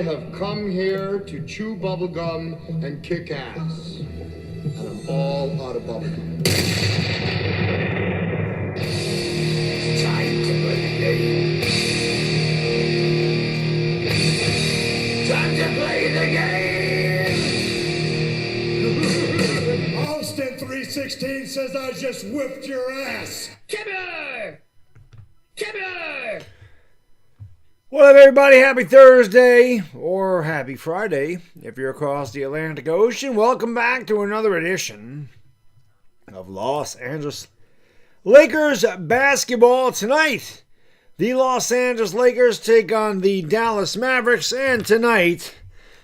I have come here to chew bubblegum and kick ass. And I'm all out of bubblegum. It's time to play the game. Time to play the game! Austin 316 says I just whipped your ass. Come here! Come here! What up, everybody? Happy Thursday, or happy Friday, if you're across the Atlantic Ocean. Welcome back to another edition of Los Angeles Lakers basketball. Tonight, the Los Angeles Lakers take on the Dallas Mavericks, and tonight,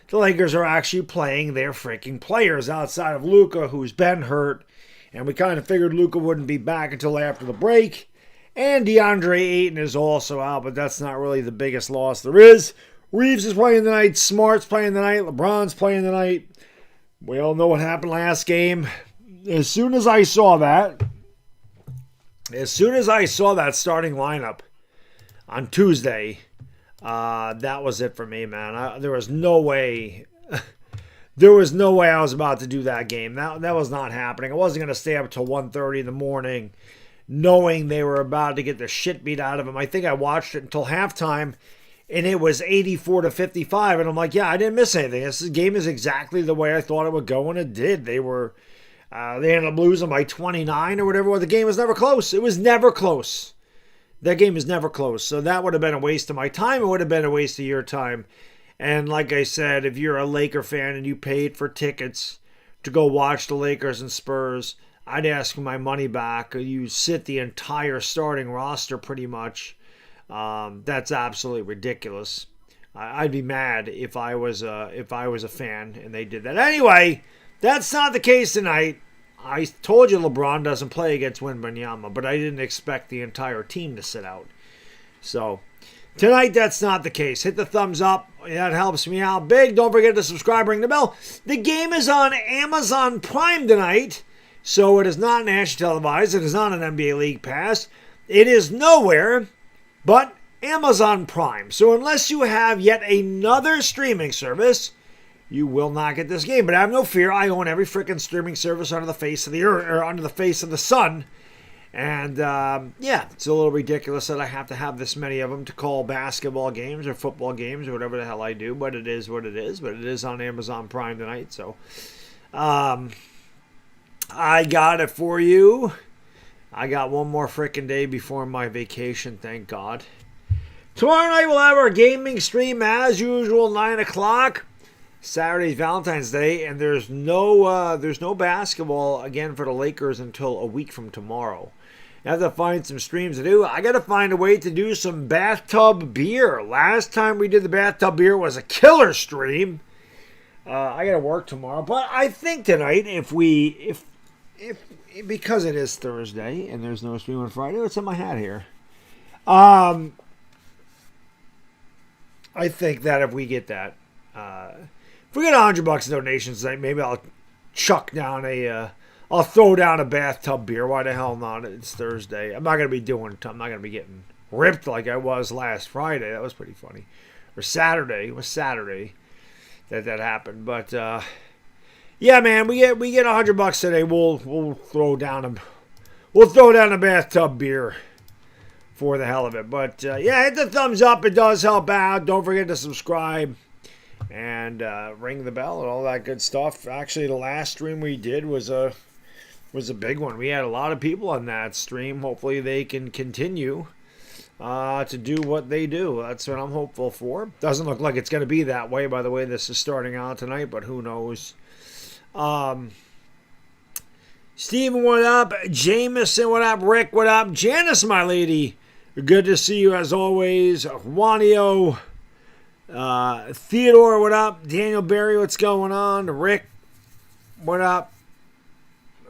the Lakers are actually playing their freaking players outside of Luka, who's been hurt, and we kind of figured Luka wouldn't be back until after the break. And DeAndre Ayton is also out, but that's not really the biggest loss there is. Reeves is playing tonight. Smart's playing tonight. LeBron's playing tonight. We all know what happened last game. As soon as I saw that starting lineup on Tuesday, that was it for me, man. There was no way I was about to do that game. That was not happening. I wasn't going to stay up until 1:30 in the morning knowing they were about to get the shit beat out of them. I think I watched it until halftime, and it was 84-55, and I'm like, yeah, I didn't miss anything. This game is exactly the way I thought it would go, and it did. They ended up losing by 29 or whatever. Well, the game was never close. It was never close. That game is never close, so that would have been a waste of my time. It would have been a waste of your time. And like I said, if you're a Laker fan and you paid for tickets to go watch the Lakers and Spurs, I'd ask for my money back. You sit the entire starting roster pretty much. That's absolutely ridiculous. I'd be mad if I was a fan and they did that. Anyway, that's not the case tonight. I told you LeBron doesn't play against Wembanyama, but I didn't expect the entire team to sit out. So tonight, that's not the case. Hit the thumbs up. That helps me out big. Don't forget to subscribe, ring the bell. The game is on Amazon Prime tonight. So it is not nationally televised. It is not an NBA League Pass. It is nowhere but Amazon Prime. So unless you have yet another streaming service, you will not get this game. But have no fear. I own every freaking streaming service under the face of the earth, or under the face of the sun. And yeah, it's a little ridiculous that I have to have this many of them to call basketball games or football games or whatever the hell I do. But it is what it is. But it is on Amazon Prime tonight. So I got it for you. I got one more freaking day before my vacation, thank God. Tomorrow night we'll have our gaming stream as usual, 9 o'clock. Saturday's Valentine's Day, and there's no basketball again for the Lakers until a week from tomorrow. I have to find some streams to do. I got to find a way to do some bathtub beer. Last time we did the bathtub beer was a killer stream. I got to work tomorrow, but I think tonight if because it is Thursday and there's no stream on Friday, what's in my hat here? I think that if we get that, if we get $100 in donations tonight, maybe I'll I'll throw down a bathtub beer. Why the hell not? It's Thursday. I'm not gonna be getting ripped like I was last Friday. That was pretty funny. Or Saturday. It was Saturday that happened, but. Yeah, man, we get $100 today. We'll throw down a bathtub beer for the hell of it. But yeah, hit the thumbs up. It does help out. Don't forget to subscribe and ring the bell and all that good stuff. Actually, the last stream we did was a big one. We had a lot of people on that stream. Hopefully, they can continue to do what they do. That's what I'm hopeful for. Doesn't look like it's going to be that way. By the way, this is starting out tonight, but who knows? Steven, what up? Jameson, what up? Rick, what up? Janice, my lady, good to see you as always. Juanio, Theodore, what up? Daniel Berry, what's going on? Rick, what up?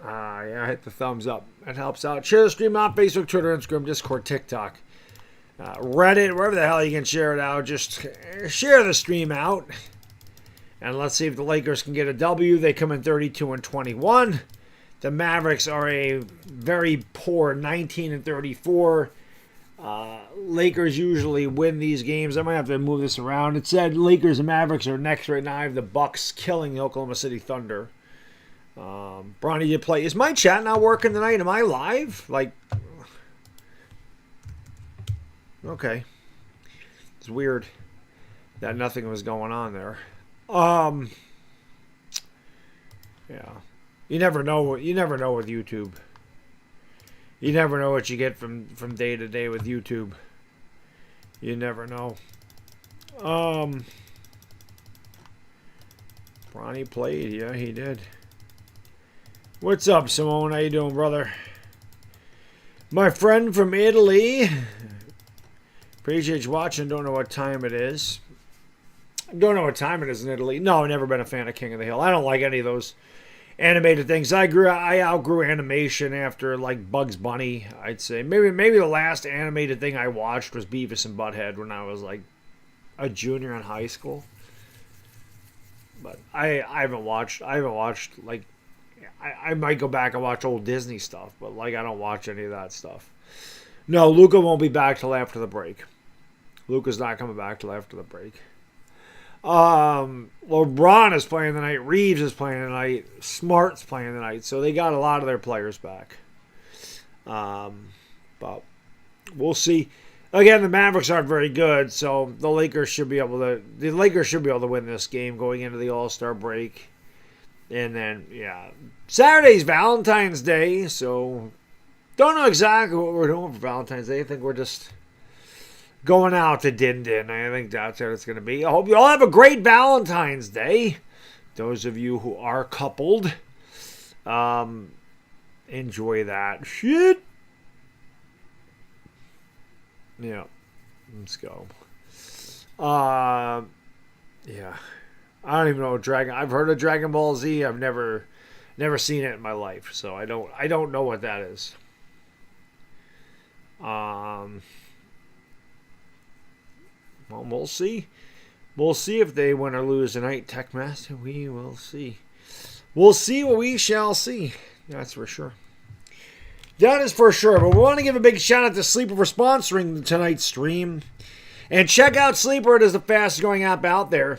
Yeah, hit the thumbs up. That helps out. Share the stream on Facebook, Twitter, Instagram, Discord, TikTok, Reddit, wherever the hell you can share it out. Just share the stream out. And let's see if the Lakers can get a W. They come in 32-21. The Mavericks are a very poor 19-34. Lakers usually win these games. I might have to move this around. It said Lakers and Mavericks are next right now. I have the Bucks killing the Oklahoma City Thunder. Bronny did play. Is my chat not working tonight? Am I live? Like, okay. It's weird that nothing was going on there. Yeah. You never know. You never know with YouTube. You never know what you get from day to day with YouTube. You never know. Bronny played. Yeah, he did. What's up, Simone? How you doing, brother? My friend from Italy. Appreciate you watching. Don't know what time it is. Don't know what time it is in Italy. No, I've never been a fan of King of the Hill. I don't like any of those animated things. I outgrew animation after like Bugs Bunny, I'd say. Maybe the last animated thing I watched was Beavis and Butthead when I was like a junior in high school. But I haven't watched like I might go back and watch old Disney stuff, but like I don't watch any of that stuff. No, Luca won't be back till after the break. Luca's not coming back till after the break. LeBron is playing tonight. Reeves is playing tonight. Smart's playing tonight. So they got a lot of their players back. But we'll see. Again, the Mavericks aren't very good, so the Lakers should be able to win this game going into the All-Star break. And then, yeah, Saturday's Valentine's Day, so don't know exactly what we're doing for Valentine's Day. I think we're just going out to Din Din. I think that's what it's going to be. I hope you all have a great Valentine's Day. Those of you who are coupled, enjoy that shit. Yeah, let's go. Yeah, I don't even know what I've heard of Dragon Ball Z. I've never seen it in my life, so I don't know what that is. Well, we'll see. We'll see if they win or lose tonight, Techmaster. We will see. We'll see what we shall see. That's for sure. That is for sure. But we want to give a big shout out to Sleeper for sponsoring tonight's stream. And check out Sleeper. It is the fastest growing app out there.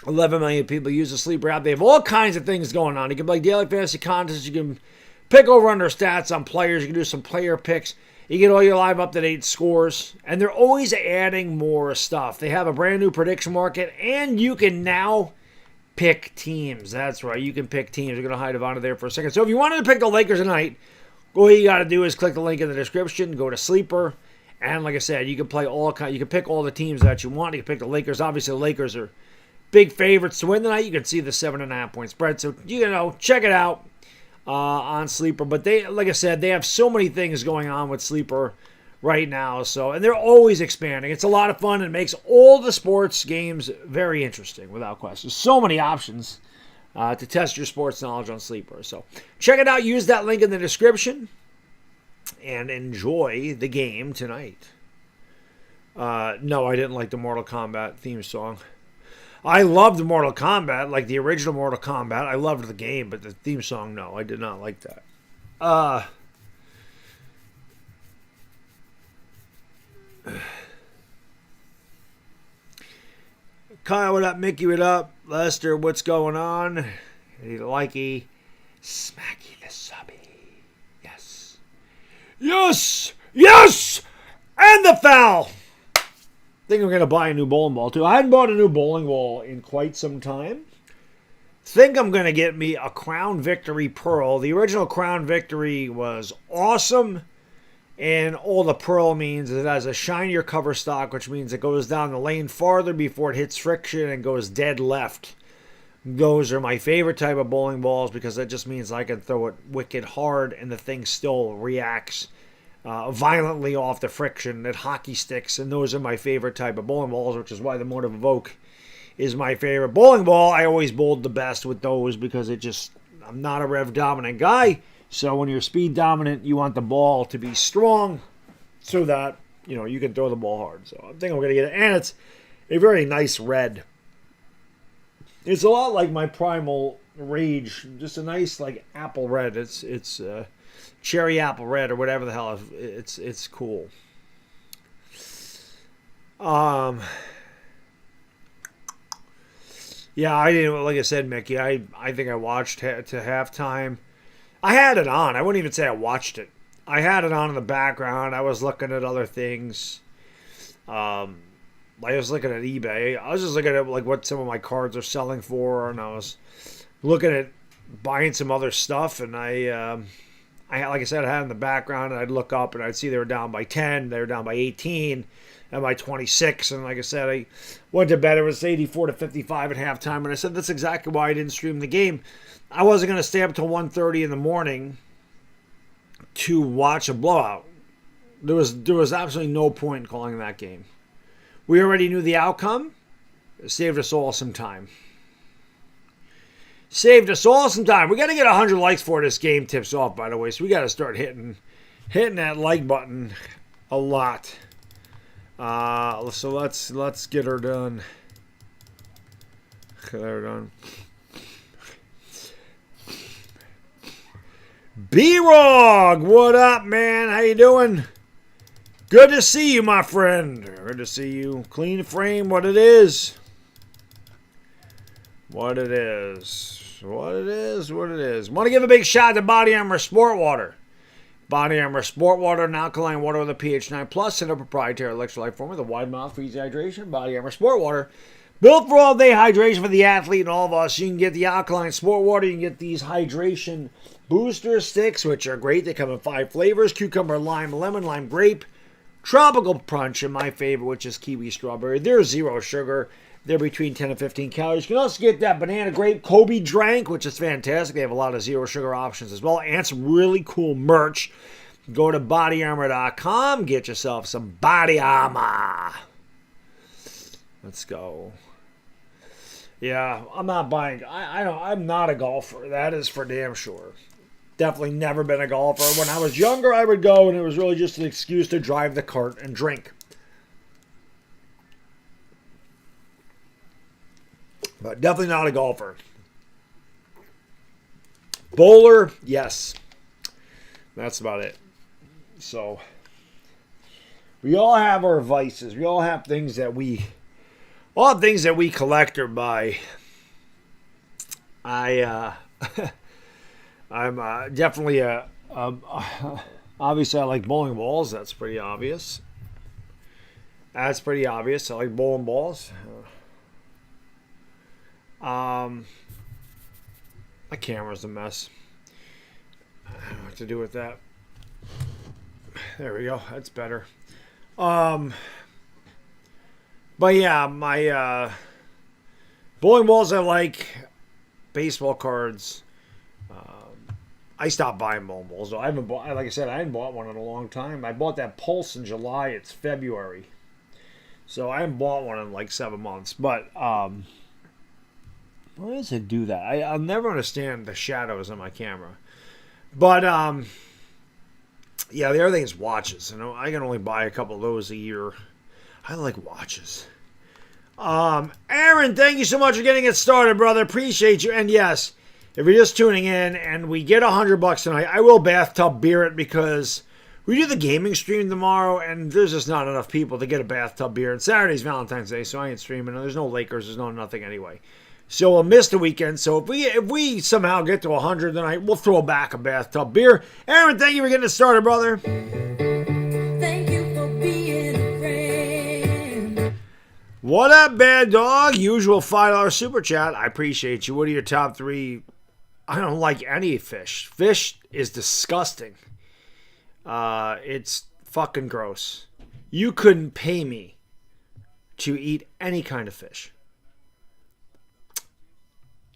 11 million people use the Sleeper app. They have all kinds of things going on. You can play daily fantasy contests. You can pick over under stats on players. You can do some player picks. You get all your live up-to-date scores. And they're always adding more stuff. They have a brand new prediction market. And you can now pick teams. That's right. You can pick teams. We're going to hide Ivana there for a second. So if you wanted to pick the Lakers tonight, all you got to do is click the link in the description. Go to Sleeper. And like I said, you can play you can pick all the teams that you want. You can pick the Lakers. Obviously, the Lakers are big favorites to win tonight. You can see the 7.5 point spread. So, check it out on Sleeper. But they, like I said, they have so many things going on with Sleeper right now. So, and they're always expanding. It's a lot of fun. And it makes all the sports games very interesting, without question. So many options to test your sports knowledge on Sleeper. So, check it out. Use that link in the description. And enjoy the game tonight. No, I didn't like the Mortal Kombat theme song. I loved Mortal Kombat, like the original Mortal Kombat. I loved the game, but the theme song, no, I did not like that. Kyle, what up? Mickey, what up? Lester, what's going on? Likey, Smacky the Subby. Yes. Yes! Yes! And the foul! I think I'm going to buy a new bowling ball, too. I hadn't bought a new bowling ball in quite some time. Think I'm going to get me a Crown Victory Pearl. The original Crown Victory was awesome. And all the Pearl means is it has a shinier cover stock, which means it goes down the lane farther before it hits friction and goes dead left. Those are my favorite type of bowling balls because that just means I can throw it wicked hard and the thing still reacts violently off the friction. It hockey sticks, and those are my favorite type of bowling balls, which is why the Motive Evoke is my favorite bowling ball. I always bowled the best with those because I'm not a rev dominant guy. So when you're speed dominant, you want the ball to be strong so that, you can throw the ball hard. So I think I'm going to get it. And it's a very nice red. It's a lot like my Primal Rage. Just a nice, like, apple red. It's cherry apple red or whatever the hell. It's cool. Yeah, I didn't. Like I said, Mickey, I think I watched to halftime. I had it on. I wouldn't even say I watched it. I had it on in the background. I was looking at other things. I was looking at eBay. I was just looking at like what some of my cards are selling for, and I was looking at buying some other stuff. And like I said, I had it in the background, and I'd look up and I'd see they were down by 10, they were down by 18, and by 26. And like I said, I went to bed. It was 84-55 at halftime, and I said that's exactly why I didn't stream the game. I wasn't going to stay up until 1:30 in the morning to watch a blowout. There was absolutely no point in calling that game. We already knew the outcome. It saved us all some time. Saved us all some time. We got to get 100 likes before this game tips off, by the way. So we got to start hitting that like button a lot. So let's get her done. Get her done. B-Rog, what up, man? How you doing? Good to see you, my friend. Good to see you. Clean frame, what it is. What it is. What it is. What it is. Want to give a big shout out to Bodyarmor Sport Water. Bodyarmor Sport Water and alkaline water with a pH 9 plus and a proprietary electrolyte formula, the wide mouth for easy hydration. Bodyarmor Sport Water. Built for all day hydration for the athlete and all of us. You can get the alkaline sport water. You can get these hydration booster sticks, which are great. They come in 5 flavors: cucumber, lime, lemon, lime, grape, tropical punch, and my favorite, which is kiwi strawberry. They're 0 sugar. They're between 10 and 15 calories. You can also get that banana grape Kobe drink, which is fantastic. They have a lot of 0 sugar options as well, and some really cool merch. Go to bodyarmor.com. Get yourself some body armor. Let's go. Yeah, I'm not buying. I'm not a golfer. That is for damn sure. Definitely never been a golfer. When I was younger, I would go, and it was really just an excuse to drive the cart and drink. But definitely not a golfer. Bowler, yes. That's about it. So, we all have our vices. We all have things that we collect or buy. I'm definitely obviously I like bowling balls. That's pretty obvious. I like bowling balls. My camera's a mess. I don't know what to do with that. There we go. That's better. But yeah, my bowling balls I like. Baseball cards. I stopped buying bowling balls. I haven't bought. Like I said, I hadn't bought one in a long time. I bought that Pulse in July. It's February, so I haven't bought one in like 7 months. But why does it do that? I'll never understand the shadows on my camera. But yeah, the other thing is watches. You know, I can only buy a couple of those a year. I like watches. Aaron, thank you so much for getting it started, brother. Appreciate you. And yes, if you're just tuning in and we get $100 tonight, I will bathtub beer it because we do the gaming stream tomorrow and there's just not enough people to get a bathtub beer. And Saturday's Valentine's Day, so I ain't streaming. There's no Lakers. There's no nothing anyway. So we'll miss the weekend. So if we somehow get to 100 tonight, we'll throw back a bathtub beer. Aaron, thank you for getting it started, brother. Thank you for being a friend. What up, Baddog? Usual $5 super chat. I appreciate you. What are your top 3? I don't like any fish. Fish is disgusting. It's fucking gross. You couldn't pay me to eat any kind of fish.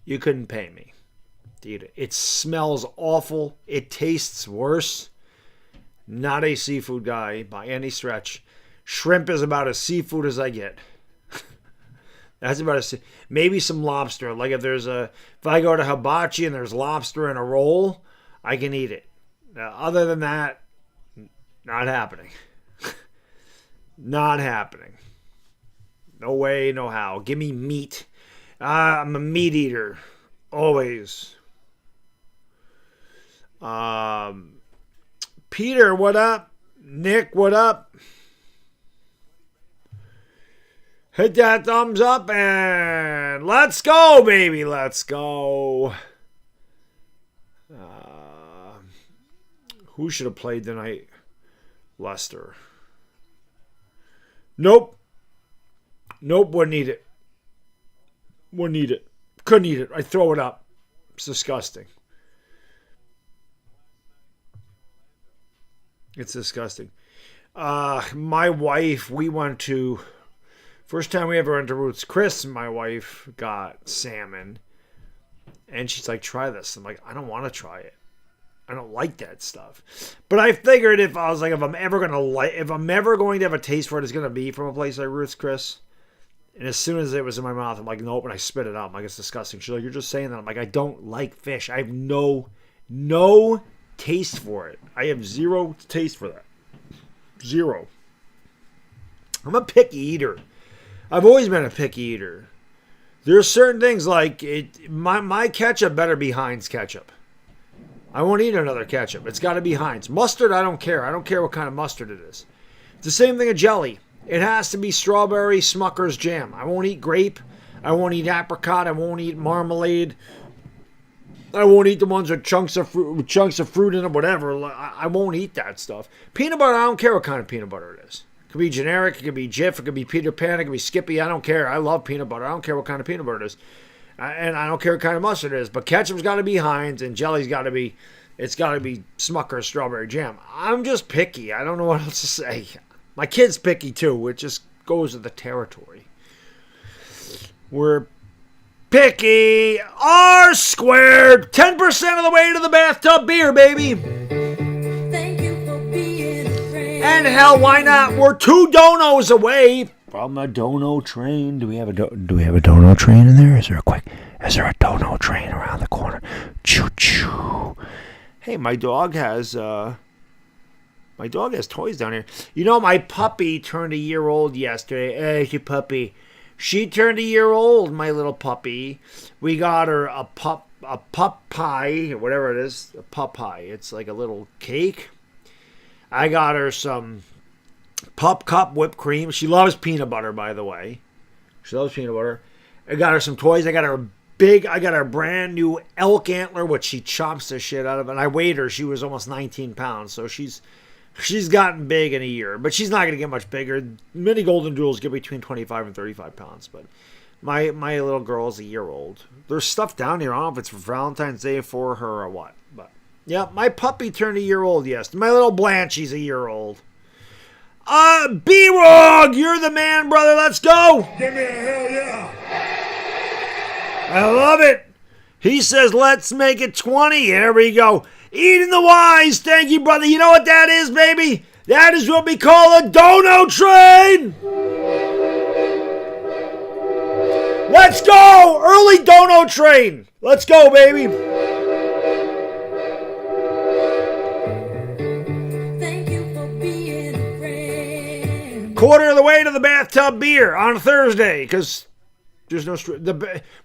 You couldn't pay me to eat it. It smells awful. It tastes worse. Not a seafood guy by any stretch. Shrimp is about as seafood as I get. That's about maybe some lobster. Like if I go to hibachi and there's lobster in a roll, I can eat it. Other than that, not happening. Not happening. No way, no how. Give me meat. I'm a meat eater. Always. Peter, what up? Nick, what up? Hit that thumbs up and let's go, baby. Let's go. Who should have played tonight? Leicester. Nope. Wouldn't eat it. Couldn't eat it. I throw it up. It's disgusting. It's disgusting. My wife, we went to... First time we ever went to Roots, Chris, my wife, got salmon. And she's like, try this. I'm like, I don't want to try it. I don't like that stuff. But I figured if I'm ever going to have a taste for it, it's going to be from a place like Roots, Chris. And as soon as it was in my mouth, I'm like, nope, and I spit it out. I'm like, it's disgusting. She's like, you're just saying that. I'm like, I don't like fish. I have no taste for it. I have zero taste for that. Zero. I'm a picky eater. I've always been a picky eater. There's certain things like my ketchup better be Heinz ketchup. I won't eat another ketchup. It's got to be Heinz. Mustard, I don't care. I don't care what kind of mustard it is. It's the same thing as jelly. It has to be strawberry Smucker's jam. I won't eat grape. I won't eat apricot. I won't eat marmalade. I won't eat the ones with chunks of fruit in it, whatever. I won't eat that stuff. Peanut butter, I don't care what kind of peanut butter it is. It could be generic, it could be Jif, it could be Peter Pan, it could be Skippy. I don't care. I love peanut butter. I don't care what kind of peanut butter it is. And I don't care what kind of mustard it is. But ketchup's got to be Heinz, and jelly's got to be Smucker's strawberry jam. I'm just picky. I don't know what else to say. My kid's picky too. It just goes with the territory. We're picky. R squared. 10% of the way to the bathtub beer, baby. Thank you for being a friend. And hell, why not? We're 2 donos away from a dono train. Do we have a dono train in there? Is there a dono train around the corner? Choo choo. Hey, my dog has toys down here. You know, my puppy turned a year old yesterday. Hey, your puppy. She turned a year old, my little puppy. We got her a pup pie, whatever it is, a pup pie. It's like a little cake. I got her some pup cup whipped cream. She loves peanut butter, by the way. She loves peanut butter. I got her some toys. I got her a brand new elk antler, which she chops the shit out of. And I weighed her. She was almost 19 pounds. So she's gotten big in a year. But she's not going to get much bigger. Mini golden doodles get between 25 and 35 pounds. But my little girl is a year old. There's stuff down here. I don't know if it's for Valentine's Day for her or what. But yeah, my puppy turned a year old yesterday. My little Blanchie's a year old. B-Rog, you're the man, brother. Let's go. Give me a hell yeah. I love it. He says, let's make it 20. There we go. Eating the wise. Thank you, brother. You know what that is, baby? That is what we call a dono train. Let's go. Early dono train. Let's go, baby. Thank you for being a friend. Quarter of the way to the bathtub beer on a Thursday, because there's no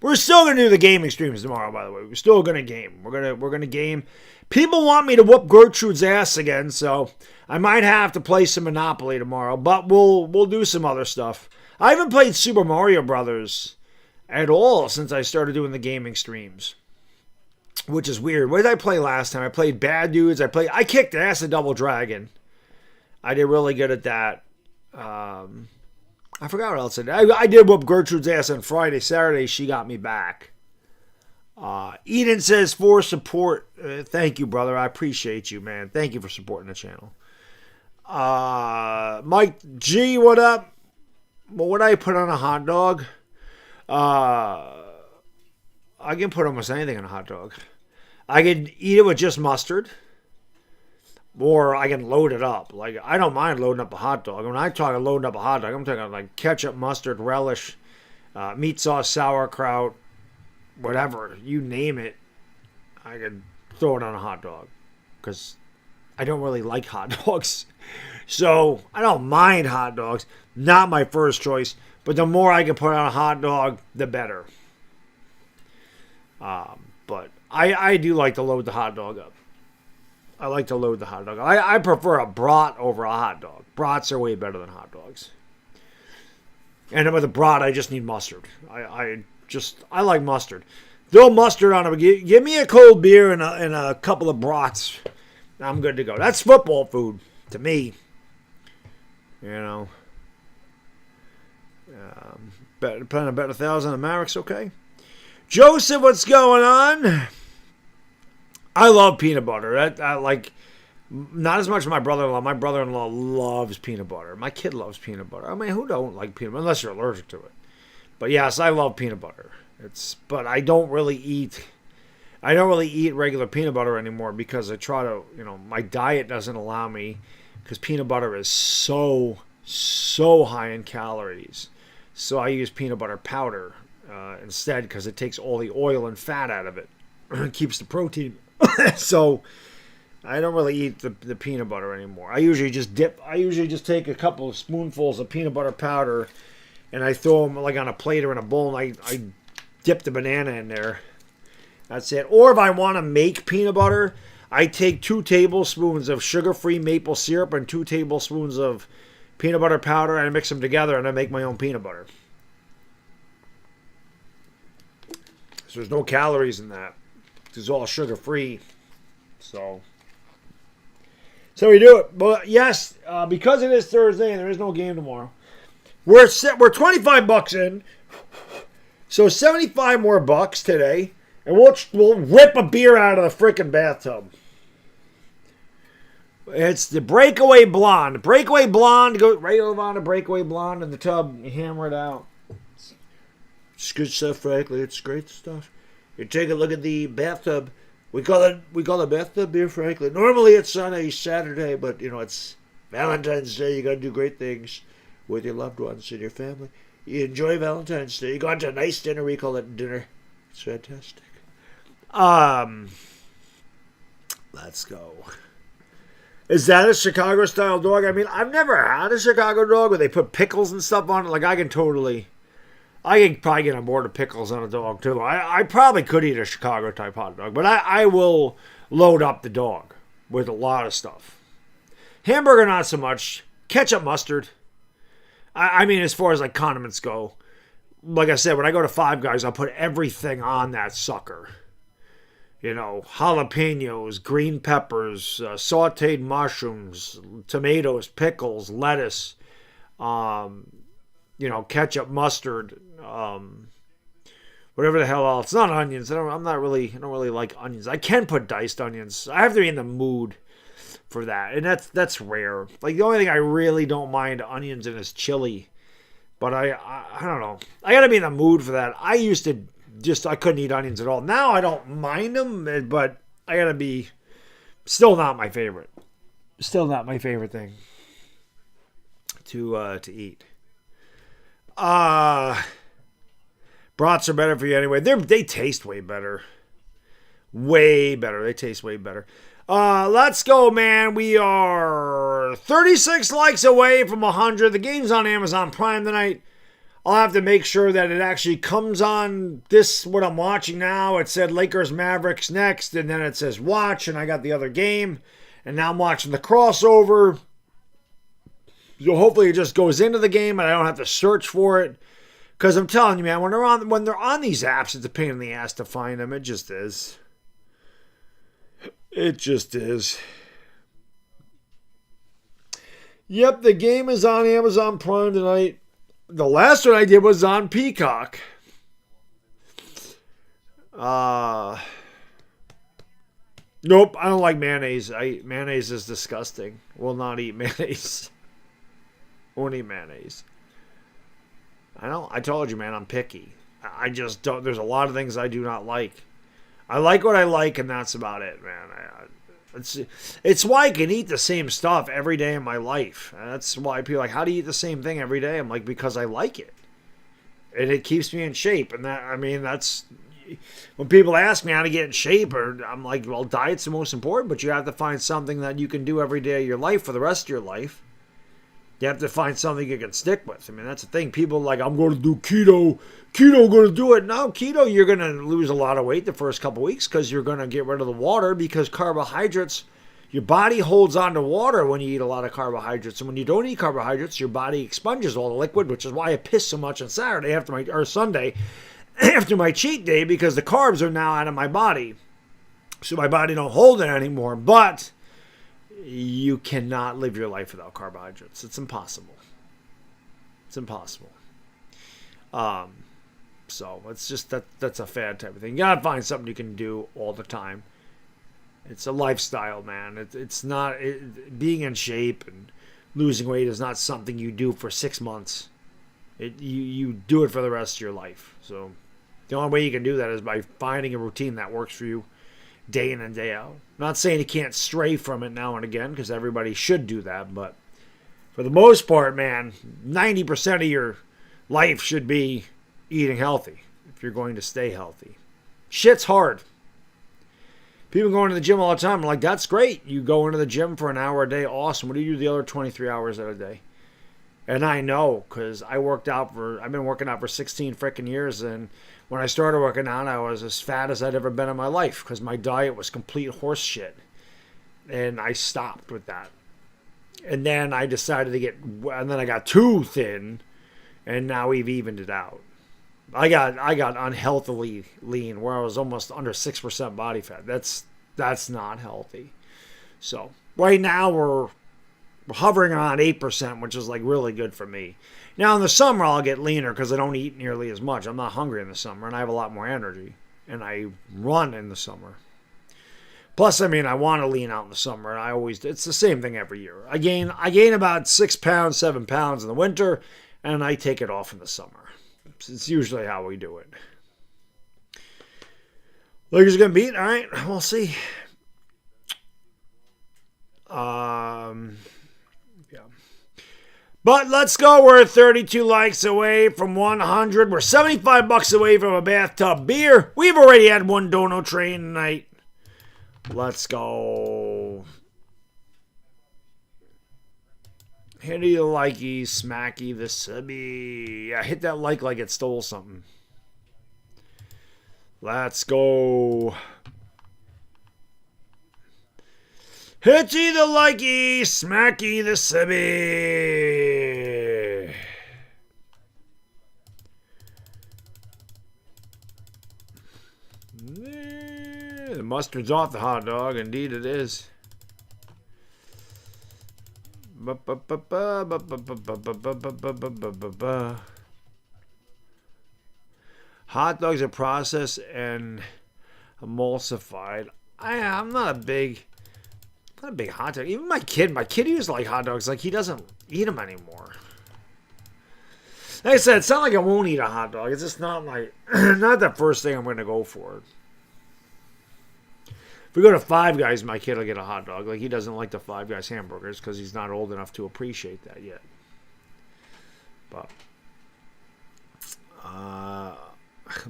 we're still gonna do the gaming streams tomorrow. By the way, we're still gonna game. We're gonna game. People want me to whoop Gertrude's ass again, so I might have to play some Monopoly tomorrow. But we'll do some other stuff. I haven't played Super Mario Brothers at all since I started doing the gaming streams, which is weird. What did I play last time? I played Bad Dudes. I kicked ass at Double Dragon. I did really good at that. I forgot what else I did. I did whoop Gertrude's ass on Friday. Saturday, she got me back. Eden says, for support. Thank you, brother. I appreciate you, man. Thank you for supporting the channel. Mike G, what up? Well, what do I put on a hot dog? I can put almost anything on a hot dog. I can eat it with just mustard. Or I can load it up. Like, I don't mind loading up a hot dog. When I talk loading up a hot dog, I'm talking like ketchup, mustard, relish, meat sauce, sauerkraut, whatever. You name it, I can throw it on a hot dog. Because I don't really like hot dogs. So, I don't mind hot dogs. Not my first choice. But the more I can put on a hot dog, the better. But I do like to load the hot dog up. I like to load the hot dog. I prefer a brat over a hot dog. Brats are way better than hot dogs. And then with a brat, I just need mustard. I like mustard. Throw mustard on it. Give me a cold beer and a couple of brats. I'm good to go. That's football food to me. You know. Plan to bet 1,000 on Mavericks, okay? Joseph, what's going on? I love peanut butter. I like, not as much as my brother-in-law. My brother-in-law loves peanut butter. My kid loves peanut butter. I mean, who don't like peanut butter unless you're allergic to it? But yes, I love peanut butter. But I don't really eat regular peanut butter anymore because I try to, my diet doesn't allow me because peanut butter is so high in calories. So I use peanut butter powder instead because it takes all the oil and fat out of it. It keeps the protein. So I don't really eat the peanut butter anymore. I usually just take a couple of spoonfuls of peanut butter powder and I throw them like on a plate or in a bowl and I dip the banana in there. That's it. Or if I want to make peanut butter, I take 2 tablespoons of sugar-free maple syrup and 2 tablespoons of peanut butter powder, and I mix them together, and I make my own peanut butter. So there's no calories in that. It's all sugar-free. So we do it. But yes, because it is Thursday and there is no game tomorrow, we're 25 bucks in. So 75 more bucks today, and we'll rip a beer out of the freaking bathtub. It's the Breakaway Blonde. Breakaway Blonde, go right over on the Breakaway Blonde in the tub. You hammer it out. It's good stuff, frankly. It's great stuff. You take a look at the bathtub. We call it bathtub beer, frankly. Normally it's on a Saturday, but it's Valentine's Day. You got to do great things with your loved ones and your family. You enjoy Valentine's Day. You go out to a nice dinner. We call it dinner. It's fantastic. Let's go. Is that a Chicago-style dog? I mean, I've never had a Chicago dog where they put pickles and stuff on it. Like, I can probably get on board with pickles on a dog, too. I probably could eat a Chicago-type hot dog, but I will load up the dog with a lot of stuff. Hamburger, not so much. Ketchup, mustard. I mean, as far as, like, condiments go, like I said, when I go to Five Guys, I'll put everything on that sucker. Jalapenos, green peppers, sauteed mushrooms, tomatoes, pickles, lettuce, ketchup, mustard, whatever the hell else. It's not onions. I don't really like onions. I can put diced onions. I have to be in the mood for that, and that's rare. Like, the only thing I really don't mind onions in is chili, but I don't know. I got to be in the mood for that. I used to. I couldn't eat onions at all. Now I don't mind them, but I gotta be still not my favorite. Still not my favorite thing to eat. Brats are better for you anyway. They taste way better. Way better. They taste way better. Let's go, man. We are 36 likes away from 100. The game's on Amazon Prime tonight. I'll have to make sure that it actually comes on what I'm watching now. It said Lakers Mavericks next, and then it says watch, and I got the other game. And now I'm watching the crossover. So hopefully it just goes into the game and I don't have to search for it. Because I'm telling you, man, when they're on these apps, it's a pain in the ass to find them. It just is. It just is. Yep, the game is on Amazon Prime tonight. The last one I did was on Peacock. Nope, I don't like mayonnaise. Mayonnaise is disgusting. Will not eat mayonnaise. Won't eat mayonnaise. I told you, man, I'm picky. I just don't. There's a lot of things I do not like. I like what I like, and that's about it, man. It's why I can eat the same stuff every day in my life. And that's why people are like, how do you eat the same thing every day? I'm like, because I like it. And it keeps me in shape. And that's when people ask me how to get in shape, I'm like, well, diet's the most important, but you have to find something that you can do every day of your life for the rest of your life. You have to find something you can stick with. I mean, that's the thing. People are like, I'm going to do keto. Keto, going to do it. No, keto, you're going to lose a lot of weight the first couple weeks because you're going to get rid of the water because carbohydrates Your body holds on to water when you eat a lot of carbohydrates. And when you don't eat carbohydrates, your body expunges all the liquid, which is why I piss so much on Saturday or Sunday after my cheat day, because the carbs are now out of my body. So my body don't hold it anymore. But you cannot live your life without carbohydrates. It's impossible. It's impossible. So it's just that's a fad type of thing. You gotta find something you can do all the time. It's a lifestyle, man. It's not being in shape and losing weight is not something you do for 6 months. You do it for the rest of your life. So the only way you can do that is by finding a routine that works for you day in and day out. Not saying you can't stray from it now and again, because everybody should do that, but for the most part, man, 90% of your life should be eating healthy if you're going to stay healthy. Shit's hard. People going to the gym all the time. I'm like, that's great. You go into the gym for an hour a day. Awesome. What do you do the other 23 hours of a day? And I know, because I've been working out for 16 freaking years. And when I started working out, I was as fat as I'd ever been in my life, because my diet was complete horse shit. And I stopped with that. And then I decided and then I got too thin. And now we've evened it out. I got unhealthily lean, where I was almost under 6% body fat. That's not healthy. So right now we're hovering around 8%, which is like really good for me. Now in the summer I'll get leaner because I don't eat nearly as much. I'm not hungry in the summer, and I have a lot more energy, and I run in the summer. Plus, I mean, I want to lean out in the summer, and it's the same thing every year. I gain about 6 pounds, 7 pounds in the winter, and I take it off in the summer. It's usually how we do it. Lakers are going to beat? All right, we'll see. Yeah. But let's go. We're 32 likes away from 100. We're 75 bucks away from a bathtub beer. We've already had one dono train tonight. Let's go. Hitty the likey, smacky the subby. Yeah, hit that like it stole something. Let's go. Hitty the likey, smacky the subby. The mustard's off the hot dog. Indeed it is. Hot dogs are processed and emulsified. I'm not a big hot dog. Even my kid used to like hot dogs. Like, he doesn't eat them anymore. Like I said, it's not like I won't eat a hot dog. It's just not not the first thing I'm going to go for. If we go to Five Guys, my kid will get a hot dog. Like, he doesn't like the Five Guys hamburgers because he's not old enough to appreciate that yet. But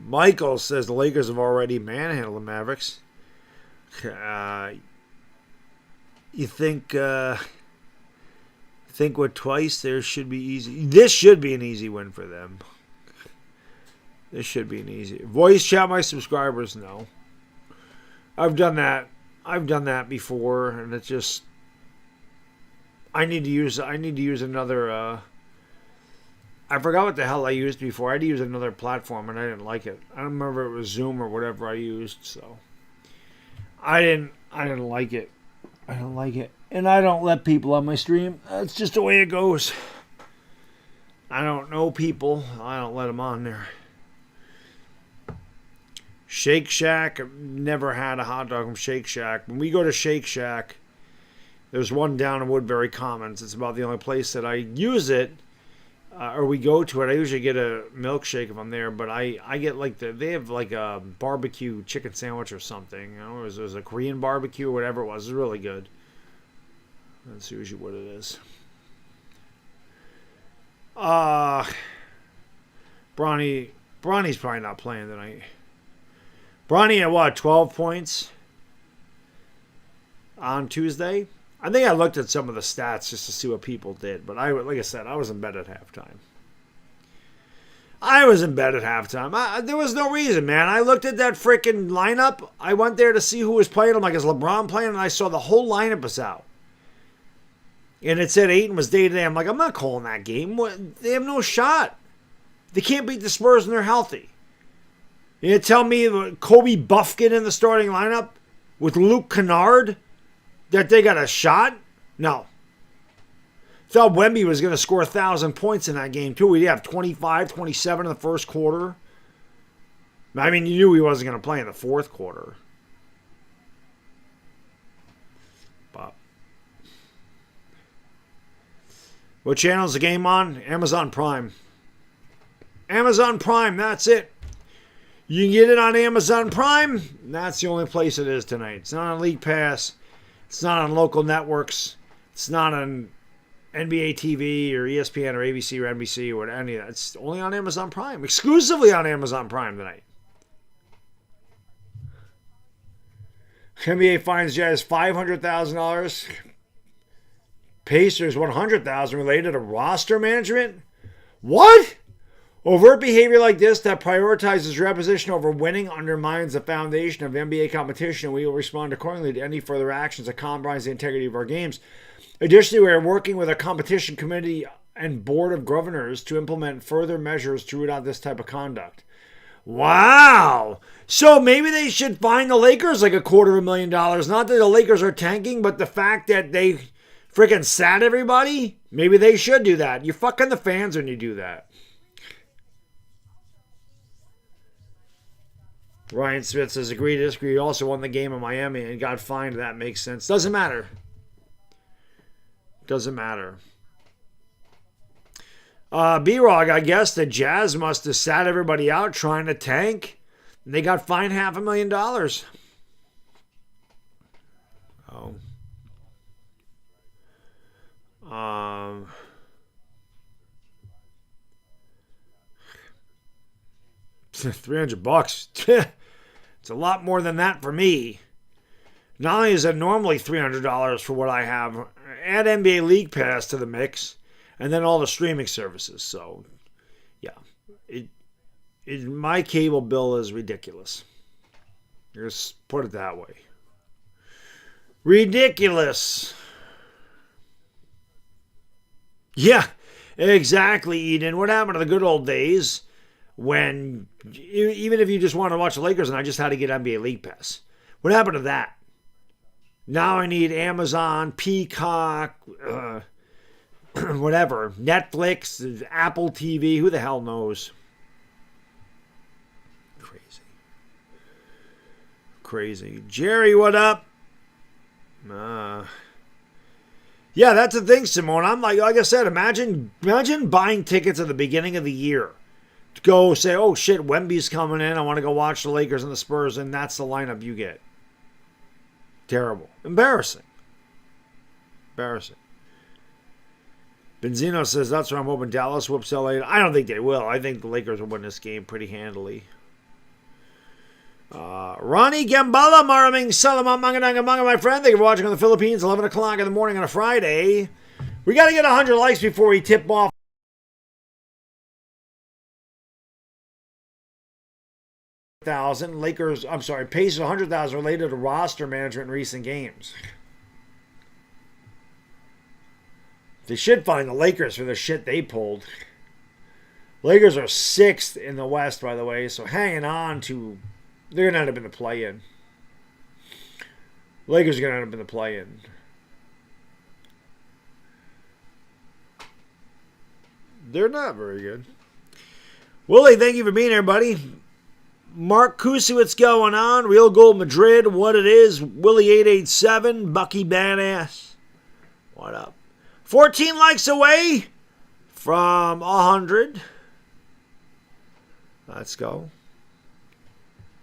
Michael says the Lakers have already manhandled the Mavericks. You think with twice there should be easy. This should be an easy win for them. This should be an easy. Voice chat my subscribers, no. I've done that before, and it's just I need to use another I forgot what the hell I used before. I had to use another platform and I didn't like it. I don't remember if it was Zoom or whatever I used, so I didn't like it. I don't like it. And I don't let people on my stream. That's just the way it goes. I don't know people. I don't let them on there. Shake Shack, I've never had a hot dog from Shake Shack. When we go to Shake Shack, there's one down in Woodbury Commons. It's about the only place that I use it, or we go to it. I usually get a milkshake if I'm there, but I get like they have like a barbecue chicken sandwich or something. You know, it was a Korean barbecue or whatever it was. It's really good. That's usually what it is. Bronny's probably not playing tonight. Bronny had what, 12 points on Tuesday? I think I looked at some of the stats just to see what people did, but like I said, I was in bed at halftime. I was in bed at halftime. There was no reason, man. I looked at that freaking lineup. I went there to see who was playing. I'm like, is LeBron playing? And I saw the whole lineup was out. And it said Ayton was day-to-day. I'm like, I'm not calling that game. They have no shot. They can't beat the Spurs and they're healthy. You tell me Kobe Buffkin in the starting lineup with Luke Kennard that they got a shot? No. Thought Wemby was going to score 1,000 points in that game, too. He'd have 25, 27 in the first quarter. I mean, you knew he wasn't going to play in the fourth quarter. But what channel is the game on? Amazon Prime. Amazon Prime, that's it. You can get it on Amazon Prime. That's the only place it is tonight. It's not on League Pass. It's not on local networks. It's not on NBA TV or ESPN or ABC or NBC or any of that. It's only on Amazon Prime. Exclusively on Amazon Prime tonight. NBA fines Jazz $500,000. Pacers $100,000 related to roster management. What? Overt behavior like this that prioritizes repetition over winning undermines the foundation of NBA competition, and we will respond accordingly to any further actions that compromise the integrity of our games. Additionally, we are working with a competition committee and board of governors to implement further measures to root out this type of conduct. Wow! So maybe they should fine the Lakers like $250,000. Not that the Lakers are tanking, but the fact that they freaking sat everybody, maybe they should do that. You're fucking the fans when you do that. Ryan Smith says, agree to disagree. He also won the game in Miami and got fined. That makes sense. Doesn't matter. Doesn't matter. B-Rog, I guess the Jazz must have sat everybody out trying to tank. And they got fined $500,000. Oh. $300. It's a lot more than that for me. Not only is it normally $300 for what I have, add NBA League Pass to the mix, and then all the streaming services. So, yeah, my cable bill is ridiculous. Just put it that way. Ridiculous. Yeah, exactly, Eden. What happened to the good old days when, even if you just wanted to watch the Lakers and I just had to get NBA League Pass? What happened to that? Now I need Amazon, Peacock, whatever, Netflix, Apple TV, who the hell knows? Crazy. Jerry, what up? Yeah, that's the thing, Simone. I'm like I said, imagine buying tickets at the beginning of the year to go say, oh shit, Wemby's coming in. I want to go watch the Lakers and the Spurs, and that's the lineup you get. Terrible. Embarrassing. Benzino says, that's why I'm hoping Dallas whoops LA. I don't think they will. I think the Lakers will win this game pretty handily. Ronnie Gambala, Maraming Salamat Mangananga Manga, my friend. Thank you for watching on the Philippines, 11 o'clock in the morning on a Friday. We got to get 100 likes before we tip off. Lakers, I'm sorry, Pacers 100,000 related to roster management in recent games. They should find the Lakers for the shit they pulled. Lakers are 6th in the West, by the way, so hanging on to. They're going to end up in the play-in. Lakers are going to end up in the play-in. They're not very good. Willie, thank you for being here, buddy. Mark Kusi, what's going on? Real Gold Madrid, what it is. Willie887, Bucky Badass. What up? 14 likes away from 100. Let's go.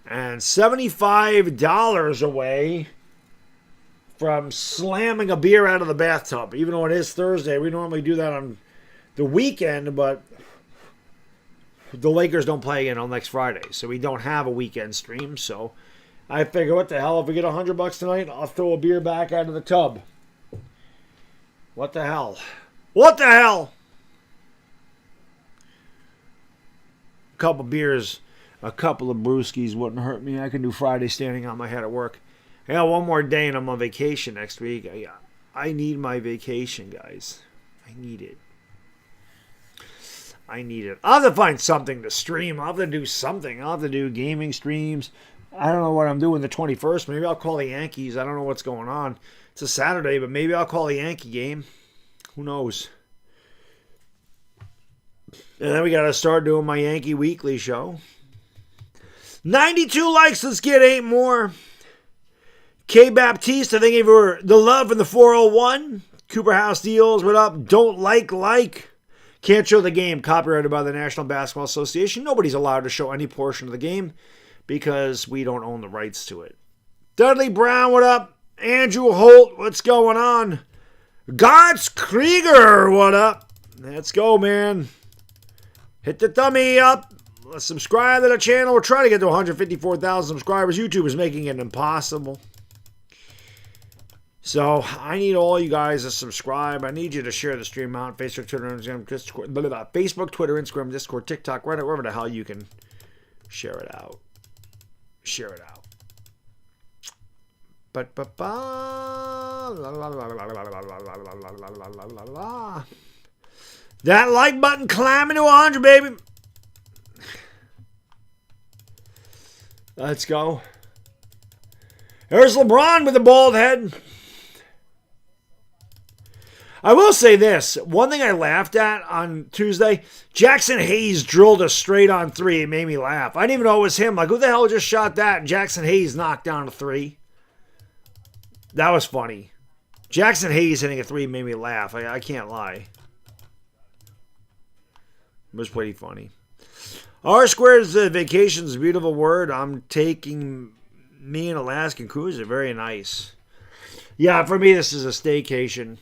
And $75 away from slamming a beer out of the bathtub. Even though it is Thursday, we normally do that on the weekend, but the Lakers don't play again until next Friday, so we don't have a weekend stream. So I figure, what the hell, if we get $100 tonight, I'll throw a beer back out of the tub. What the hell? What the hell? couple beers, a couple of brewskis wouldn't hurt me. I can do Friday standing on my head at work. I got one more day and I'm on vacation next week. I need my vacation, guys. I need it. I'll have to find something to stream. I'll have to do something. I'll have to do gaming streams. I don't know what I'm doing the 21st. Maybe I'll call the Yankees. I don't know what's going on. It's a Saturday, but maybe I'll call the Yankee game. Who knows? And then we got to start doing my Yankee Weekly show. 92 likes. Let's get 8 more. K. Baptiste, thank you for the love in the 401. Cooper House Deals, what up? Don't like. Can't show the game. Copyrighted by the National Basketball Association. Nobody's allowed to show any portion of the game because we don't own the rights to it. Dudley Brown, what up? Andrew Holt, what's going on? Gods Krieger, what up? Let's go, man. Hit the thummy up. Let's subscribe to the channel. We're trying to get to 154,000 subscribers. YouTube is making it impossible. So I need all you guys to subscribe. I need you to share the stream out. Facebook, Twitter, Instagram, Discord, Facebook, Twitter, Instagram, Discord, TikTok, Reddit, wherever the hell you can share it out. That like button climbing to 100, baby. Let's go. There's LeBron with the bald head. I will say this. One thing I laughed at on Tuesday, Jackson Hayes drilled a straight on 3. It made me laugh. I didn't even know it was him. Like, who the hell just shot that? And Jackson Hayes knocked down a 3. That was funny. Jackson Hayes hitting a 3 made me laugh. I can't lie. It was pretty funny. R squared is vacation's a beautiful word. I'm taking me an Alaskan cruiser. Very nice. Yeah, for me, this is a staycation.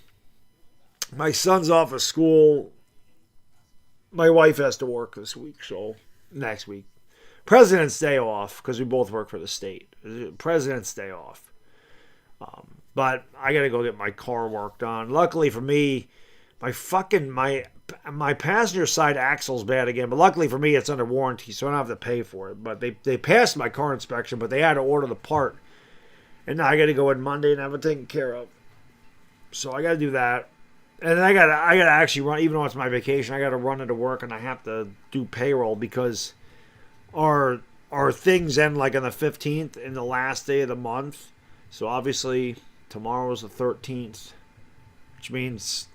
My son's off of school. My wife has to work this week, so next week. President's Day off, because we both work for the state. President's Day off. But I got to go get my car worked on. Luckily for me, my passenger side axle's bad again. But luckily for me, it's under warranty, so I don't have to pay for it. But they passed my car inspection, but they had to order the part. And now I got to go in Monday and have it taken care of. So I got to do that. And then I gotta actually run, even though it's my vacation, I gotta run into work and I have to do payroll because our things end like on the 15th in the last day of the month. So obviously tomorrow's the 13th, which means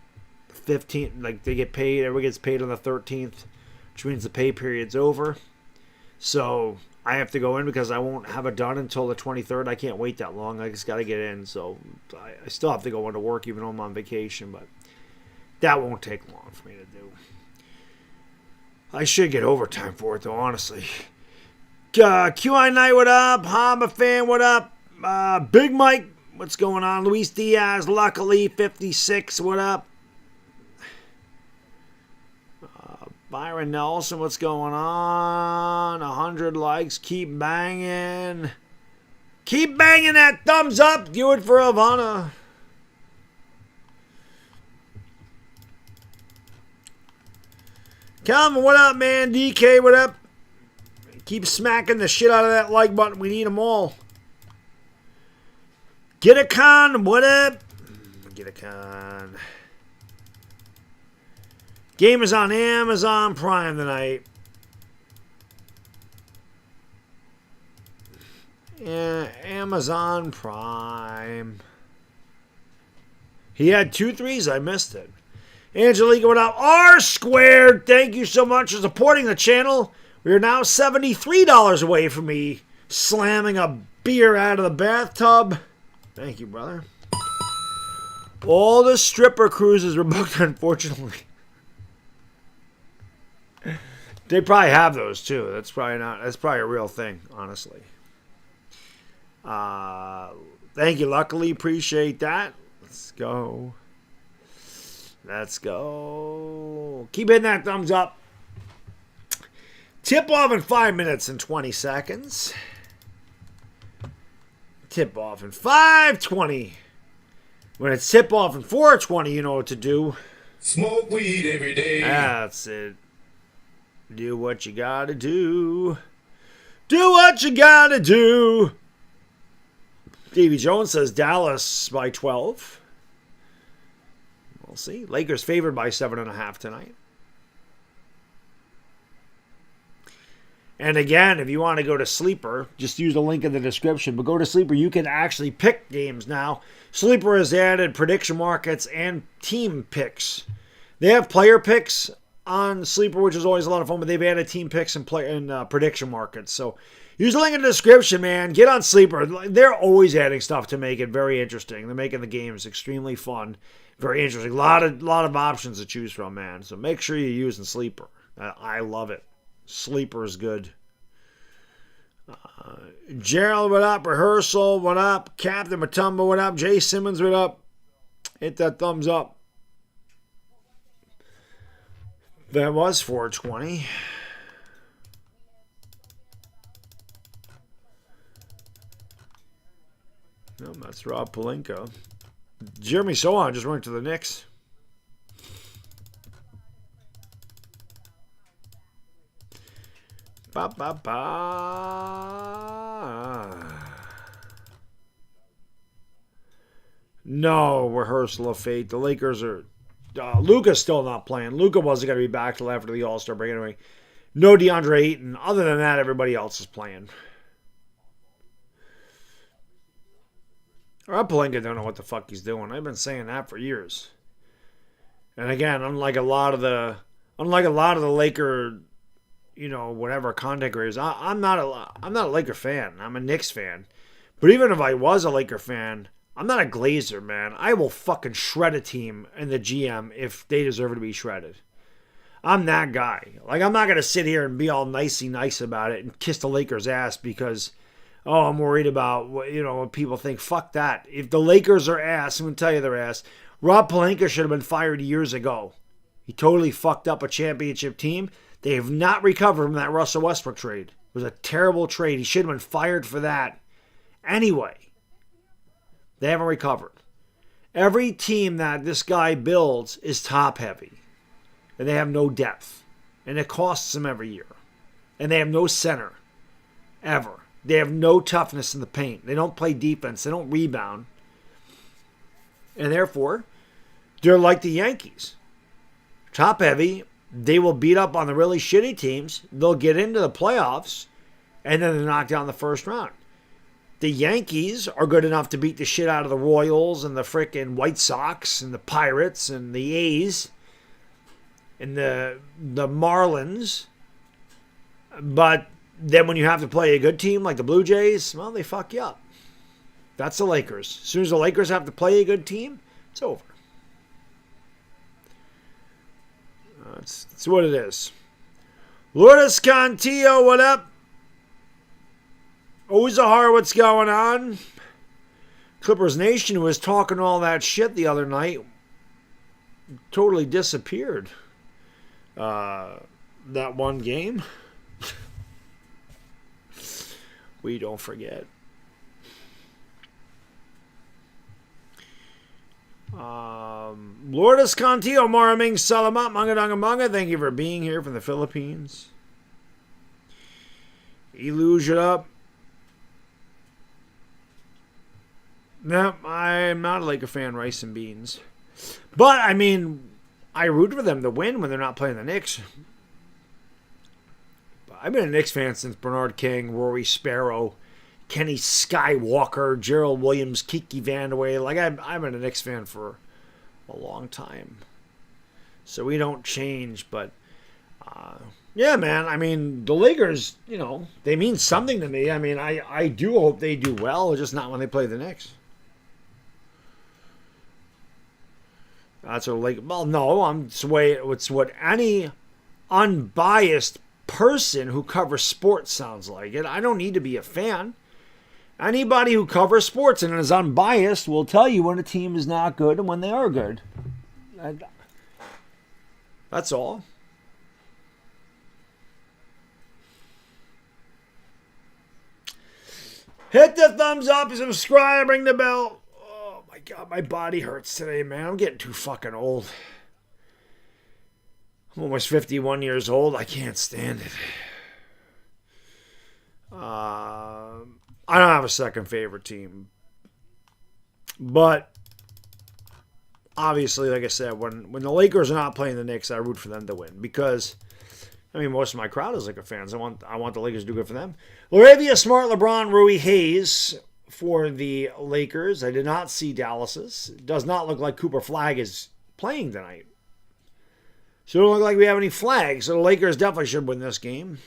the 15th, like they get paid, everybody gets paid on the 13th, which means the pay period's over. So I have to go in because I won't have it done until the 23rd. I can't wait that long. I just gotta get in. So I still have to go into work even though I'm on vacation, but that won't take long for me to do. I should get overtime for it, though, honestly. QI Knight, what up? Hamba Fan, what up? Big Mike, what's going on? Luis Diaz, luckily, 56, what up? Byron Nelson, what's going on? 100 likes, keep banging. Keep banging that thumbs up. Do it for Ivana. Calvin, what up, man? DK, what up? Keep smacking the shit out of that like button. We need them all. Get a con, what up? Get a con. Game is on Amazon Prime tonight. Yeah, Amazon Prime. He had 2 threes. I missed it. Angelica, what up? R squared. Thank you so much for supporting the channel. We are now $73 away from me slamming a beer out of the bathtub. Thank you, brother. All the stripper cruises were booked, unfortunately. They probably have those too. That's probably a real thing, honestly. Thank you, luckily. Appreciate that. Let's go. Let's go. Keep hitting that thumbs up. Tip off in 5 minutes and 20 seconds. Tip off in 5:20. When it's tip off in 4:20, you know what to do. Smoke weed every day. That's it. Do what you gotta do. Do what you gotta do. Davy Jones says Dallas by 12. We'll see. Lakers favored by 7.5 tonight. And again, if you want to go to Sleeper, just use the link in the description. But go to Sleeper, you can actually pick games now. Sleeper has added prediction markets and team picks. They have player picks on Sleeper, which is always a lot of fun, but they've added team picks and prediction markets. So use the link in the description, man. Get on Sleeper. They're always adding stuff to make it very interesting. They're making the games extremely fun, very interesting. A lot of options to choose from, man. So make sure you're using Sleeper. I love it. Sleeper is good. Gerald, what up? Rehearsal, what up? Captain Matumba, what up? Jay Simmons, what up? Hit that thumbs up. That was 420. No, that's Rob Pelinka. Jeremy Sohan just went to the Knicks. Ba, ba, ba. No rehearsal of fate. The Lakers are... Luka's still not playing. Luka wasn't going to be back till after the All-Star break anyway. No DeAndre Ayton. Other than that, everybody else is playing. Rob Pelinka don't know what the fuck he's doing. I've been saying that for years. And again, unlike a lot of the Laker... whatever content creators. I'm not a Laker fan. I'm a Knicks fan. But even if I was a Laker fan, I'm not a Glazer, man. I will fucking shred a team and the GM if they deserve to be shredded. I'm that guy. Like, I'm not going to sit here and be all nicey nice about it and kiss the Lakers' ass because, I'm worried about what people think. Fuck that. If the Lakers are ass, I'm going to tell you they're ass. Rob Pelinka should have been fired years ago. He totally fucked up a championship team. They have not recovered from that Russell Westbrook trade. It was a terrible trade. He should have been fired for that. Anyway, they haven't recovered. Every team that this guy builds is top heavy. And they have no depth. And it costs them every year. And they have no center. Ever. They have no toughness in the paint. They don't play defense. They don't rebound. And therefore, they're like the Yankees. Top heavy. They will beat up on the really shitty teams. They'll get into the playoffs, and then they're knocked down in the first round. The Yankees are good enough to beat the shit out of the Royals and the frickin' White Sox and the Pirates and the A's and the Marlins. But then when you have to play a good team like the Blue Jays, well, they fuck you up. That's the Lakers. As soon as the Lakers have to play a good team, it's over. That's what it is. Lourdes Cantillo, what up? Ozahar, what's going on? Clippers Nation, who was talking all that shit the other night, totally disappeared. That one game. We don't forget. Lourdes Cantillo, Maraming Salamat, Mangadanga Manga, thank you for being here from the Philippines. Eluge it up. No, I'm not a Laker fan, rice and beans. But, I mean, I root for them to win when they're not playing the Knicks. I've been a Knicks fan since Bernard King, Rory Sparrow, Kenny Skywalker, Gerald Williams, Kiki Vandeweghe. Like, I've been a Knicks fan for a long time. So we don't change, but yeah, man. I mean, the Lakers, they mean something to me. I mean, I do hope they do well, just not when they play the Knicks. That's what well, no, it's what any unbiased person who covers sports sounds like it. I don't need to be a fan. Anybody who covers sports and is unbiased will tell you when a team is not good and when they are good. That's all. Hit the thumbs up, subscribe, ring the bell. Oh my God, my body hurts today, man. I'm getting too fucking old. I'm almost 51 years old. I can't stand it. I don't have a second favorite team. But obviously, like I said, when the Lakers are not playing the Knicks, I root for them to win. Because, I mean, most of my crowd is Lakers fans. I want the Lakers to do good for them. Laravia, Smart, LeBron, Rui, Hayes for the Lakers. I did not see Dallas's. It does not look like Cooper Flagg is playing tonight. So it don't look like we have any flags. So the Lakers definitely should win this game.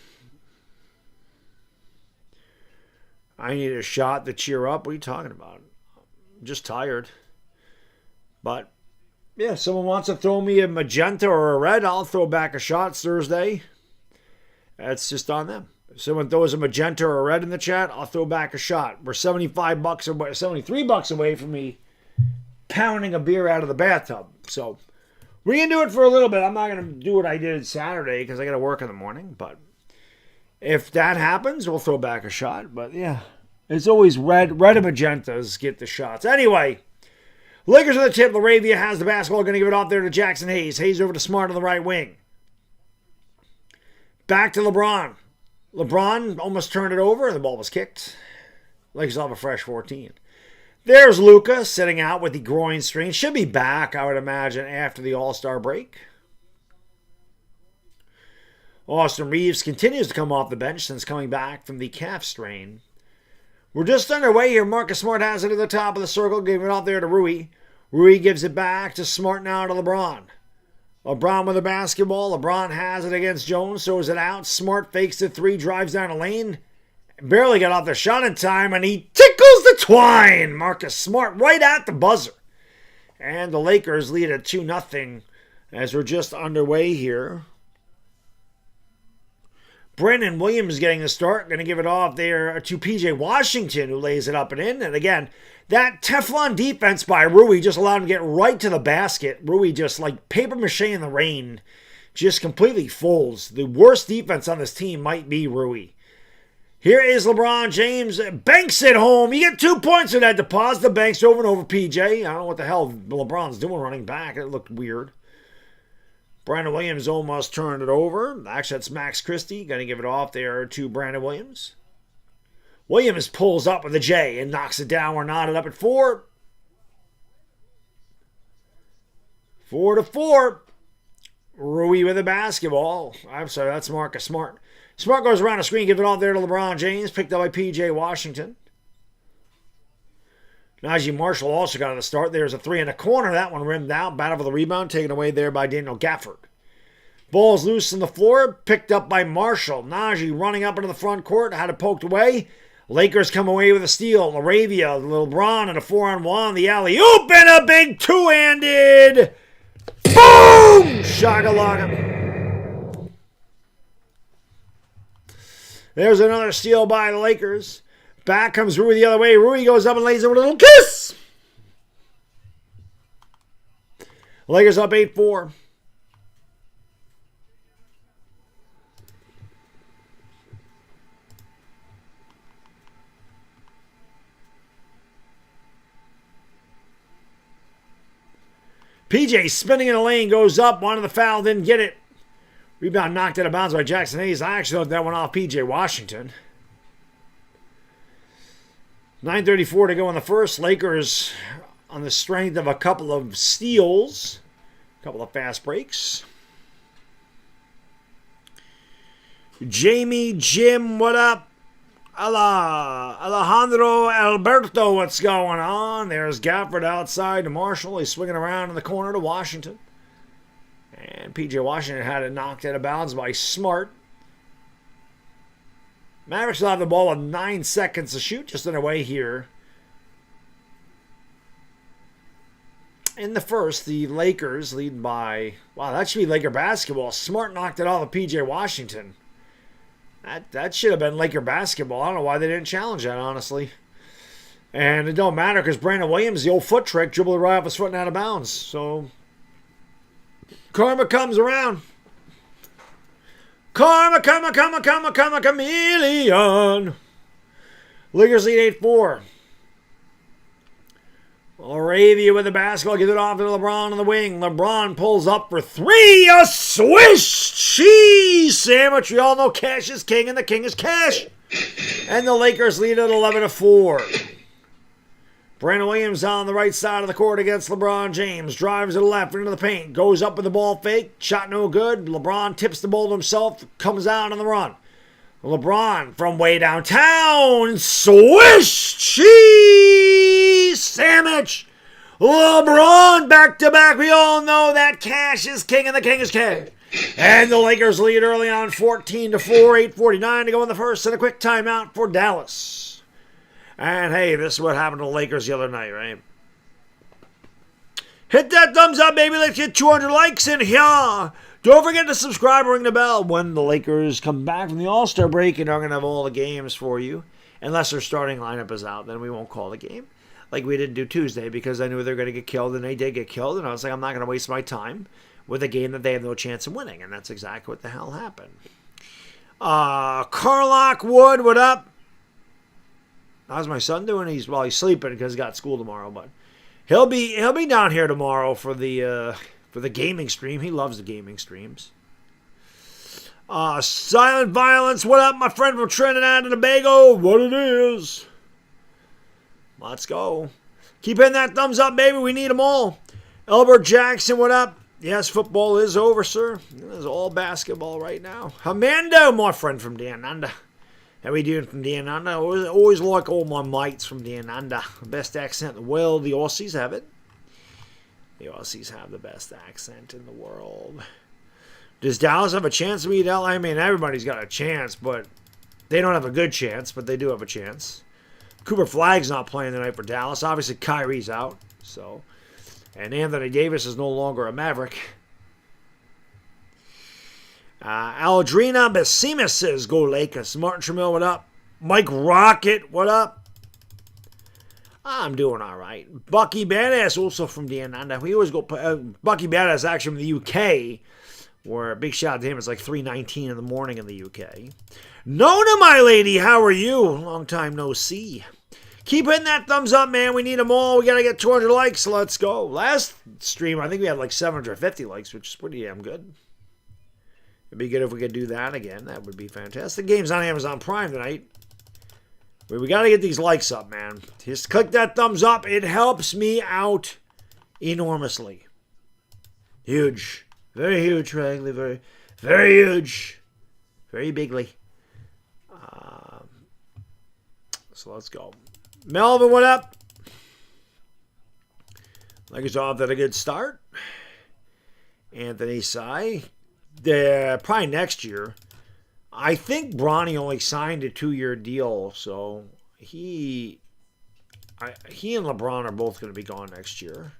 I need a shot to cheer up. What are you talking about? I'm just tired. But, yeah, if someone wants to throw me a magenta or a red, I'll throw back a shot. It's Thursday. That's just on them. If someone throws a magenta or a red in the chat, I'll throw back a shot. We're $75 away, $73 away from me pounding a beer out of the bathtub. So, we're going to do it for a little bit. I'm not going to do what I did Saturday because I got to work in the morning. But if that happens, we'll throw back a shot. But, yeah, it's always red and magentas get the shots. Anyway, Lakers on the tip. Laravia has the basketball. Going to give it off there to Jackson Hayes. Hayes over to Smart on the right wing. Back to LeBron. LeBron almost turned it over. The ball was kicked. Lakers will have a fresh 14. There's Luka sitting out with the groin strain. Should be back, I would imagine, after the All-Star break. Austin Reeves continues to come off the bench since coming back from the calf strain. We're just underway here. Marcus Smart has it at the top of the circle, giving it out there to Rui. Rui gives it back to Smart now to LeBron. LeBron with the basketball. LeBron has it against Jones, throws it out. Smart fakes the three, drives down the lane. Barely got off the shot in time, and he tickles the twine. Marcus Smart right at the buzzer. And the Lakers lead at 2-0 as we're just underway here. Brandon Williams getting the start. Going to give it off there to P.J. Washington, who lays it up and in. And again, that Teflon defense by Rui just allowed him to get right to the basket. Rui just like paper mache in the rain. Just completely folds. The worst defense on this team might be Rui. Here is LeBron James. Banks it home. You get 2 points with that deposit. The banks over and over PJ. I don't know what the hell LeBron's doing running back. It looked weird. Brandon Williams almost turned it over. Actually, that's Max Christie. Going to give it off there to Brandon Williams. Williams pulls up with a J and knocks it down. We're knotted up at 4. 4-4. Rui with the basketball. I'm sorry, that's Marcus Smart. Smart goes around the screen, give it off there to LeBron James. Picked up by P.J. Washington. Najee Marshall also got on the start. There's a three in the corner. That one rimmed out. Battle for the rebound. Taken away there by Daniel Gafford. Ball's loose on the floor. Picked up by Marshall. Najee running up into the front court. Had it poked away. Lakers come away with a steal. Laravia, LeBron, and a 4-on-1. The alley-oop and a big two-handed. Boom! Shakalaka. There's another steal by the Lakers. Back comes Rui the other way. Rui goes up and lays it with a little kiss. Lakers up 8-4. PJ spinning in the lane, goes up, wanted the foul, didn't get it. Rebound knocked out of bounds by Jackson Hayes. I actually thought that one off P.J. Washington. 9:34 to go in the first. Lakers on the strength of a couple of steals. A couple of fast breaks. Jamie, Jim, what up? Alejandro Alberto, what's going on? There's Gafford outside to Marshall. He's swinging around in the corner to Washington. And P.J. Washington had it knocked out of bounds by Smart. Mavericks will have the ball with 9 seconds to shoot, just underway here. In the first, the Lakers lead by, wow, that should be Laker basketball. Smart knocked it off of P.J. Washington. That should have been Laker basketball. I don't know why they didn't challenge that, honestly. And it don't matter because Brandon Williams, the old foot trick, dribbled it right off his foot and out of bounds. So karma comes around. Karma, chameleon. Lakers lead 8-4. Laravia with the basketball, gives it off to LeBron on the wing. LeBron pulls up for three. A Swiss cheese sandwich. We all know cash is king and the king is cash. And the Lakers lead at 11-4. Brandon Williams on the right side of the court against LeBron James. Drives to the left into the paint. Goes up with the ball fake. Shot no good. LeBron tips the ball to himself. Comes out on the run. LeBron from way downtown. Swiss cheese sandwich. LeBron back to back. We all know that cash is king and the king is cash. And the Lakers lead early on 14-4. 8:49 to go in the first. And a quick timeout for Dallas. And hey, this is what happened to the Lakers the other night, right? Hit that thumbs up, baby. Let's get 200 likes in here. Don't forget to subscribe and ring the bell when the Lakers come back from the All-Star break, and I'm going to have all the games for you. Unless their starting lineup is out, then we won't call the game. Like we didn't do Tuesday because I knew they were going to get killed, and they did get killed. And I was like, I'm not going to waste my time with a game that they have no chance of winning. And that's exactly what the hell happened. Carlock Wood, what up? How's my son doing? He's sleeping because he's got school tomorrow, but he'll be down here tomorrow for the gaming stream. He loves the gaming streams. Silent Violence, what up, my friend from Trinidad and Tobago? What it is? Let's go. Keep hitting that thumbs up, baby. We need them all. Albert Jackson, what up? Yes, football is over, sir. It's all basketball right now. Amanda, my friend from Dananda. How we doing from Dananda? Always like all my mates from Dananda. Best accent in the world. The Aussies have it. The Aussies have the best accent in the world. Does Dallas have a chance to beat LA? I mean, everybody's got a chance, but they don't have a good chance, but they do have a chance. Cooper Flagg's not playing tonight for Dallas. Obviously, Kyrie's out. And Anthony Davis is no longer a Maverick. Aldrina Basimus says, go Lakers. Martin Tramiel, what up? Mike Rocket, what up? I'm doing all right. Bucky Badass, also from Dananda. We always go. Bucky Badass, actually from the UK, where big shout out to him. It's like 3:19 in the morning in the UK. Nona, my lady, how are you? Long time no see. Keep hitting that thumbs up, man. We need them all. We got to get 200 likes. Let's go. Last stream, I think we had like 750 likes, which is pretty damn good. It'd be good if we could do that again. That would be fantastic. The game's on Amazon Prime tonight. We got to get these likes up, man. Just click that thumbs up. It helps me out enormously. Huge. Very huge, frankly. Very, very huge. Very bigly. So let's go. Melvin, what up? Lakers off to a good start. Anthony Sy. Probably next year. I think Bronny only signed a 2-year deal, so he and LeBron are both going to be gone next year.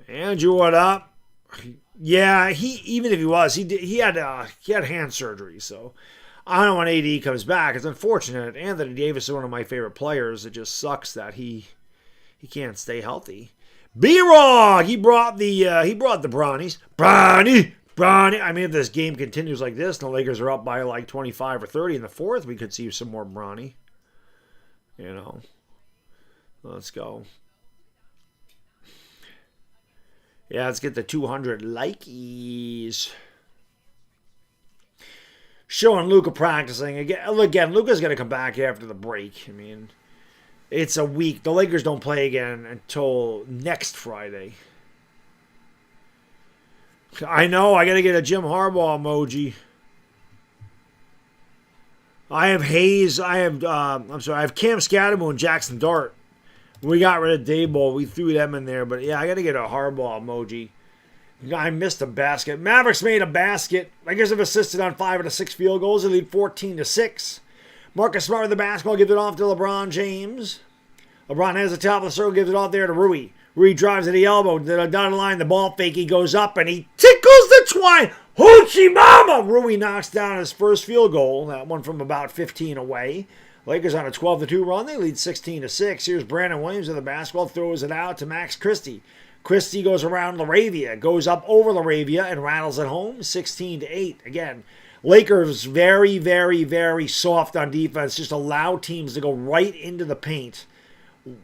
Andrew, what up? Yeah, even if he was, he had hand surgery, so I don't know when AD comes back. It's unfortunate. Anthony Davis is one of my favorite players. It just sucks that he can't stay healthy. B-Raw, he brought the Bronnies. Bronny. I mean, if this game continues like this, and the Lakers are up by like 25 or 30 in the fourth, we could see some more Bronny. You know. Let's go. Yeah, let's get the 200 likies. Showing Luka practicing. Again, Luka's going to come back after the break. I mean, it's a week. The Lakers don't play again until next Friday. I know. I got to get a Jim Harbaugh emoji. I have Hayes. I have Cam Scatterbo and Jackson Dart. We got rid of Dayball. We threw them in there. But, yeah, I got to get a Harbaugh emoji. I missed a basket. Mavericks made a basket. Lakers have assisted on 5 of the 6 field goals. They lead 14-6. Marcus Smart with the basketball. Gives it off to LeBron James. LeBron has the top of the circle. Gives it off there to Rui. Rui drives to the elbow. Down the line, the ball fake. He goes up and he tickles the twine. Hoochie mama! Rui knocks down his first field goal. That one from about 15 away. Lakers on a 12-2 run. They lead 16-6. Here's Brandon Williams with the basketball. Throws it out to Max Christie. Christie goes around Laravia. Goes up over Laravia and rattles it home. 16-8. Again, Lakers very, very, very soft on defense. Just allow teams to go right into the paint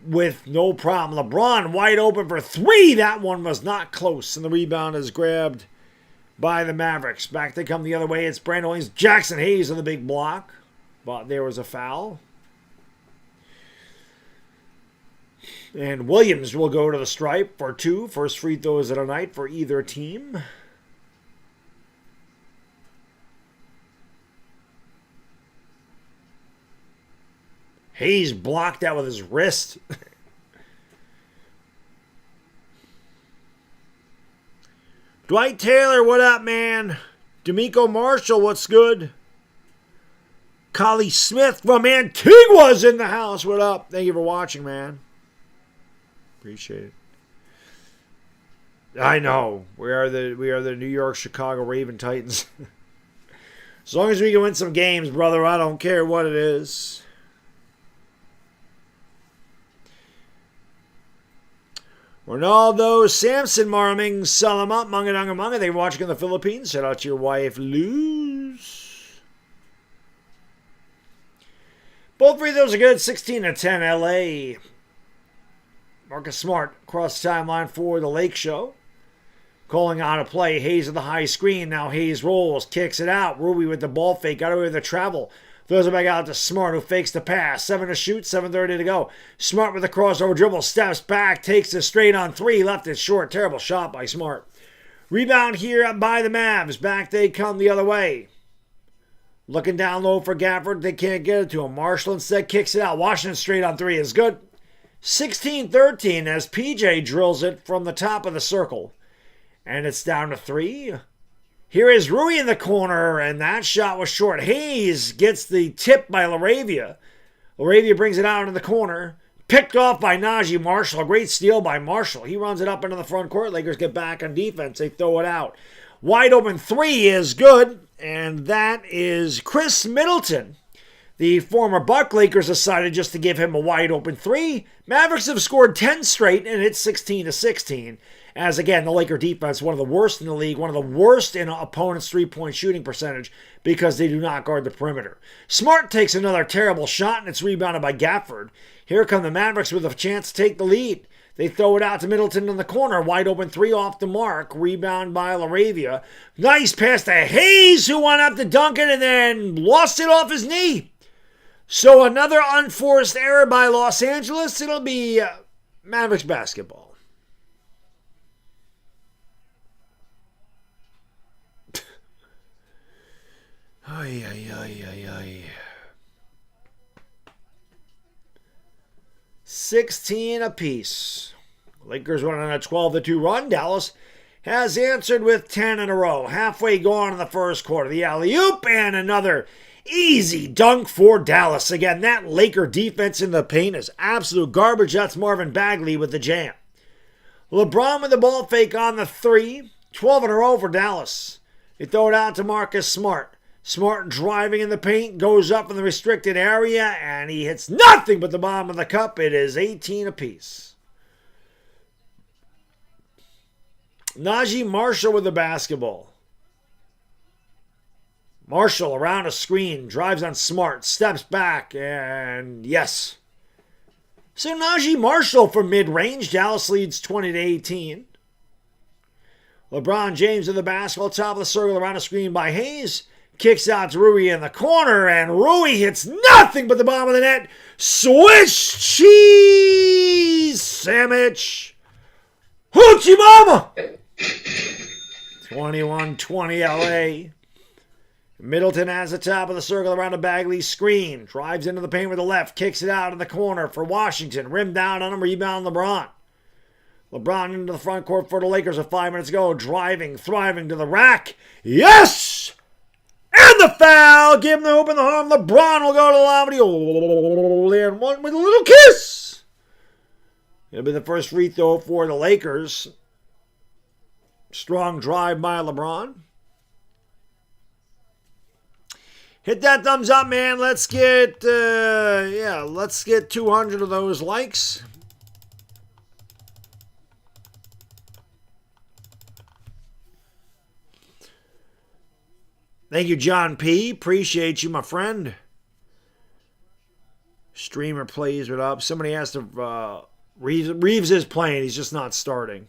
with no problem. LeBron wide open for three. That one was not close. And the rebound is grabbed by the Mavericks. Back they come the other way. It's Brandon Williams. Jackson Hayes on the big block. But there was a foul. And Williams will go to the stripe for two. First free throws of the night for either team. Hayes blocked that with his wrist. Dwight Taylor, what up, man? D'Amico Marshall, what's good? Collie Smith from Antigua's in the house. What up? Thank you for watching, man. Appreciate it. I know. We are the New York, Chicago Raven Titans. As long as we can win some games, brother, I don't care what it is. Ronaldo, Samson, Marming, Salamat, Mangadanga. They're watching in the Philippines. Shout out to your wife, Luz. Both free throws are good. 16-10 LA. Marcus Smart across the timeline for the Lake Show. Calling on a play. Hayes at the high screen. Now Hayes rolls. Kicks it out. Ruby with the ball fake. Got away with the travel. Throws it back out to Smart, who fakes the pass. 7 to shoot. 7:30 to go. Smart with the crossover dribble. Steps back. Takes it straight on three. Left it short. Terrible shot by Smart. Rebound here by the Mavs. Back they come the other way. Looking down low for Gafford. They can't get it to him. Marshall instead kicks it out. Washington straight on three is good. 16-13 as PJ drills it from the top of the circle. And it's down to three. Here is Rui in the corner, and that shot was short. Hayes gets the tip by LaRavia. LaRavia brings it out in the corner. Picked off by Najee Marshall. A great steal by Marshall. He runs it up into the front court. Lakers get back on defense. They throw it out. Wide open three is good, and that is Chris Middleton. The former Buck Lakers decided just to give him a wide open three. Mavericks have scored 10 straight, and it's 16-16. As again, the Laker defense, one of the worst in the league, one of the worst in opponents' three-point shooting percentage because they do not guard the perimeter. Smart takes another terrible shot, and it's rebounded by Gafford. Here come the Mavericks with a chance to take the lead. They throw it out to Middleton in the corner. Wide open three off the mark. Rebound by LaRavia. Nice pass to Hayes, who went up to dunk it and then lost it off his knee. So another unforced error by Los Angeles. It'll be Mavericks basketball. Ay, ay, ay, ay, ay. 16 apiece. Lakers running on a 12-2 run. Dallas has answered with 10 in a row. Halfway gone in the first quarter. The alley-oop and another easy dunk for Dallas. Again, that Laker defense in the paint is absolute garbage. That's Marvin Bagley with the jam. LeBron with the ball fake on the three. 12 in a row for Dallas. They throw it out to Marcus Smart. Smart driving in the paint, goes up in the restricted area, and he hits nothing but the bottom of the cup. It is 18 apiece. Najee Marshall with the basketball. Marshall around a screen, drives on Smart, steps back, and yes. So Najee Marshall from mid-range. Dallas leads 20-18. LeBron James with the basketball, top of the circle, around a screen by Hayes. Kicks out to Rui in the corner, and Rui hits nothing but the bottom of the net. Swiss cheese sandwich. Hoochie mama! 21-20 LA. Middleton has the top of the circle around a Bagley screen. Drives into the paint with the left. Kicks it out in the corner for Washington. Rim down on him. Rebound LeBron. LeBron into the front court for the Lakers with 5 minutes to go. Driving, thriving to the rack. Yes! And the foul. Give him the hoop and the harm. LeBron will go to the line. And one with a little kiss. It'll be the first free throw for the Lakers. Strong drive by LeBron. Hit that thumbs up, man. Let's get 200 of those likes. Thank you, John P. Appreciate you, my friend. streamer plays it up. Somebody has to... Reeves is playing. He's just not starting.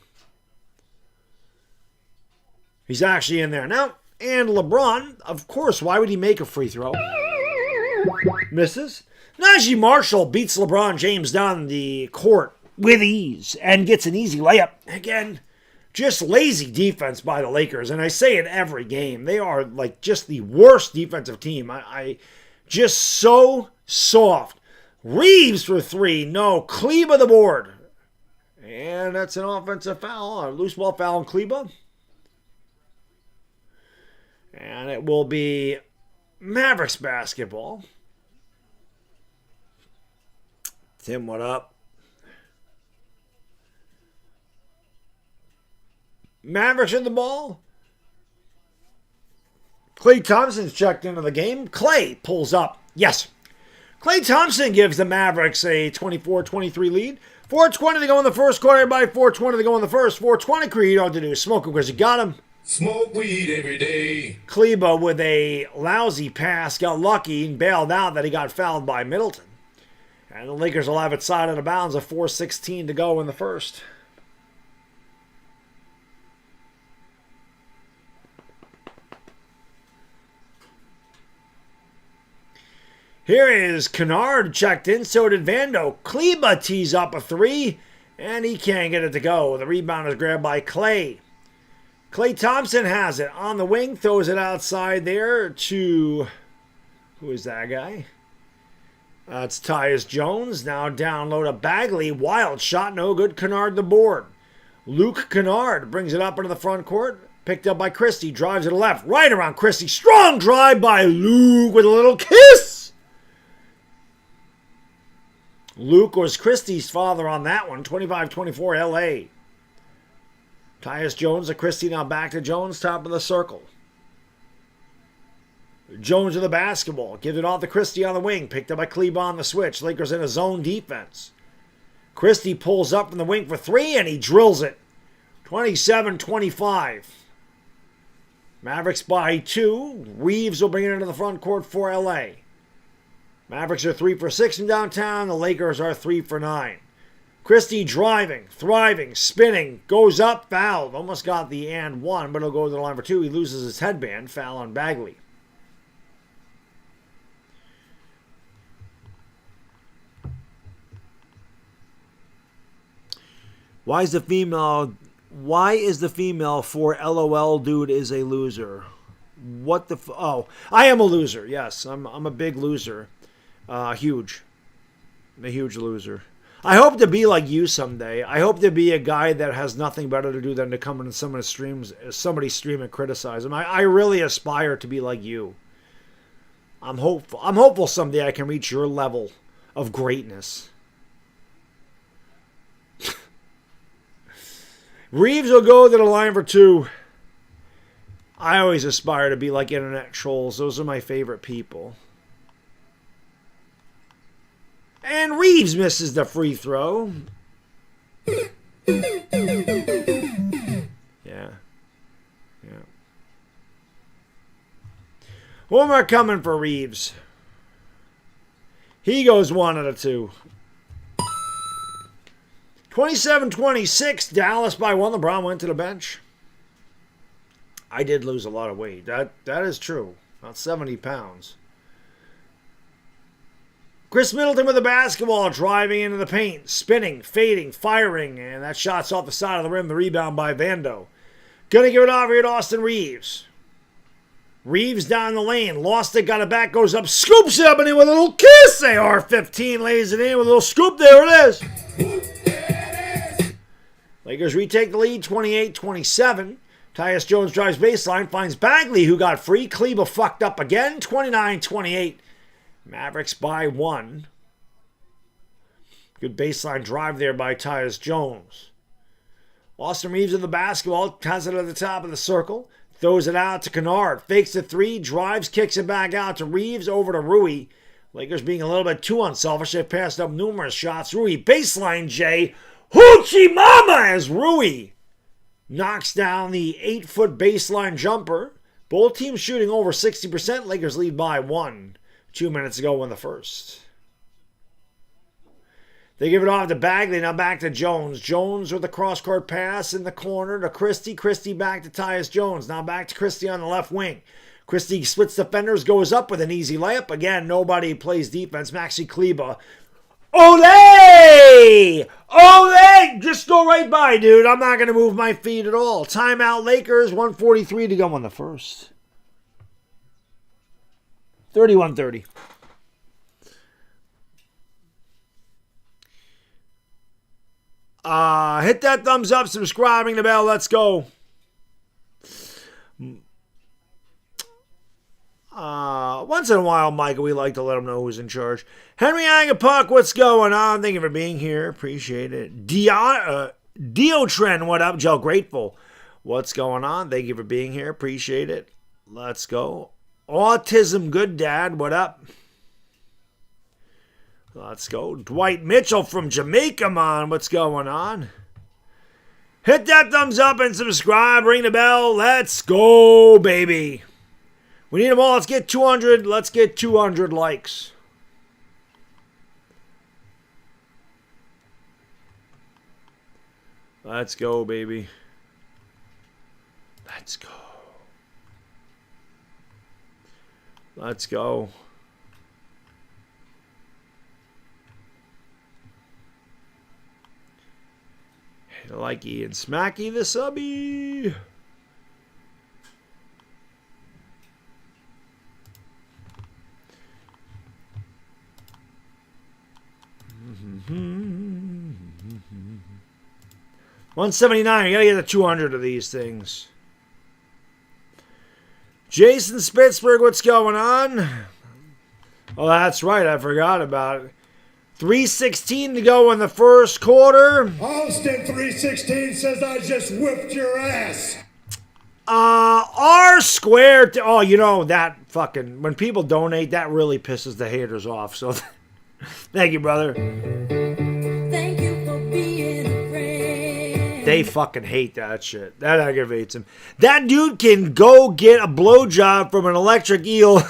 He's actually in there now. And LeBron, of course, why would he make a free throw? Misses. Najee Marshall beats LeBron James down the court with ease and gets an easy layup. Again, just lazy defense by the Lakers. And I say it every game. They are like just the worst defensive team. I just so soft. Reeves for three. No. Kleba the board. And that's an offensive foul. A loose ball foul on Kleba. And it will be Mavericks basketball. Tim, what up? Mavericks in the ball. Klay Thompson's checked into the game. Klay pulls up. Yes. Klay Thompson gives the Mavericks a 24-23 lead. 4:20 to go in the first quarter. Everybody, 4:20 to go in the first. 4:20, Creed, all to do. Smoke him because you got him. Smoke weed every day. Kleba with a lousy pass. Got lucky and bailed out that he got fouled by Middleton. And the Lakers will have it side out of bounds of 4:16 to go in the first. Here is Kennard checked in, so did Vando. Kleba tees up a three, and he can't get it to go. The rebound is grabbed by Klay. Klay Thompson has it on the wing, throws it outside there to, who is that guy? It's Tyus Jones. Now down low to Bagley. Wild shot, no good. Kennard the board. Luke Kennard brings it up into the front court. Picked up by Christie. Drives to the left. Right around Christie. Strong drive by Luke with a little kiss. Luke was Christie's father on that one. 25-24 LA. Tyus Jones to Christie. Now back to Jones. Top of the circle. Jones with the basketball. Gives it off to Christie on the wing. Picked up by Kleba on the switch. Lakers in a zone defense. Christie pulls up from the wing for three, and he drills it. 27-25. Mavericks by two. Reeves will bring it into the front court for LA. Mavericks are 3 for 6 in downtown. The Lakers are 3 for 9. Christie driving, thriving, spinning, goes up, fouled. Almost got the and one, but he'll go to the line for two. He loses his headband. Foul on Bagley. Why is the female for LOL dude is a loser? What the oh, I am a loser. Yes, I'm a big loser. Huge. I'm a huge loser. I hope to be like you someday. I hope to be a guy that has nothing better to do than to come into somebody's stream and criticize him. I really aspire to be like you. I'm hopeful. I'm hopeful someday I can reach your level of greatness. Reeves will go to the line for two. I always aspire to be like internet trolls. Those are my favorite people. And Reeves misses the free throw. Yeah. One more coming for Reeves. He goes 1 out of 2. 27-26, Dallas by 1. LeBron went to the bench. I did lose a lot of weight. That is true. About 70 pounds. Chris Middleton with the basketball, driving into the paint, spinning, fading, firing, and that shot's off the side of the rim. The rebound by Vando. Gonna give it off here to Austin Reeves. Reeves down the lane, lost it, got it back, goes up, scoops it up and in with a little kiss. AR-15 lays it in with a little scoop. There it is. Lakers retake the lead, 28-27. Tyus Jones drives baseline, finds Bagley, who got free. Kleba fucked up again, 29-28. Mavericks by 1. Good baseline drive there by Tyus Jones. Austin Reeves with the basketball, has it at the top of the circle. Throws it out to Kennard. Fakes the three, drives, kicks it back out to Reeves, over to Rui. Lakers being a little bit too unselfish. They've passed up numerous shots. Rui, baseline J. Hoochie Mama as Rui knocks down the 8-foot baseline jumper. Both teams shooting over 60%. Lakers lead by 1. 2 minutes ago in the first. They give it off to Bagley. Now back to Jones. Jones with the cross-court pass in the corner to Christie. Christie back to Tyus Jones. Now back to Christie on the left wing. Christie splits defenders, goes up with an easy layup. Again, nobody plays defense. Maxi Kleba. Olay! Olay! Just go right by, dude. I'm not going to move my feet at all. Timeout Lakers. 1:43 to go in the first. 31-30. Hit that thumbs up, subscribing the bell. Let's go. Once in a while, Michael, we like to let him know who's in charge. Henry Agapuck, what's going on? Thank you for being here. Appreciate it. Diotren, what up? Joe Grateful. What's going on? Thank you for being here. Appreciate it. Let's go. Autism Good Dad, what up? Let's go. Dwight Mitchell from Jamaica, man. What's going on? Hit that thumbs up and subscribe. Ring the bell. Let's go, baby. We need them all. Let's get 200. Let's get 200 likes. Let's go, baby. Let's go. Let's go. Like Ian Smacky the subby. $179. You gotta get the 200 of these things. Jason Spitzberg, what's going on? Oh, that's right. I forgot about it. 3:16 to go in the first quarter. Austin 316 says I just whipped your ass. R squared. Oh, you know that fucking when people donate, that really pisses the haters off. So, thank you, brother. Thank you for being a friend. They fucking hate that shit. That aggravates them. That dude can go get a blowjob from an electric eel.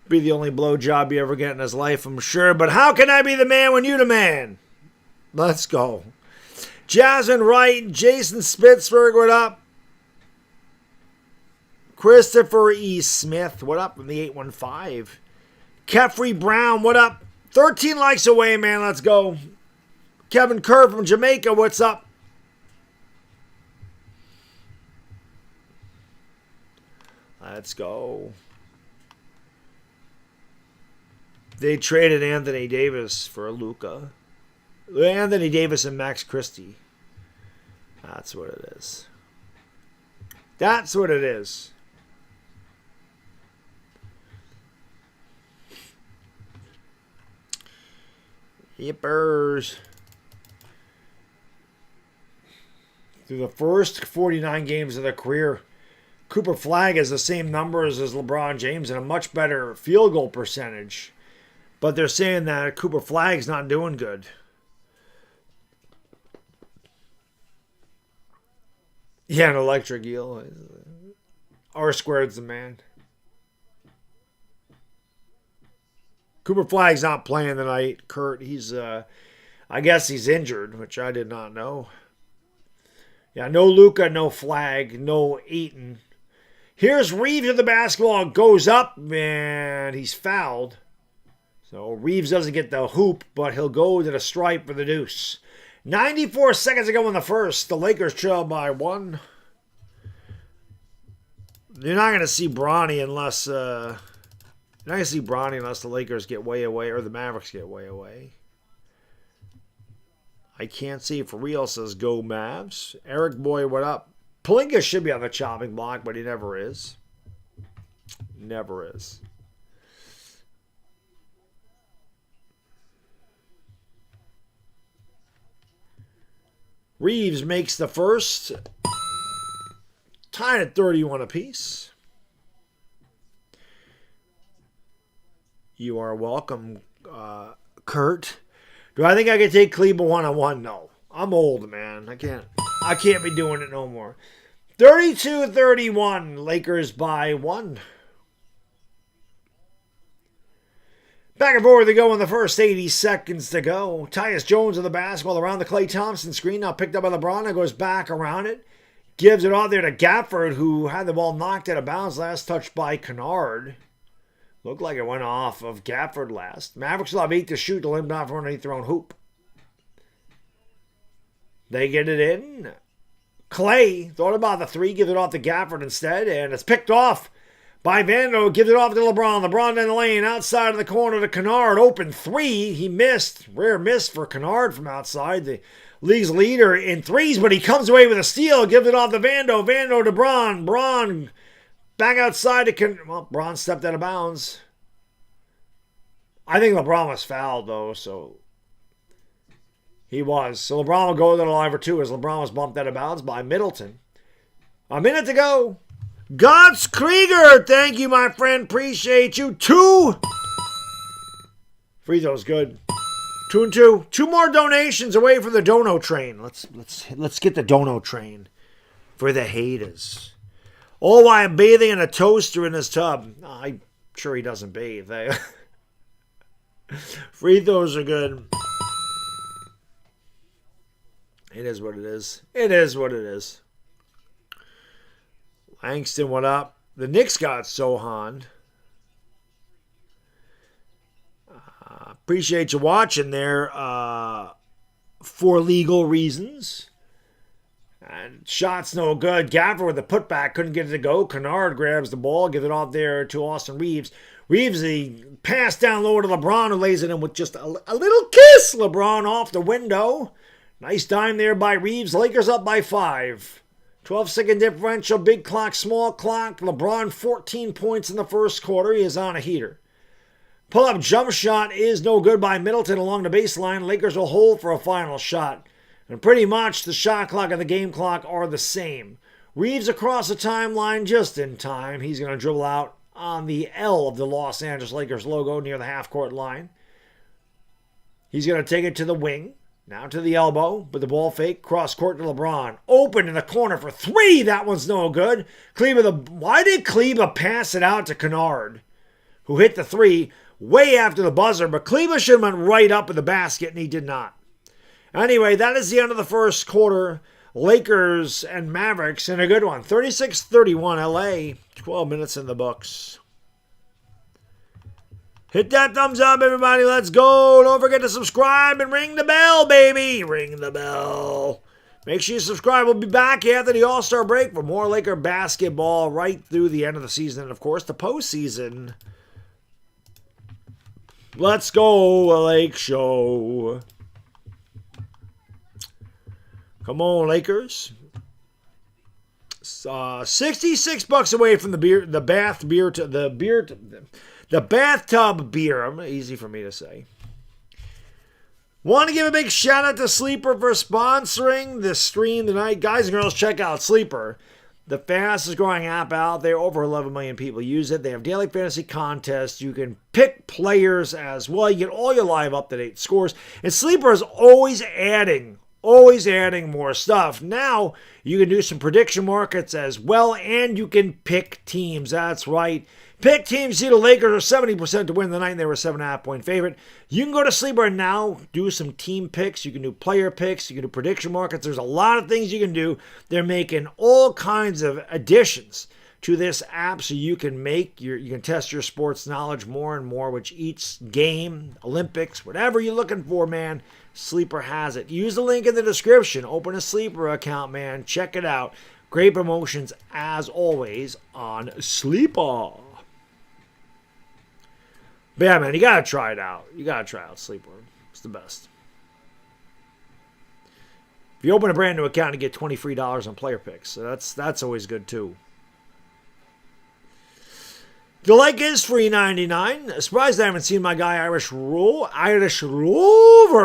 Be the only blowjob you ever get in his life, I'm sure. But how can I be the man when you the man? Let's go. Jasmine Wright, Jason Spitzberg, what up? Christopher E. Smith, what up from the 815? Kefrey Brown, what up? 13 likes away, man. Let's go. Kevin Kerr from Jamaica, what's up? Let's go. They traded Anthony Davis for Luka. Anthony Davis and Max Christie. That's what it is. That's what it is. Yippers. Through the first 49 games of their career, Cooper Flagg has the same numbers as LeBron James and a much better field goal percentage. But they're saying that Cooper Flagg's not doing good. Yeah, an electric eel. R squared's the man. Cooper Flagg's not playing tonight, Kurt. He's, I guess he's injured, which I did not know. Yeah, no Luka, no Flagg, no Eaton. Here's Reeves with the basketball. Goes up, and he's fouled. So Reeves doesn't get the hoop, but he'll go to the stripe for the deuce. 94 seconds to go in the first. The Lakers trail by 1. You're not going to see Bronny unless the Lakers get way away or the Mavericks get way away. I can't see for real, says Go Mavs. Eric Boy, what up? Pelinka should be on the chopping block, but he never is. Never is. Reeves makes the first. Tied at 31 apiece. You are welcome, Kurt. Do I think I can take Kleba one-on-one? No. I'm old, man. I can't be doing it no more. 32-31. Lakers by 1. Back and forth they go in the first 80 seconds to go. Tyus Jones with the basketball around the Klay Thompson screen. Now picked up by LeBron and goes back around it. Gives it off there to Gafford, who had the ball knocked out of bounds. Last touch by Kennard. Looked like it went off of Gafford last. Mavericks will have 8 to shoot. They'll inbound from underneath their own hoop. They get it in. Klay thought about the 3, gives it off to Gafford instead, and it's picked off by Vando. Gives it off to LeBron. LeBron in the lane, outside of the corner to Kennard. Open 3. He missed. Rare miss for Kennard from outside. The league's leader in threes, but he comes away with a steal. Gives it off to Vando. Vando to Braun. Braun back outside to Braun stepped out of bounds. I think LeBron was fouled, though, so he was. So LeBron will go to the line for 2 as LeBron was bumped out of bounds by Middleton. A minute to go. Gotts Krieger, thank you, my friend. Appreciate you. 2 free throws, good. 2 and 2. 2 more donations away from the dono train. Let's get the dono train for the haters. All while I'm bathing in a toaster in his tub. I'm sure he doesn't bathe. Free throws are good. It is what it is. It is what it is. Langston went up. The Knicks got Sohan. Appreciate you watching there for legal reasons. And shot's no good. Gafford with the putback. Couldn't get it to go. Kennard grabs the ball. Gives it off there to Austin Reeves. Reeves, the pass down low to LeBron, who lays it in with just a little kiss. LeBron off the window. Nice dime there by Reeves. Lakers up by 5. 12-second differential. Big clock, small clock. LeBron 14 points in the first quarter. He is on a heater. Pull-up jump shot is no good by Middleton along the baseline. Lakers will hold for a final shot. And pretty much the shot clock and the game clock are the same. Reeves across the timeline just in time. He's going to dribble out on the L of the Los Angeles Lakers logo near the half-court line. He's going to take it to the wing. Now to the elbow, but the ball fake. Cross court to LeBron. Open in the corner for 3. That one's no good. Why did Kleba pass it out to Kennard, who hit the 3 way after the buzzer? But Kleba should have went right up in the basket, and he did not. Anyway, that is the end of the first quarter. Lakers and Mavericks in a good one. 36-31 LA. 12 minutes in the books. Hit that thumbs up, everybody. Let's go. Don't forget to subscribe and ring the bell, baby. Ring the bell. Make sure you subscribe. We'll be back after the All-Star break for more Laker basketball right through the end of the season. And, of course, the postseason. Let's go, Lake Show. Come on, Lakers. $66 away from the bathtub beer. Easy for me to say. Want to give a big shout out to Sleeper for sponsoring this stream tonight. Guys and girls, check out Sleeper. The fastest growing app out there. Over 11 million people use it. They have daily fantasy contests. You can pick players as well. You get all your live up-to-date scores. And Sleeper is always adding more stuff. Now, you can do some prediction markets as well, and you can pick teams. That's right. Pick teams. See, the Lakers are 70% to win the night. They were a 7.5-point favorite. You can go to Sleeper and now do some team picks. You can do player picks. You can do prediction markets. There's a lot of things you can do. They're making all kinds of additions to this app so you can you can test your sports knowledge more and more, which each game, Olympics, whatever you're looking for, man, Sleeper has it. Use the link in the description. Open a Sleeper account, man. Check it out. Great promotions, as always, on Sleeper. But yeah, man, you got to try it out. You got to try out Sleeper. It's the best. If you open a brand new account, you get $20 free on player picks. So that's always good, too. The like is free $99. Surprised I haven't seen my guy Irish Rover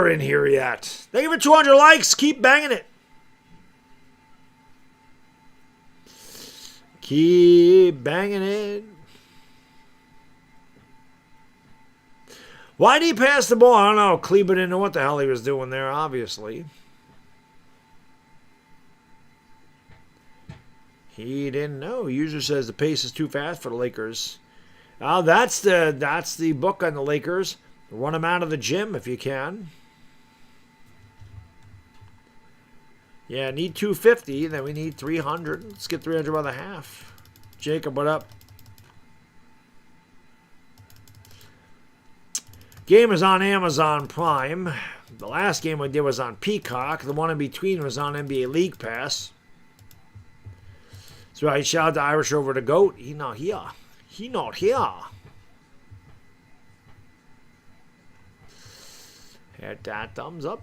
in here yet. Thank you for 200 likes. Keep banging it. Keep banging it. Why did he pass the ball? I don't know. Kleba didn't know what the hell he was doing there, obviously. He didn't know. User says the pace is too fast for the Lakers. That's the book on the Lakers. Run them out of the gym if you can. Yeah, need 250. Then we need 300. Let's get 300 by the half. Jacob, what up? Game is on Amazon Prime. The last game we did was on Peacock. The one in between was on NBA League Pass. So I shout out to Irish over to GOAT. He not here. He not here. Hit that thumbs up.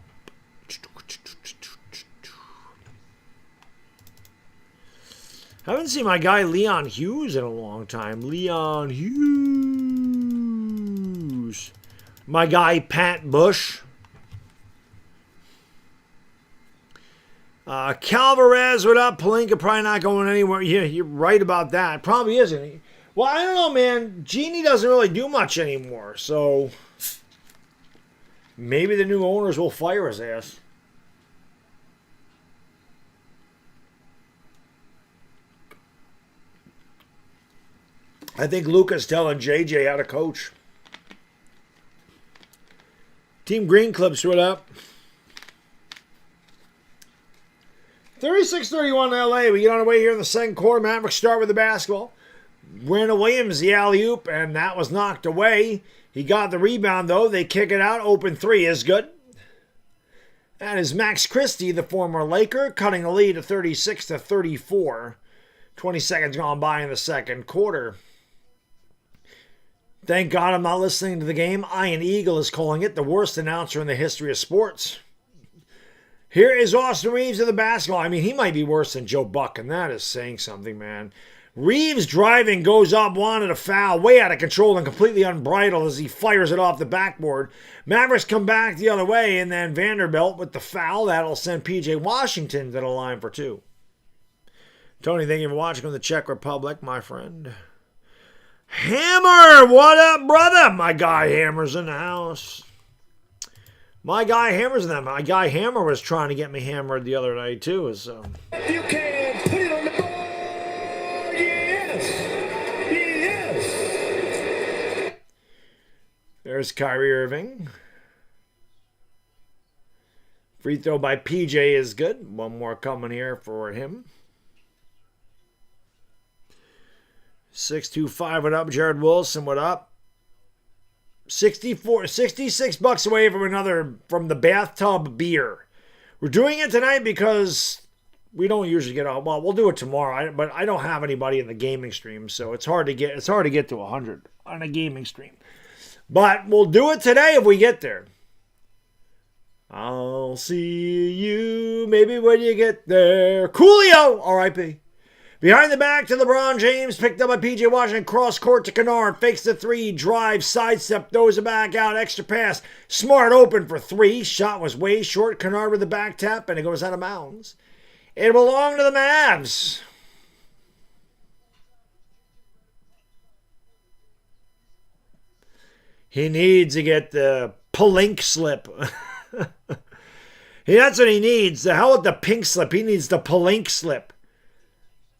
Haven't seen my guy Leon Hughes in a long time. Leon Hughes. My guy Pat Bush. Calvarez, what up? Palinka probably not going anywhere. Yeah, you're right about that. Probably isn't. Well, I don't know, man. Genie doesn't really do much anymore, so maybe the new owners will fire his ass. I think Luca's telling JJ how to coach. Team Green Clips, what up? 36-31 LA. We get on our way here in the second quarter. Mavericks start with the basketball. Brandon Williams, the alley-oop, and that was knocked away. He got the rebound, though. They kick it out. Open three is good. That is Max Christie, the former Laker, cutting the lead to 36-34. 20 seconds gone by in the second quarter. Thank God I'm not listening to the game. Ian Eagle is calling it the worst announcer in the history of sports. Here is Austin Reeves of the basketball. I mean, he might be worse than Joe Buck, and that is saying something, man. Reeves driving, goes up, wanted a foul, way out of control and completely unbridled as he fires it off the backboard. Mavericks come back the other way, and then Vanderbilt with the foul. That'll send P.J. Washington to the line for two. Tony, thank you for watching from the Czech Republic, my friend. Hammer, what up, brother? My guy Hammer's in the house. My guy Hammer's in them. My guy Hammer was trying to get me hammered the other night, too. So. You can put it on the board. Yes. Yes. There's Kyrie Irving. Free throw by PJ is good. One more coming here for him. 625, what up? Jared Wilson, what up? 66 bucks away from the bathtub beer. We're doing it tonight because we don't usually get out. Well, we'll do it tomorrow, but I don't have anybody in the gaming stream, so it's hard to get to 100 on a gaming stream. But we'll do it today if we get there. I'll see you maybe when you get there. Coolio, R.I.P. Behind the back to LeBron James, picked up by P.J. Washington, cross court to Kennard, fakes the three, drive, sidestep, throws it back out, extra pass. Smart open for three. Shot was way short. Kennard with the back tap, and it goes out of bounds. It belonged to the Mavs. He needs to get the Palink slip. That's what he needs. The hell with the pink slip. He needs the Palink slip.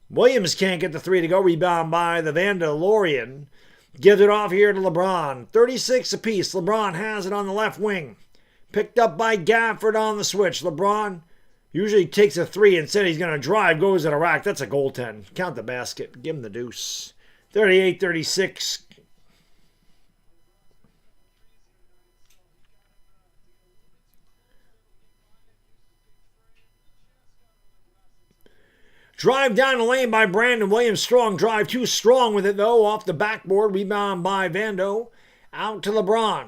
Williams can't get the three to go. Rebound by the Vandalorian. Gives it off here to LeBron. 36 apiece. LeBron has it on the left wing. Picked up by Gafford on the switch. LeBron usually takes a three. Instead, he's going to drive. Goes at a rack. That's a goaltend. Count the basket. Give him the deuce. 38-36. Drive down the lane by Brandon Williams. Strong drive. Too strong with it, though. Off the backboard. Rebound by Vando. Out to LeBron.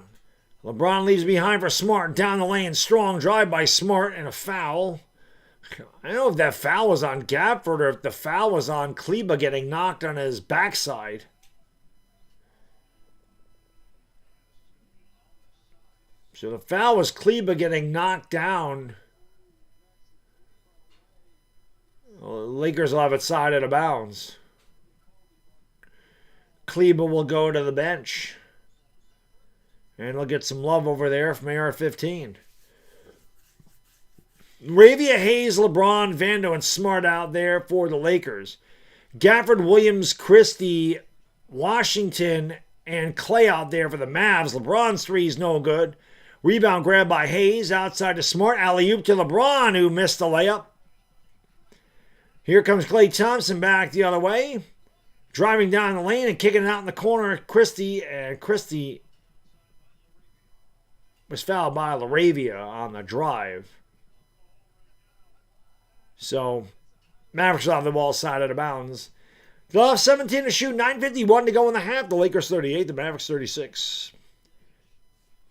LeBron leaves behind for Smart. Down the lane. Strong drive by Smart and a foul. I don't know if that foul was on Gafford or if the foul was on Kleba getting knocked on his backside. So the foul was Kleba getting knocked down. Well, Lakers will have it side out of bounds. Kleba will go to the bench. And he'll get some love over there from AR-15. Ravia, Hayes, LeBron, Vando, and Smart out there for the Lakers. Gafford, Williams, Christie, Washington, and Clay out there for the Mavs. LeBron's three is no good. Rebound grab by Hayes outside to Smart. Alley-oop to LeBron, who missed the layup. Here comes Klay Thompson back the other way. Driving down the lane and kicking it out in the corner. Christie was fouled by LaRavia on the drive. So, Mavericks will have the ball side out of bounds. They'll have 17 to shoot, 9:51 to go in the half. The Lakers 38, the Mavericks 36.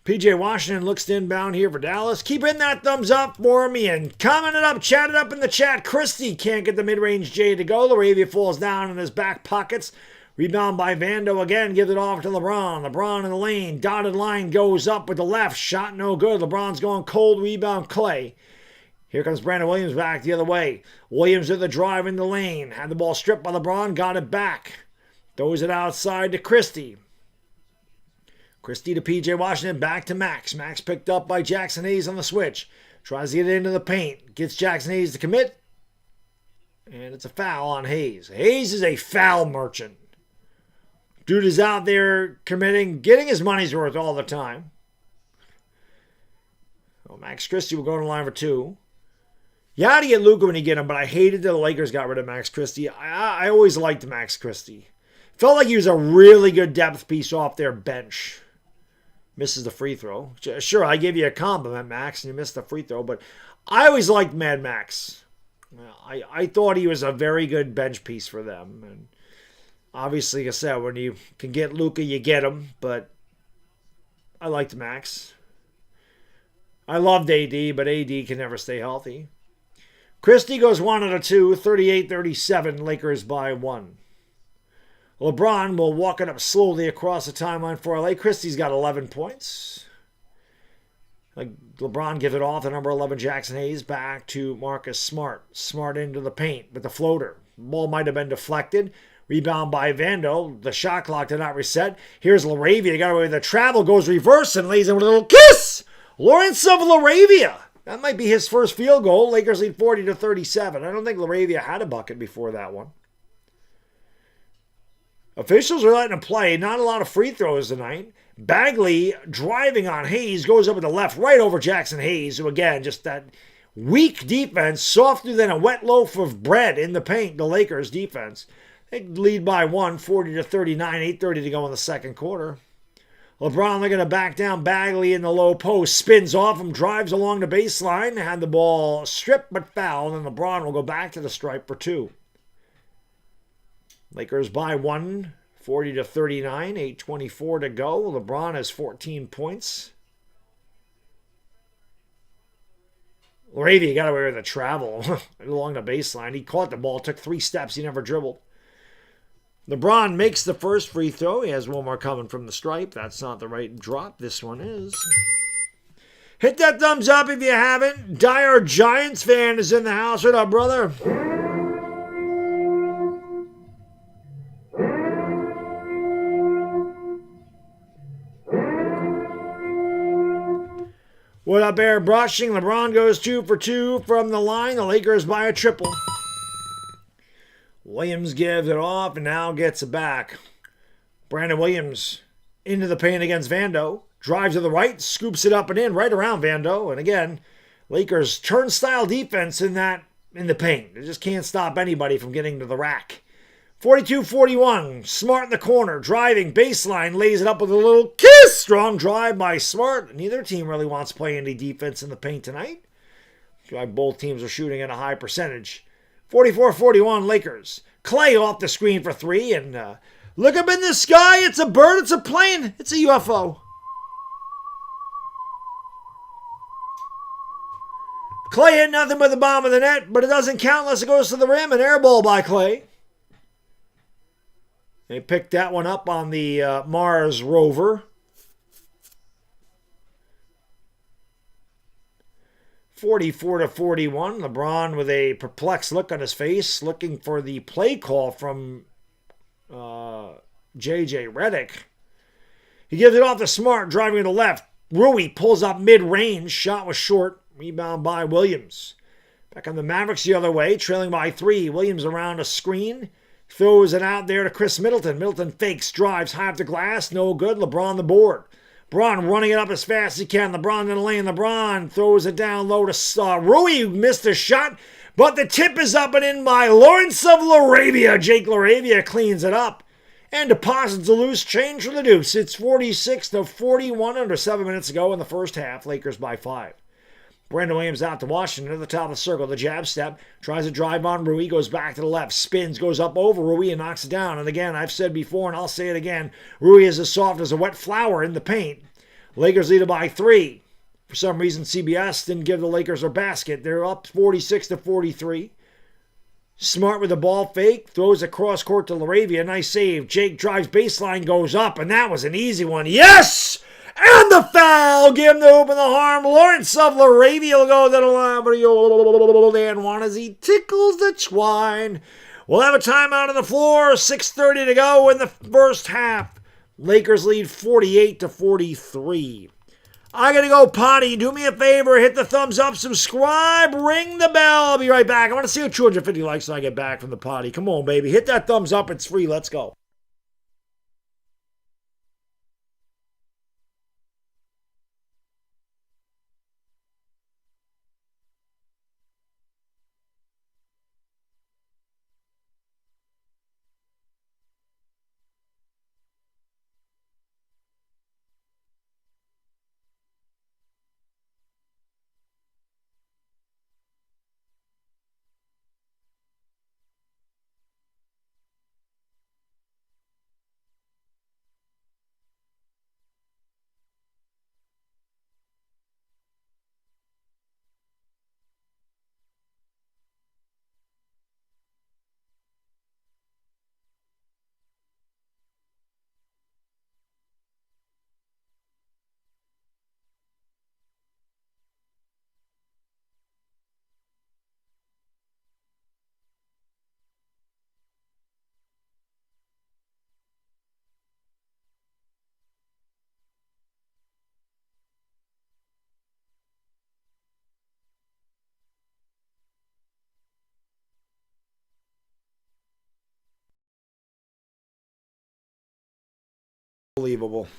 PJ Washington looks to inbound here for Dallas. Keep in that thumbs up for me and comment it up, chat it up in the chat. Christie can't get the mid-range J to go. LaRavia falls down in his back pockets. Rebound by Vando again, gives it off to LeBron. LeBron in the lane, dotted line goes up with the left. Shot no good. LeBron's going cold, rebound Clay. Here comes Brandon Williams back the other way. Williams with the drive in the lane. Had the ball stripped by LeBron, got it back. Throws it outside to Christie. Christie to P.J. Washington, back to Max. Max picked up by Jackson Hayes on the switch. Tries to get into the paint. Gets Jackson Hayes to commit. And it's a foul on Hayes. Hayes is a foul merchant. Dude is out there committing, getting his money's worth all the time. Well, Max Christie will go to the line for two. You had to get Luka when you get him, but I hated that the Lakers got rid of Max Christie. I always liked Max Christie. Felt like he was a really good depth piece off their bench. Misses the free throw. Sure, I gave you a compliment, Max, and you missed the free throw, but I always liked Mad Max. I thought he was a very good bench piece for them. And obviously, like I said, when you can get Luka, you get him, but I liked Max. I loved AD, but AD can never stay healthy. Christie goes 1 out of 2, 38-37, Lakers by 1. LeBron will walk it up slowly across the timeline for LA. Christie's got 11 points. LeBron gives it off to number 11, Jackson Hayes, back to Marcus Smart. Smart into the paint with the floater. Ball might have been deflected. Rebound by Vando. The shot clock did not reset. Here's LaRavia. Got away with the travel. Goes reverse and lays in with a little kiss. Lawrence of LaRavia. That might be his first field goal. Lakers lead 40-37. I don't think LaRavia had a bucket before that one. Officials are letting him play. Not a lot of free throws tonight. Bagley driving on Hayes. Goes up with the left right over Jackson Hayes, who again, just that weak defense. Softer than a wet loaf of bread in the paint, the Lakers defense. They lead by 1, 40-39, 8:30 to go in the second quarter. LeBron looking to back down Bagley in the low post. Spins off him, drives along the baseline. Had the ball stripped but fouled, and LeBron will go back to the stripe for 2. Lakers by 1, 40-39, 8:24 to go. LeBron has 14 points. LaRavia got away with a travel along the baseline. He caught the ball, took 3 steps. He never dribbled. LeBron makes the first free throw. He has one more coming from the stripe. That's not the right drop. This one is. Hit that thumbs up if you haven't. Dire Giants fan is in the house. What up, brother? What up, airbrushing? LeBron goes 2 for 2 from the line. The Lakers by a triple. Williams gives it off and now gets it back. Brandon Williams into the paint against Vando. Drives to the right, scoops it up and in, right around Vando. And again, Lakers turnstile defense in the paint. They just can't stop anybody from getting to the rack. 42-41. Smart in the corner, driving, baseline, lays it up with a little kiss. Strong drive by Smart. Neither team really wants to play any defense in the paint tonight. Both teams are shooting at a high percentage. 44-41 Lakers. Clay off the screen for 3. And look up in the sky. It's a bird. It's a plane. It's a UFO. Clay hit nothing but the bottom of the net, but it doesn't count unless it goes to the rim. An air ball by Clay. They picked that one up on the Mars rover. 44-41. LeBron with a perplexed look on his face, looking for the play call from J.J. Redick. He gives it off to Smart, driving to the left. Rui pulls up mid-range. Shot was short. Rebound by Williams. Back on the Mavericks the other way, trailing by 3. Williams around a screen. Throws it out there to Chris Middleton. Middleton fakes, drives, high up the glass. No good. LeBron the board. LeBron running it up as fast as he can. LeBron in the lane. LeBron throws it down low to Rui. Missed a shot. But the tip is up and in by Lawrence of Laravia. Jake Laravia cleans it up and deposits a loose change for the Deuce. It's 46-41 under 7 minutes ago in the first half. Lakers by 5. Brandon Williams out to Washington at the top of the circle. The jab step. Tries to drive on Rui. Goes back to the left. Spins. Goes up over Rui and knocks it down. And again, I've said before and I'll say it again. Rui is as soft as a wet flower in the paint. Lakers lead it by 3. For some reason, CBS didn't give the Lakers their basket. They're up 46-43. Smart with the ball fake. Throws across court to Laravia. Nice save. Jake drives baseline. Goes up. And that was an easy one. Yes! And the foul! Give him the hoop and the harm. Lawrence of Laravia will go to the line. But Dan one as he tickles the twine. We'll have a timeout on the floor. 6:30 to go in the first half. Lakers lead 48-43. I gotta go potty. Do me a favor. Hit the thumbs up. Subscribe. Ring the bell. I'll be right back. I want to see what 250 likes when I get back from the potty. Come on, baby. Hit that thumbs up. It's free. Let's go. Unbelievable.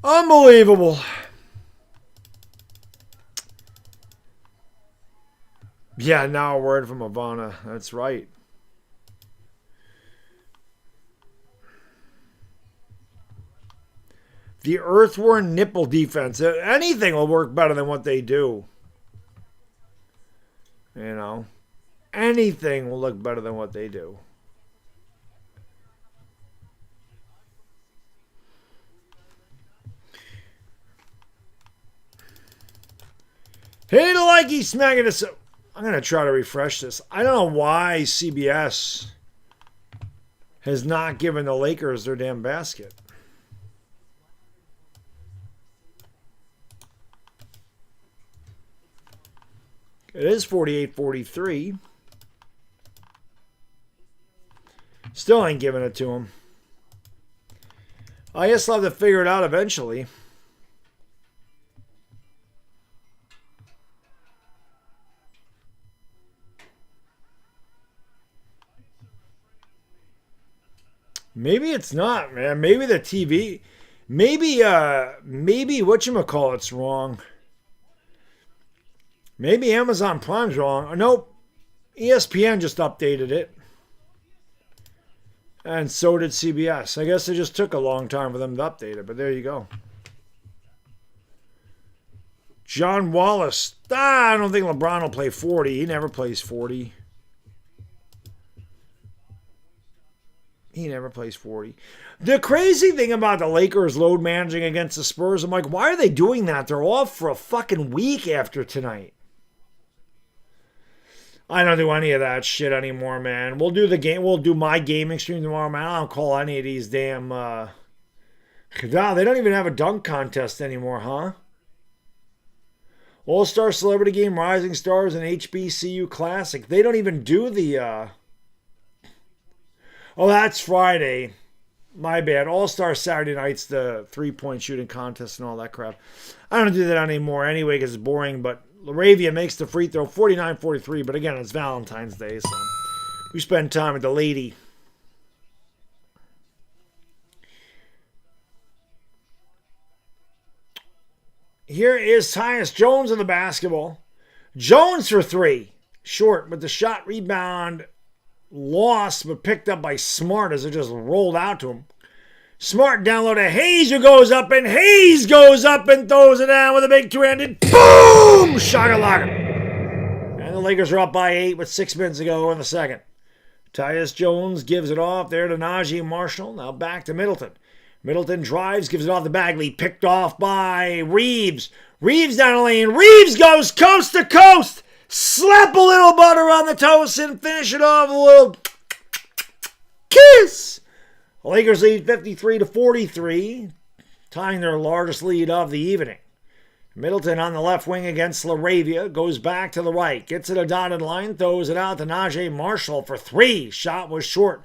Unbelievable. Yeah, now a word from Ivana. That's right. The earthworm nipple defense. Anything will work better than what they do. You know. Anything will look better than what they do. Hey, the like he's smacking us. I'm going to try to refresh this. I don't know why CBS has not given the Lakers their damn basket. It is 48-43. Still ain't giving it to him. I guess I'll have to figure it out eventually. Maybe it's not, man. Maybe the TV, maybe whatchamacallit's wrong. Maybe Amazon Prime's wrong. Nope. ESPN just updated it. And so did CBS. I guess it just took a long time for them to update it, but there you go. John Wallace. I don't think LeBron will play 40. He never plays 40. He never plays 40. The crazy thing about the Lakers load managing against the Spurs, I'm like, why are they doing that? They're off for a fucking week after tonight. I don't do any of that shit anymore, man. We'll do the game. We'll do my gaming stream tomorrow, man. I don't call any of these damn... Wow, they don't even have a dunk contest anymore, huh? All-Star Celebrity Game, Rising Stars, and HBCU Classic. They don't even do the... Oh, that's Friday. My bad. All-Star Saturday night's the three-point shooting contest and all that crap. I don't do that anymore anyway because it's boring, but Laravia makes the free throw 49-43, but again, it's Valentine's Day, so who spend time with the lady. Here is Tyus Jones in the basketball. Jones for three. Short, but the shot rebound lost, but picked up by Smart as it just rolled out to him. Smart down low to Hayes, who goes up, and Hayes goes up and throws it down with a big two-handed. Boom! Shakalaka. And the Lakers are up by 8 with 6 minutes to go in the second. Tyus Jones gives it off there to Najee Marshall. Now back to Middleton. Middleton drives, gives it off the Bagley. Picked off by Reeves. Reeves down the lane. Reeves goes coast to coast. Slap a little butter on the toast and finish it off with a little kiss. The Lakers lead 53-43, tying their largest lead of the evening. Middleton on the left wing against LaRavia, goes back to the right, gets it a dotted line, throws it out to Najee Marshall for three. Shot was short.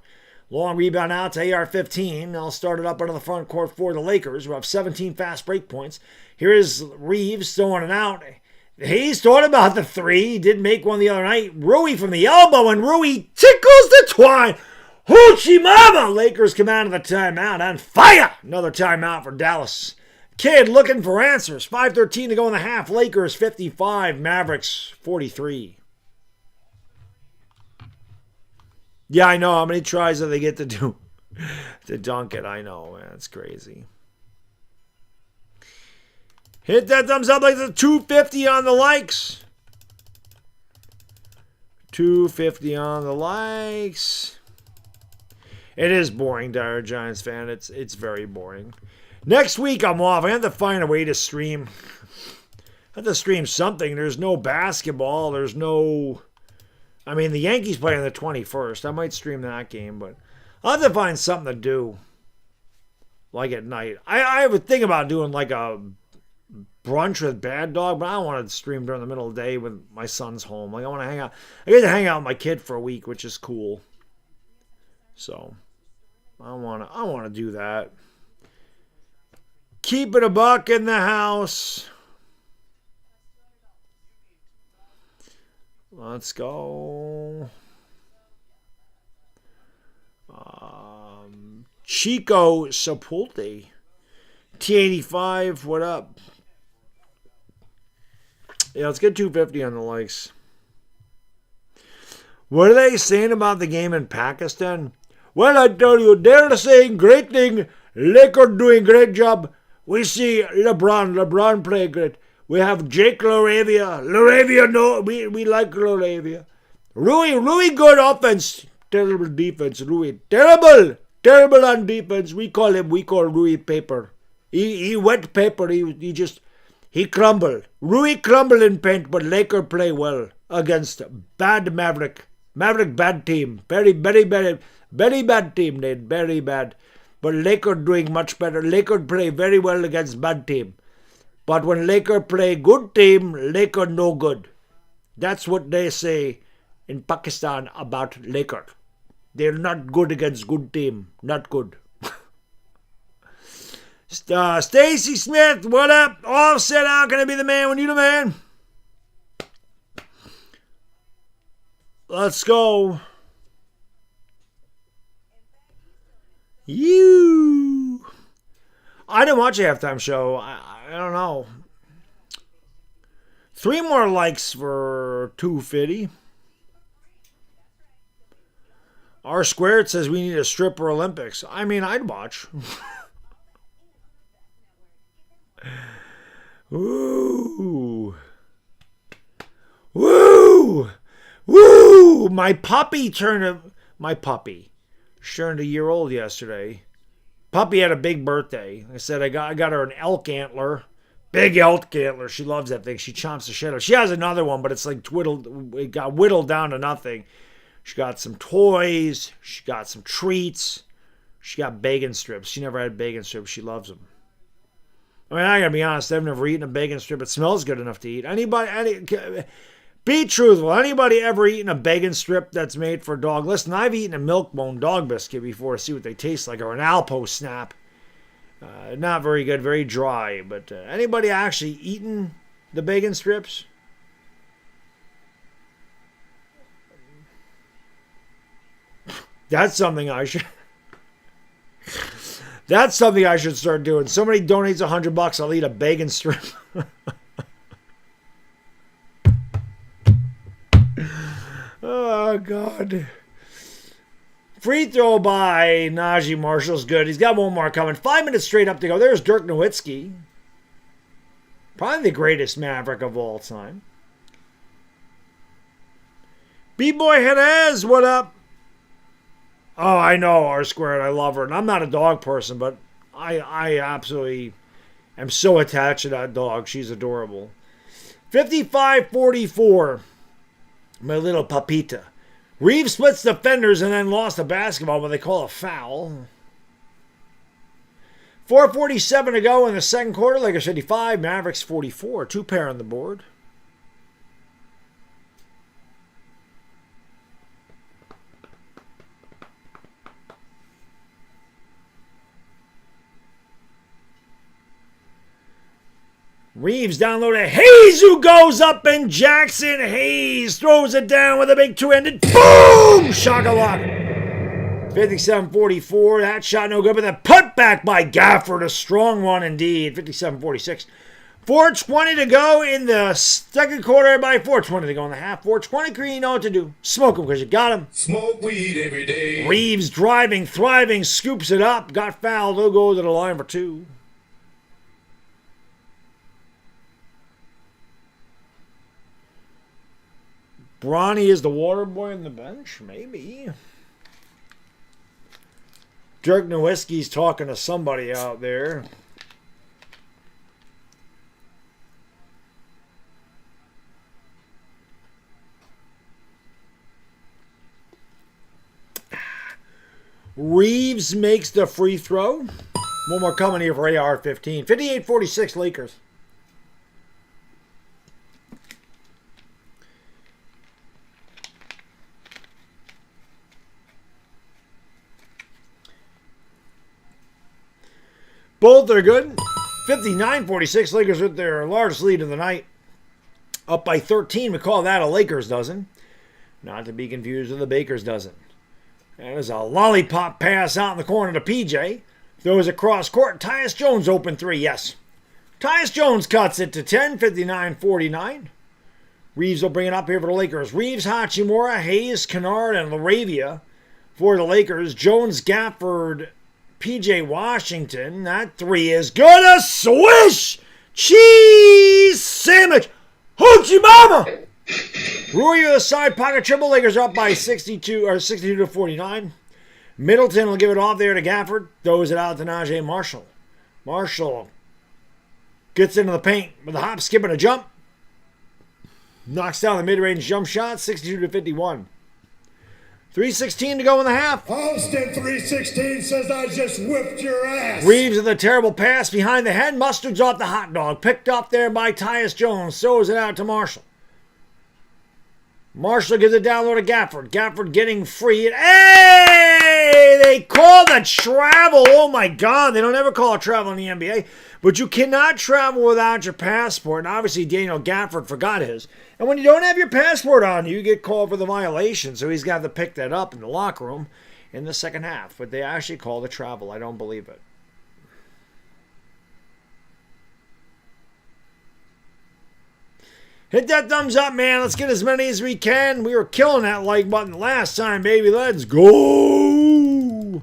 Long rebound out to AR-15. They'll start it up into the front court for the Lakers, who have 17 fast break points. Here is Reeves throwing it out. Hayes thought about the three. He did make one the other night. Rui from the elbow, and Rui tickles the twine. Hoochie mama! Lakers come out of the timeout on fire. Another timeout for Dallas. Kid looking for answers. 5:13 to go in the half. Lakers 55, Mavericks 43. Yeah, I know. How many tries do they get to do to dunk it? I know, man. It's crazy. Hit that thumbs up like the 250 on the likes. 250 on the likes. It is boring, Dire Giants fan. It's very boring. Next week I'm off. I have to find a way to stream. I have to stream something. There's no basketball. There's no... I mean, the Yankees play on the 21st. I might stream that game, but I'll have to find something to do. Like at night. I have a thing about doing like a brunch with Baddog, but I don't want to stream during the middle of the day when my son's home. Like I want to hang out. I get to hang out with my kid for a week, which is cool. So I want to do that. Keep it a buck in the house. Let's go. Chico Sapulte. T85, what up? Yeah, let's get 250 on the likes. What are they saying about the game in Pakistan? Well, I tell you, they're saying great thing. Lakers doing great job. We see LeBron play great. We have Jake LaRavia, no, we like LaRavia. Rui good offense. Terrible defense, Rui. Terrible on defense. We call Rui paper. He wet paper. He crumble. Rui crumble in paint, but Laker play well against bad Maverick. Maverick bad team. Very bad team, Nate. Very bad. But Laker doing much better. Laker play very well against bad team. But when Laker play good team, Laker no good. That's what they say in Pakistan about Laker. They're not good against good team. Not good. Stacy Smith, what up? All set out. Can I be the man when you the man? Let's go. You. I didn't watch a halftime show. I don't know. 3 more likes for 250. R Squared says we need a stripper Olympics. I mean, I'd watch. Woo. Woo. Woo. My puppy turned a year old yesterday. Puppy had a big birthday. I said I got her an elk antler. Big elk antler. She loves that thing. She chomps the shit out. She has another one, but it's like it got whittled down to nothing. She got some toys. She got some treats. She got bacon strips. She never had bacon strips. She loves them. I mean, I gotta be honest. I've never eaten a bacon strip. It smells good enough to eat. Be truthful. Anybody ever eaten a bacon strip that's made for a dog? Listen, I've eaten a milk bone dog biscuit before to see what they taste like, or an Alpo snap. Not very good, very dry. But anybody actually eaten the bacon strips? That's something I should. That's something I should start doing. Somebody donates $100, I'll eat a bacon strip. Oh God. Free throw by Najee Marshall's good. He's got one more coming. 5 minutes straight up to go. There's Dirk Nowitzki. Probably the greatest Maverick of all time. B-Boy Jerez, what up? Oh, I know, R-Squared. I love her. And I'm not a dog person, but I absolutely am so attached to that dog. She's adorable. 55-44. My little papita. Reeves splits defenders and then lost the basketball, but they call a foul. 4:47 to go in the second quarter. Lakers 55, Mavericks 44. 2 pair on the board. Reeves downloaded Hayes, who goes up, and Jackson Hayes throws it down with a big two-handed boom! Shakalaka. 57-44. That shot no good, but the putback by Gafford, a strong one indeed. 57-46. 4:20 to go in the second quarter. Everybody, 4:20 to go in the half. 4:20, Green, you know what to do. Smoke him because you got him. Smoke weed every day. Reeves driving, thriving, scoops it up. Got fouled. He'll go to the line for 2. Bronny is the water boy on the bench? Maybe. Dirk Nowitzki's talking to somebody out there. Reeves makes the free throw. One more coming here for AR-15. 58-46 Lakers. Both are good. 59-46. Lakers with their largest lead of the night. Up by 13. We call that a Lakers dozen. Not to be confused with a Baker's dozen. That is a lollipop pass out in the corner to PJ. Throws across court. Tyus Jones open 3. Yes. Tyus Jones cuts it to 10. 59-49. Reeves will bring it up here for the Lakers. Reeves, Hachimura, Hayes, Kennard, and LaRavia for the Lakers. Jones, Gafford, PJ Washington. That 3 is good. A swish! Cheese sandwich! Hoochie mama! Rui to the side pocket triple. Lakers are up by 62-49. Middleton will give it off there to Gafford. Throws it out to Najee Marshall. Marshall gets into the paint with a hop, skip, and a jump. Knocks down the mid-range jump shot. 62-51. 3:16 to go in the half. Austin 316 says I just whipped your ass. Reeves with a terrible pass behind the head. Mustard's off the hot dog. Picked up there by Tyus Jones. Throws it out to Marshall. Marshall gives it down low to Gafford. Gafford getting free. Hey! They call the travel. Oh my God. They don't ever call it travel in the NBA. But you cannot travel without your passport. And obviously Daniel Gafford forgot his. And when you don't have your passport on you, get called for the violation. So he's got to pick that up in the locker room in the second half. But they actually call the travel. I don't believe it. Hit that thumbs up, man. Let's get as many as we can. We were killing that like button last time, baby. Let's go.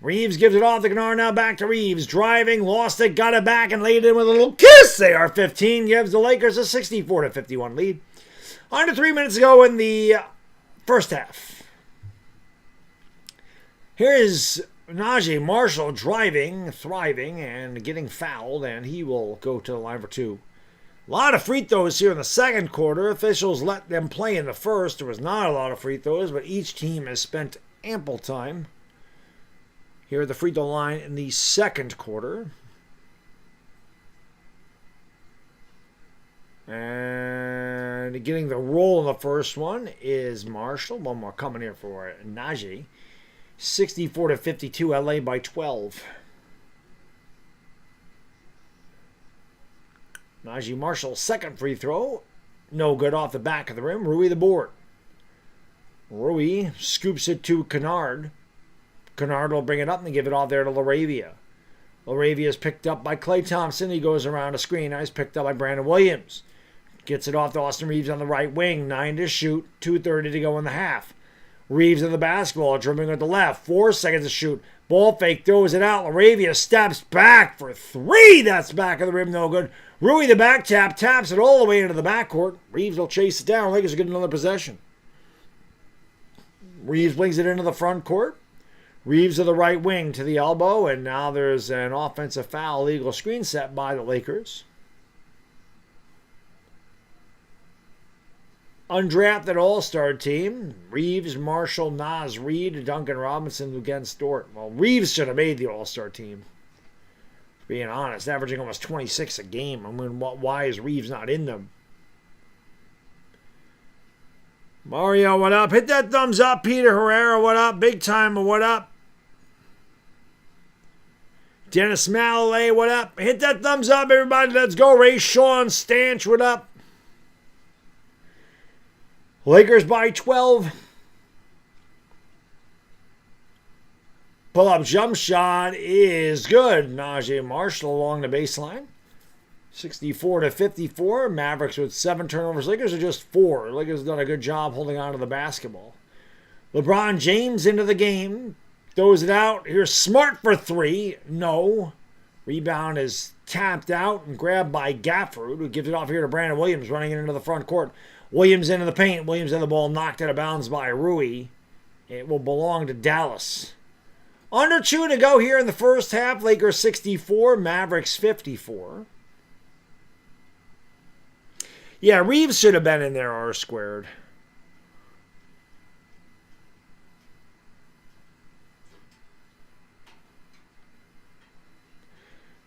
Reeves gives it off to Kennard. Now back to Reeves. Driving, lost it, got it back, and laid it in with a little kiss. AR-15 gives the Lakers a 64-51 lead. Under 3 minutes ago in the first half. Here is Najee Marshall driving, thriving, and getting fouled, and he will go to the line for 2. A lot of free throws here in the second quarter. Officials let them play in the first. There was not a lot of free throws, but each team has spent ample time here at the free throw line in the second quarter. And getting the roll in the first one is Marshall. One more coming here for Najee. 64-52, LA by 12. Najee Marshall's second free throw. No good off the back of the rim. Rui the board. Rui scoops it to Kennard. Kennard will bring it up and give it off there to LaRavia. LaRavia is picked up by Klay Thompson. He goes around a screen. Now he's picked up by Brandon Williams. Gets it off to Austin Reeves on the right wing. 9 to shoot. 2:30 to go in the half. Reeves in the basketball, dribbling with the left. 4 seconds to shoot. Ball fake, throws it out. LaRavia steps back for 3. That's back of the rim, no good. Rui the back tap, taps it all the way into the backcourt. Reeves will chase it down. Lakers will get another possession. Reeves brings it into the front court. Reeves to the right wing to the elbow, and now there's an offensive foul, legal screen set by the Lakers. Undrafted All-Star team. Reeves, Marshall, Naz Reid, Duncan Robinson against Dort. Well, Reeves should have made the All-Star team. Being honest, averaging almost 26 a game. I mean, why is Reeves not in them? Mario, what up? Hit that thumbs up. Peter Herrera, what up? Big Time, what up? Dennis Mallet, what up? Hit that thumbs up, everybody. Let's go. Ray Sean Stanch, what up? Lakers by 12. Pull-up jump shot is good. Najee Marshall along the baseline. 64 to 54. Mavericks with 7 turnovers. Lakers are just 4. Lakers have done a good job holding on to the basketball. LeBron James into the game. Throws it out. Here's Smart for 3. No. Rebound is tapped out and grabbed by Gafford, who gives it off here to Brandon Williams, running it into the front court. Williams into the paint. Williams had the ball knocked out of bounds by Rui. It will belong to Dallas. Under 2 to go here in the first half. Lakers 64, Mavericks 54. Yeah, Reeves should have been in there, R squared.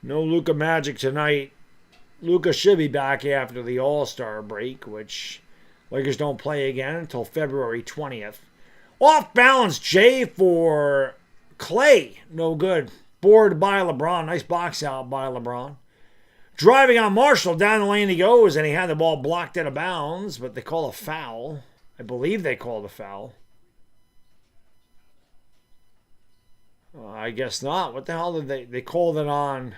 No Luka Magic tonight. Luka should be back after the All-Star break, which Lakers don't play again until February 20th. Off balance, Jay for Clay. No good. Board by LeBron. Nice box out by LeBron. Driving on Marshall. Down the lane he goes, and he had the ball blocked out of bounds, but they call a foul. I believe they called a foul. I guess not. What the hell did they called it on?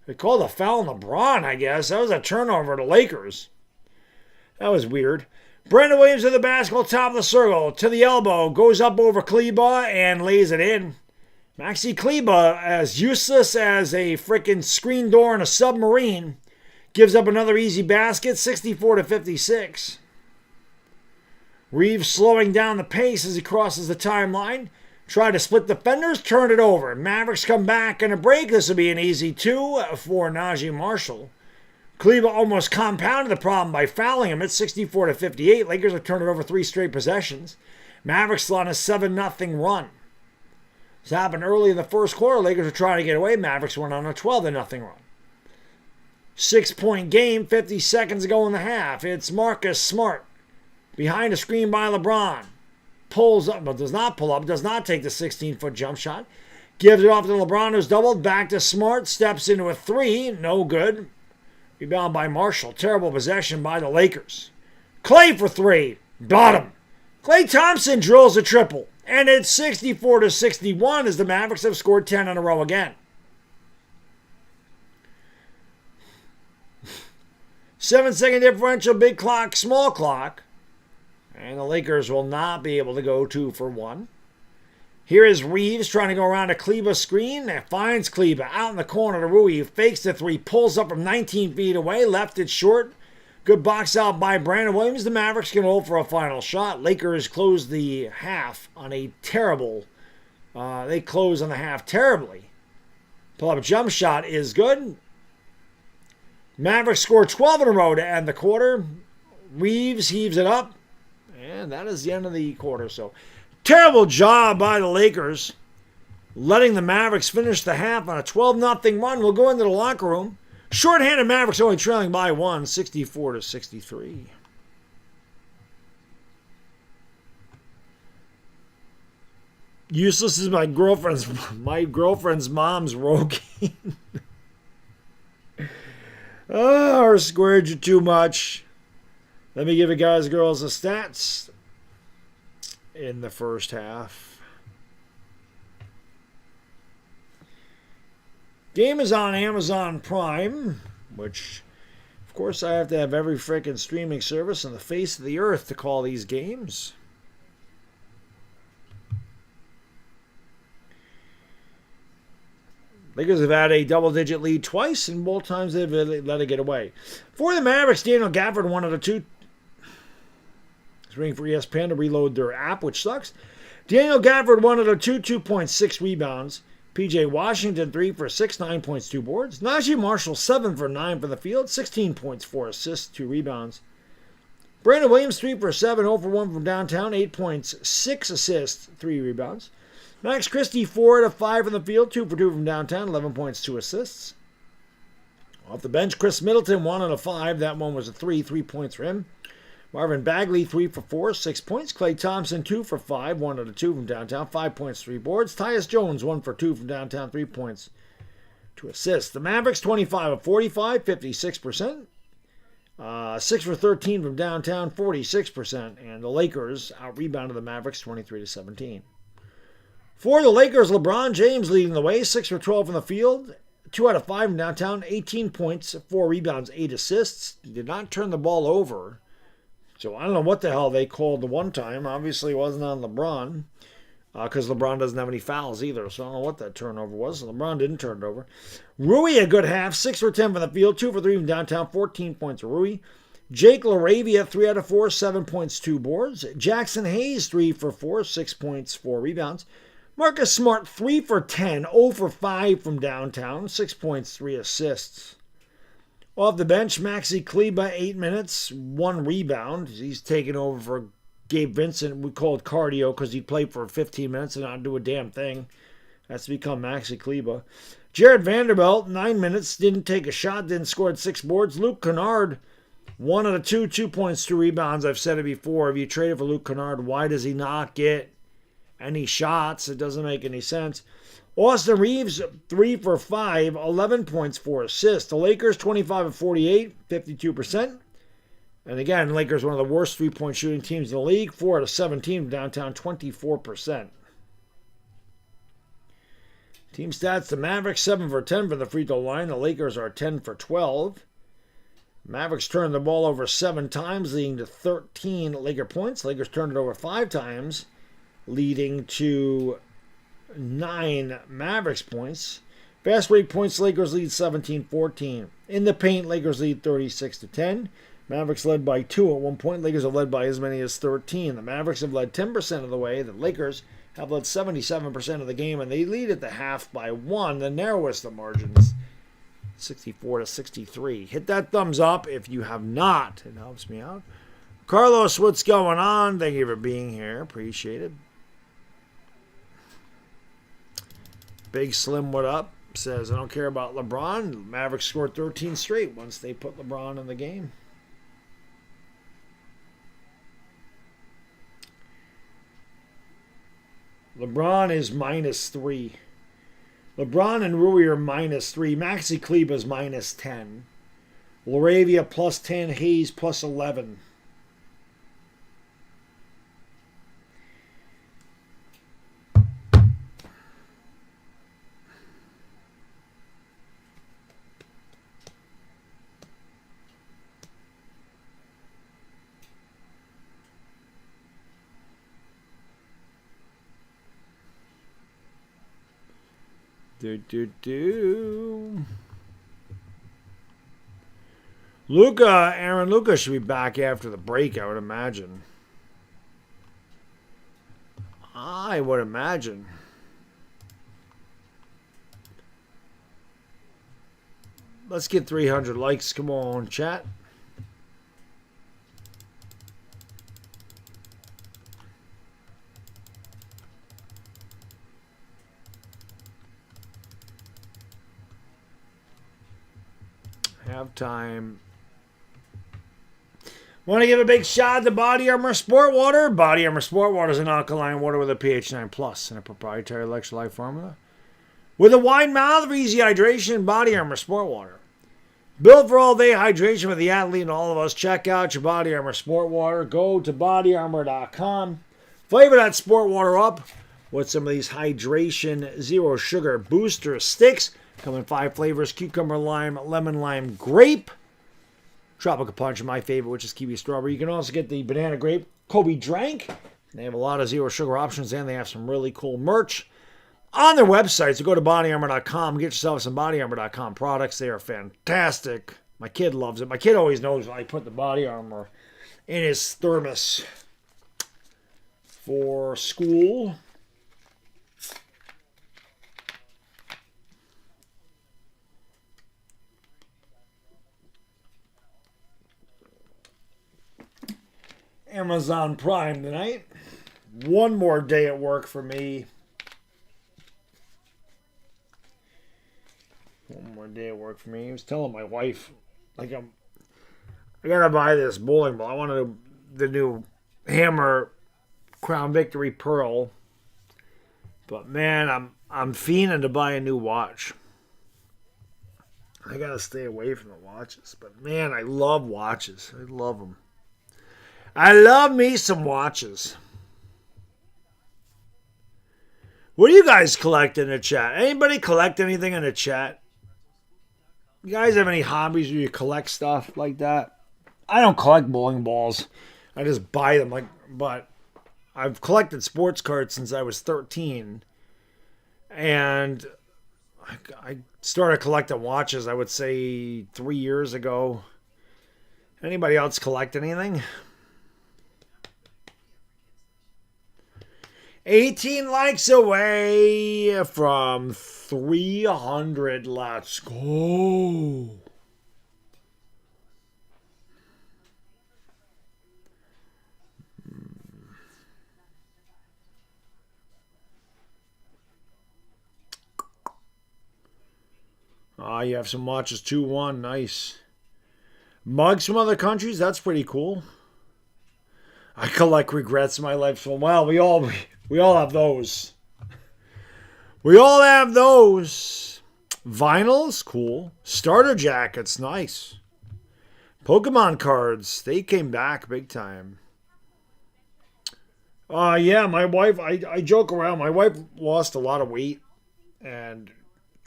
They called a foul on LeBron, I guess. That was a turnover to Lakers. That was weird. Brandon Williams to the basketball, top of the circle, to the elbow, goes up over Kleba and lays it in. Maxi Kleba, as useless as a frickin' screen door in a submarine, gives up another easy basket, 64 to 56. Reeves slowing down the pace as he crosses the timeline. Try to split defenders, turn it over. Mavericks come back in a break. This will be an easy 2 for Najee Marshall. Kleba almost compounded the problem by fouling him at 64 to 58. Lakers have turned it over 3 straight possessions. Mavericks on a 7-0 run. This happened early in the first quarter. Lakers are trying to get away. Mavericks went on a 12-0 run. 6-point game, 50 seconds to go in the half. It's Marcus Smart. Behind a screen by LeBron. Pulls up, but does not pull up. Does not take the 16-foot jump shot. Gives it off to LeBron, who's doubled. Back to Smart. Steps into a 3. No good. Rebound by Marshall. Terrible possession by the Lakers. Clay for 3. Bottom. Klay Thompson drills a triple. And it's 64 to 61 as the Mavericks have scored 10 in a row again. 7-second differential, big clock, small clock. And the Lakers will not be able to go 2 for 1. Here is Reeves trying to go around a Kleba screen. And finds Kleba out in the corner to Rui. Fakes the 3, pulls up from 19 feet away. Left it short. Good box out by Brandon Williams. The Mavericks can hold for a final shot. Lakers close the half on a terrible... they close on the half terribly. Pull-up jump shot is good. Mavericks score 12 in a row to end the quarter. Reeves heaves it up. And that is the end of the quarter. So, terrible job by the Lakers. Letting the Mavericks finish the half on a 12-0 run. We'll go into the locker room. Short-handed Mavericks only trailing by 1, 64 to 63. Useless is my girlfriend's mom's Rogaine. Oh, R squared you too much. Let me give you guys and girls the stats in the first half. Game is on Amazon Prime, which, of course, I have to have every frickin' streaming service on the face of the earth to call these games. Lakers have had a double-digit lead twice, and both times they've let it get away. For the Mavericks, Daniel Gafford, 1 out of 2. He's waiting for ESPN to reload their app, which sucks. Daniel Gafford, 1 out of 2, 2.6 rebounds. P.J. Washington, 3 for 6, 9 points, 2 boards. Najee Marshall, 7 for 9 from the field, 16 points, 4 assists, 2 rebounds. Brandon Williams, 3 for 7, 0 for 1 from downtown, 8 points, 6 assists, 3 rebounds. Max Christie, 4 out of 5 from the field, 2 for 2 from downtown, 11 points, 2 assists. Off the bench, Chris Middleton, 1 out of 5. That one was a 3 points for him. Marvin Bagley, 3 for 4, 6 points. Klay Thompson, 2 for 5, 1 out of 2 from downtown, 5 points, 3 boards. Tyus Jones, 1 for 2 from downtown, 3 points, 2 assists. The Mavericks, 25 of 45, 56%. 6 for 13 from downtown, 46%. And the Lakers out-rebounded the Mavericks, 23-17. For the Lakers, LeBron James leading the way, 6 for 12 from the field, 2 out of 5 from downtown, 18 points, 4 rebounds, 8 assists. He did not turn the ball over. So I don't know what the hell they called the one time. Obviously it wasn't on LeBron, because LeBron doesn't have any fouls either. So I don't know what that turnover was. LeBron didn't turn it over. Rui, a good half, 6 for 10 from the field, 2 for 3 from downtown, 14 points for Rui. Jake LaRavia, 3 out of 4, 7 points, 2 boards. Jackson Hayes, 3 for 4, 6 points, 4 rebounds. Marcus Smart, 3 for 10, 0 for 5 from downtown, 6 points, 3 assists. Off the bench, Maxi Kleber, 8 minutes, 1 rebound. He's taken over for Gabe Vincent. We call it cardio because he played for 15 minutes and not do a damn thing. That's become Maxi Kleber. Jared Vanderbilt, 9 minutes, didn't take a shot, didn't score 6 boards. Luke Kennard, 1 out of 2, 2 points, 2 rebounds. I've said it before. If you traded for Luke Kennard, why does he not get any shots? It doesn't make any sense. Austin Reeves, 3 for 5, 11 points, 4 assists. The Lakers, 25 of 48, 52%. And again, Lakers, one of the worst three-point shooting teams in the league, 4 out of 17 from downtown, 24%. Team stats, the Mavericks, 7 for 10 from the free throw line. The Lakers are 10 for 12. Mavericks turned the ball over 7 times, leading to 13 Laker points. Lakers turned it over 5 times, leading to 9 Mavericks points. Fast break points, Lakers lead 17-14. In the paint, Lakers lead 36-10. Mavericks led by 2 at one point. Lakers have led by as many as 13. The Mavericks have led 10% of the way. The Lakers have led 77% of the game, and they lead at the half by 1, the narrowest of margins, 64-63. Hit that thumbs up if you have not. It helps me out. Carlos, what's going on? Thank you for being here. Appreciate it. Big Slim, what up? Says, I don't care about LeBron. Mavericks scored 13 straight once they put LeBron in the game. LeBron is -3. LeBron and Rui are -3. Maxi Kleber is -10. LaRavia +10. Hayes +11. Aaron Luka should be back after the break, I would imagine. Let's get 300 likes. Come on, chat. Halftime. Want to give a big shout out to Bodyarmor Sport Water? Bodyarmor Sport Water is an alkaline water with a pH 9+ and a proprietary electrolyte formula. With a wide mouth for easy hydration, Bodyarmor Sport Water. Built for all-day hydration with the athlete and all of us. Check out your Body Armor Sport Water. Go to bodyarmor.com. Flavor that sport water up with some of these hydration zero sugar booster sticks. Come in 5 flavors: cucumber, lime, lemon, lime, grape. Tropical punch, my favorite, which is kiwi strawberry. You can also get the banana grape Kobe drank. They have a lot of zero sugar options, and they have some really cool merch on their website. So go to bodyarmor.com, get yourself some bodyarmor.com products. They are fantastic. My kid loves it. My kid always knows when I put the Body Armor in his thermos for school. Amazon Prime tonight. One more day at work for me. One more day at work for me. I was telling my wife, I gotta buy this bowling ball. I wanted the new Hammer Crown Victory Pearl. But man, I'm fiending to buy a new watch. I gotta stay away from the watches. But man, I love watches. I love them. I love me some watches. What do you guys collect in the chat? Anybody collect anything in the chat? You guys have any hobbies where you collect stuff like that? I don't collect bowling balls. I just buy them. But I've collected sports cards since I was 13. And I started collecting watches, I would say, 3 years ago. Anybody else collect anything? 18 likes away from 300. Let's go. You have some watches 2-1. Nice. Mugs from other countries. That's pretty cool. I collect regrets in my life. So, well, we all have those. We all have those. Vinyls, cool. Starter jackets, nice. Pokemon cards, they came back big time. Yeah, my wife, I joke around. My wife lost a lot of weight. And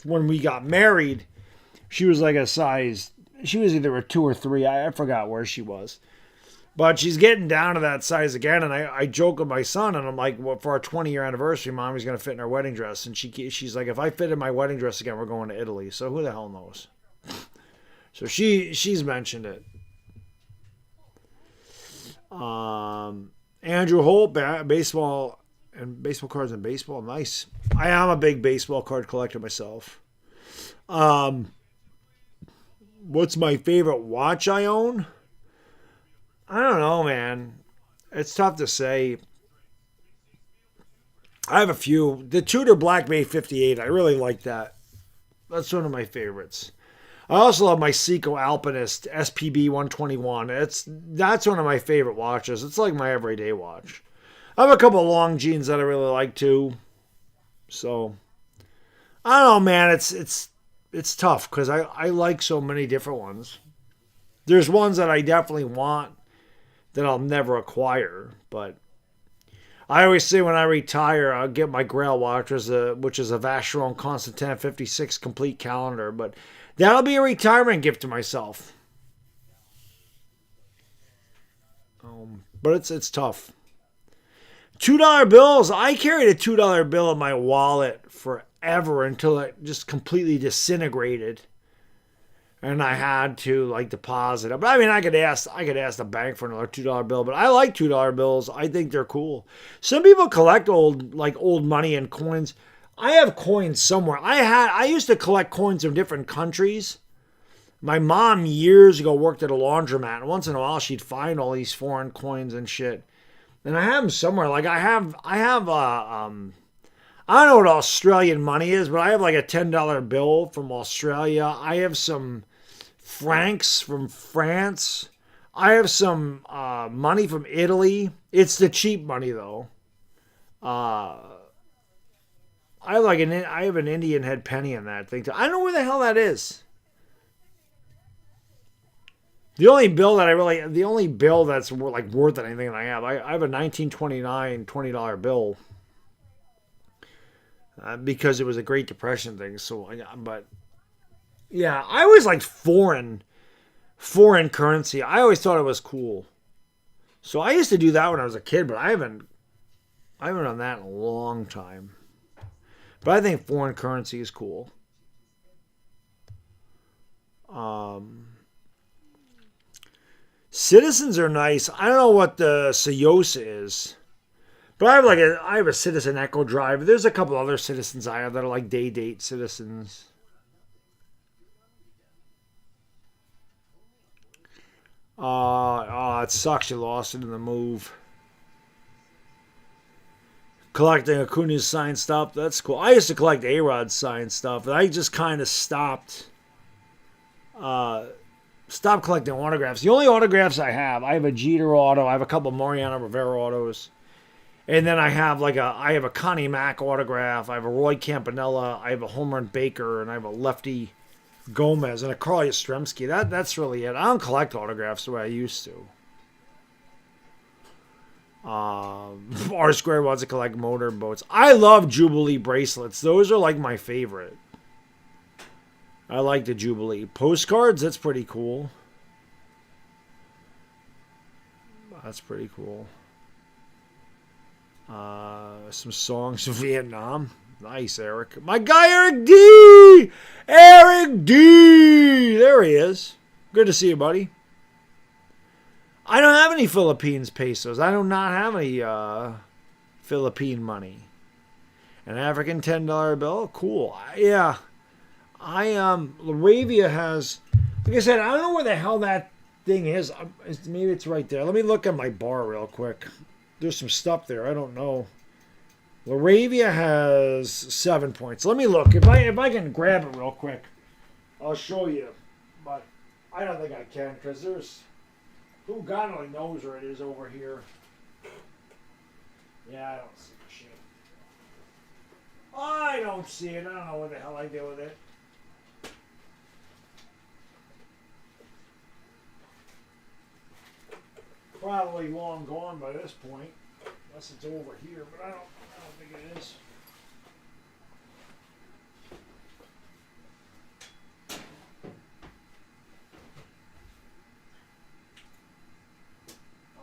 when we got married, she was like she was either a 2 or 3. I forgot where she was. But she's getting down to that size again, and I joke with my son, and I'm like, well, for our 20-year anniversary, Mommy's going to fit in her wedding dress. And she's like, if I fit in my wedding dress again, we're going to Italy. So who the hell knows? So she's mentioned it. Andrew Holt, baseball cards and baseball. Nice. I am a big baseball card collector myself. What's my favorite watch I own? I don't know, man. It's tough to say. I have a few. The Tudor Black Bay 58, I really like that. That's one of my favorites. I also love my Seiko Alpinist SPB 121. That's one of my favorite watches. It's like my everyday watch. I have a couple of long jeans that I really like too. So, I don't know, man. It's tough because I like so many different ones. There's ones that I definitely want that I'll never acquire. But I always say when I retire, I'll get my Grail watch, which is a Vacheron Constantin 56 complete calendar. But that'll be a retirement gift to myself. But it's tough. $2 bills. I carried a $2 bill in my wallet forever until it just completely disintegrated. And I had to deposit it. But I mean, I could ask the bank for another $2 bill. But I like $2 bills. I think they're cool. Some people collect old money and coins. I have coins somewhere. I used to collect coins from different countries. My mom years ago worked at a laundromat. And once in a while, she'd find all these foreign coins and shit. And I have them somewhere. I have I don't know what Australian money is, but I have a $10 bill from Australia. I have some francs from France. I have some money from Italy. It's the cheap money though. I have an Indian head penny in that thing too. I don't know where the hell that is. The only bill that the only bill that's like worth anything that I have a 1929 $20 bill because it was a Great Depression thing. So, but yeah, I always liked foreign currency. I always thought it was cool. So I used to do that when I was a kid, but I haven't done that in a long time. But I think foreign currency is cool. Citizens are nice. I don't know what the Soyosa is, but I have a Citizen Echo Drive. There's a couple other Citizens I have that are like day date Citizens. It sucks you lost it in the move. Collecting Acuna's signed stuff, that's cool. I used to collect A-Rod's signed stuff, and I just kind of stopped collecting autographs. The only autographs I have a Jeter auto, I have a couple Mariano Rivera autos, and then I have a Connie Mack autograph, I have a Roy Campanella, I have a Home Run Baker, and I have a Lefty Gomez and a Carl Yastrzemski. That's really it. I don't collect autographs the way I used to. R Squared wants to collect motorboats. I love Jubilee bracelets. Those are like my favorite. I like the Jubilee postcards. That's pretty cool. That's pretty cool. Some songs from Vietnam. Nice, Eric. My guy, Eric D! Eric D! There he is. Good to see you, buddy. I don't have any Philippines pesos. I do not have any Philippine money. An African $10 bill? Cool. Yeah. Laravia has... Like I said, I don't know where the hell that thing is. Maybe it's right there. Let me look at my bar real quick. There's some stuff there. I don't know. Laravia has 7 points. Let me look. If I can grab it real quick, I'll show you. But I don't think I can because there's... Who God only knows where it is over here. Yeah, I don't see shit. I don't see it. I don't know what the hell I did with it. Probably long gone by this point. Unless it's over here, but I don't think it is.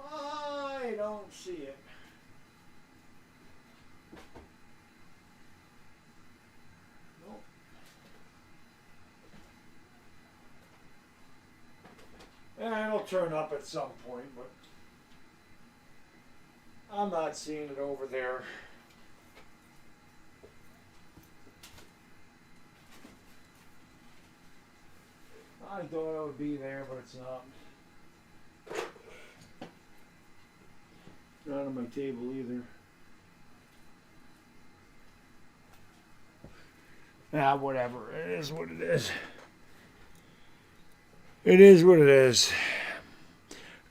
I don't see it. Nope. And it'll turn up at some point, but I'm not seeing it over there. I thought it would be there, but it's not. Not on my table either. Ah, whatever. It is what it is. It is what it is.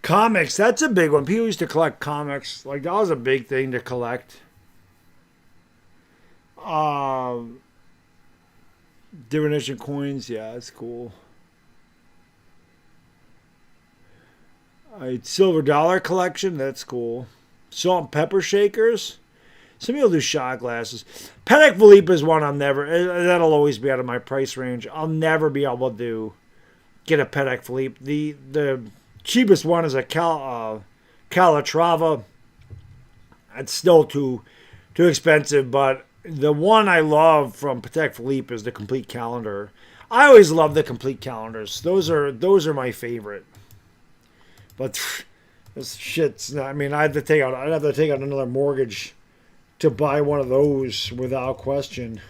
Comics, that's a big one. People used to collect comics. Like, that was a big thing to collect. Divination coins, yeah, that's cool. Silver dollar collection, that's cool. Salt and pepper shakers. Some people do shot glasses. Patek Philippe is one that'll always be out of my price range. I'll never be able to get a Patek Philippe. The cheapest one is a Calatrava. It's still too expensive, but the one I love from Patek Philippe is the complete calendar. I always love the complete calendars. Those are my favorite. But this shit's not, I mean, I'd have to take out another mortgage to buy one of those without question.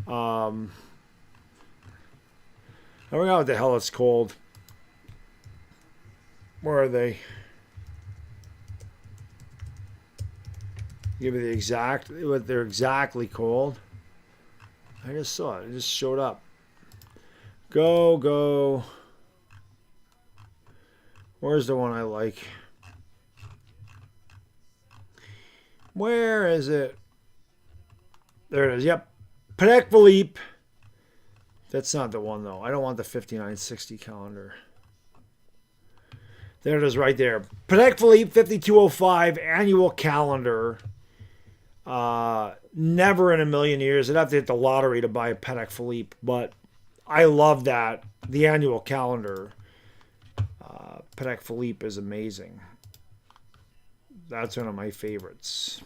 I don't know what the hell it's called. Where are they? Give me the exact, what they're exactly called. I just saw it. It just showed up. Go. Where's the one I like? Where is it? There it is. Yep. Patek Philippe. That's not the one, though. I don't want the 5960 calendar. There it is right there. Patek Philippe 5205 annual calendar. Never in a million years. I'd have to hit the lottery to buy a Patek Philippe, but I love that. The annual calendar. Patek Philippe is amazing. That's one of my favorites.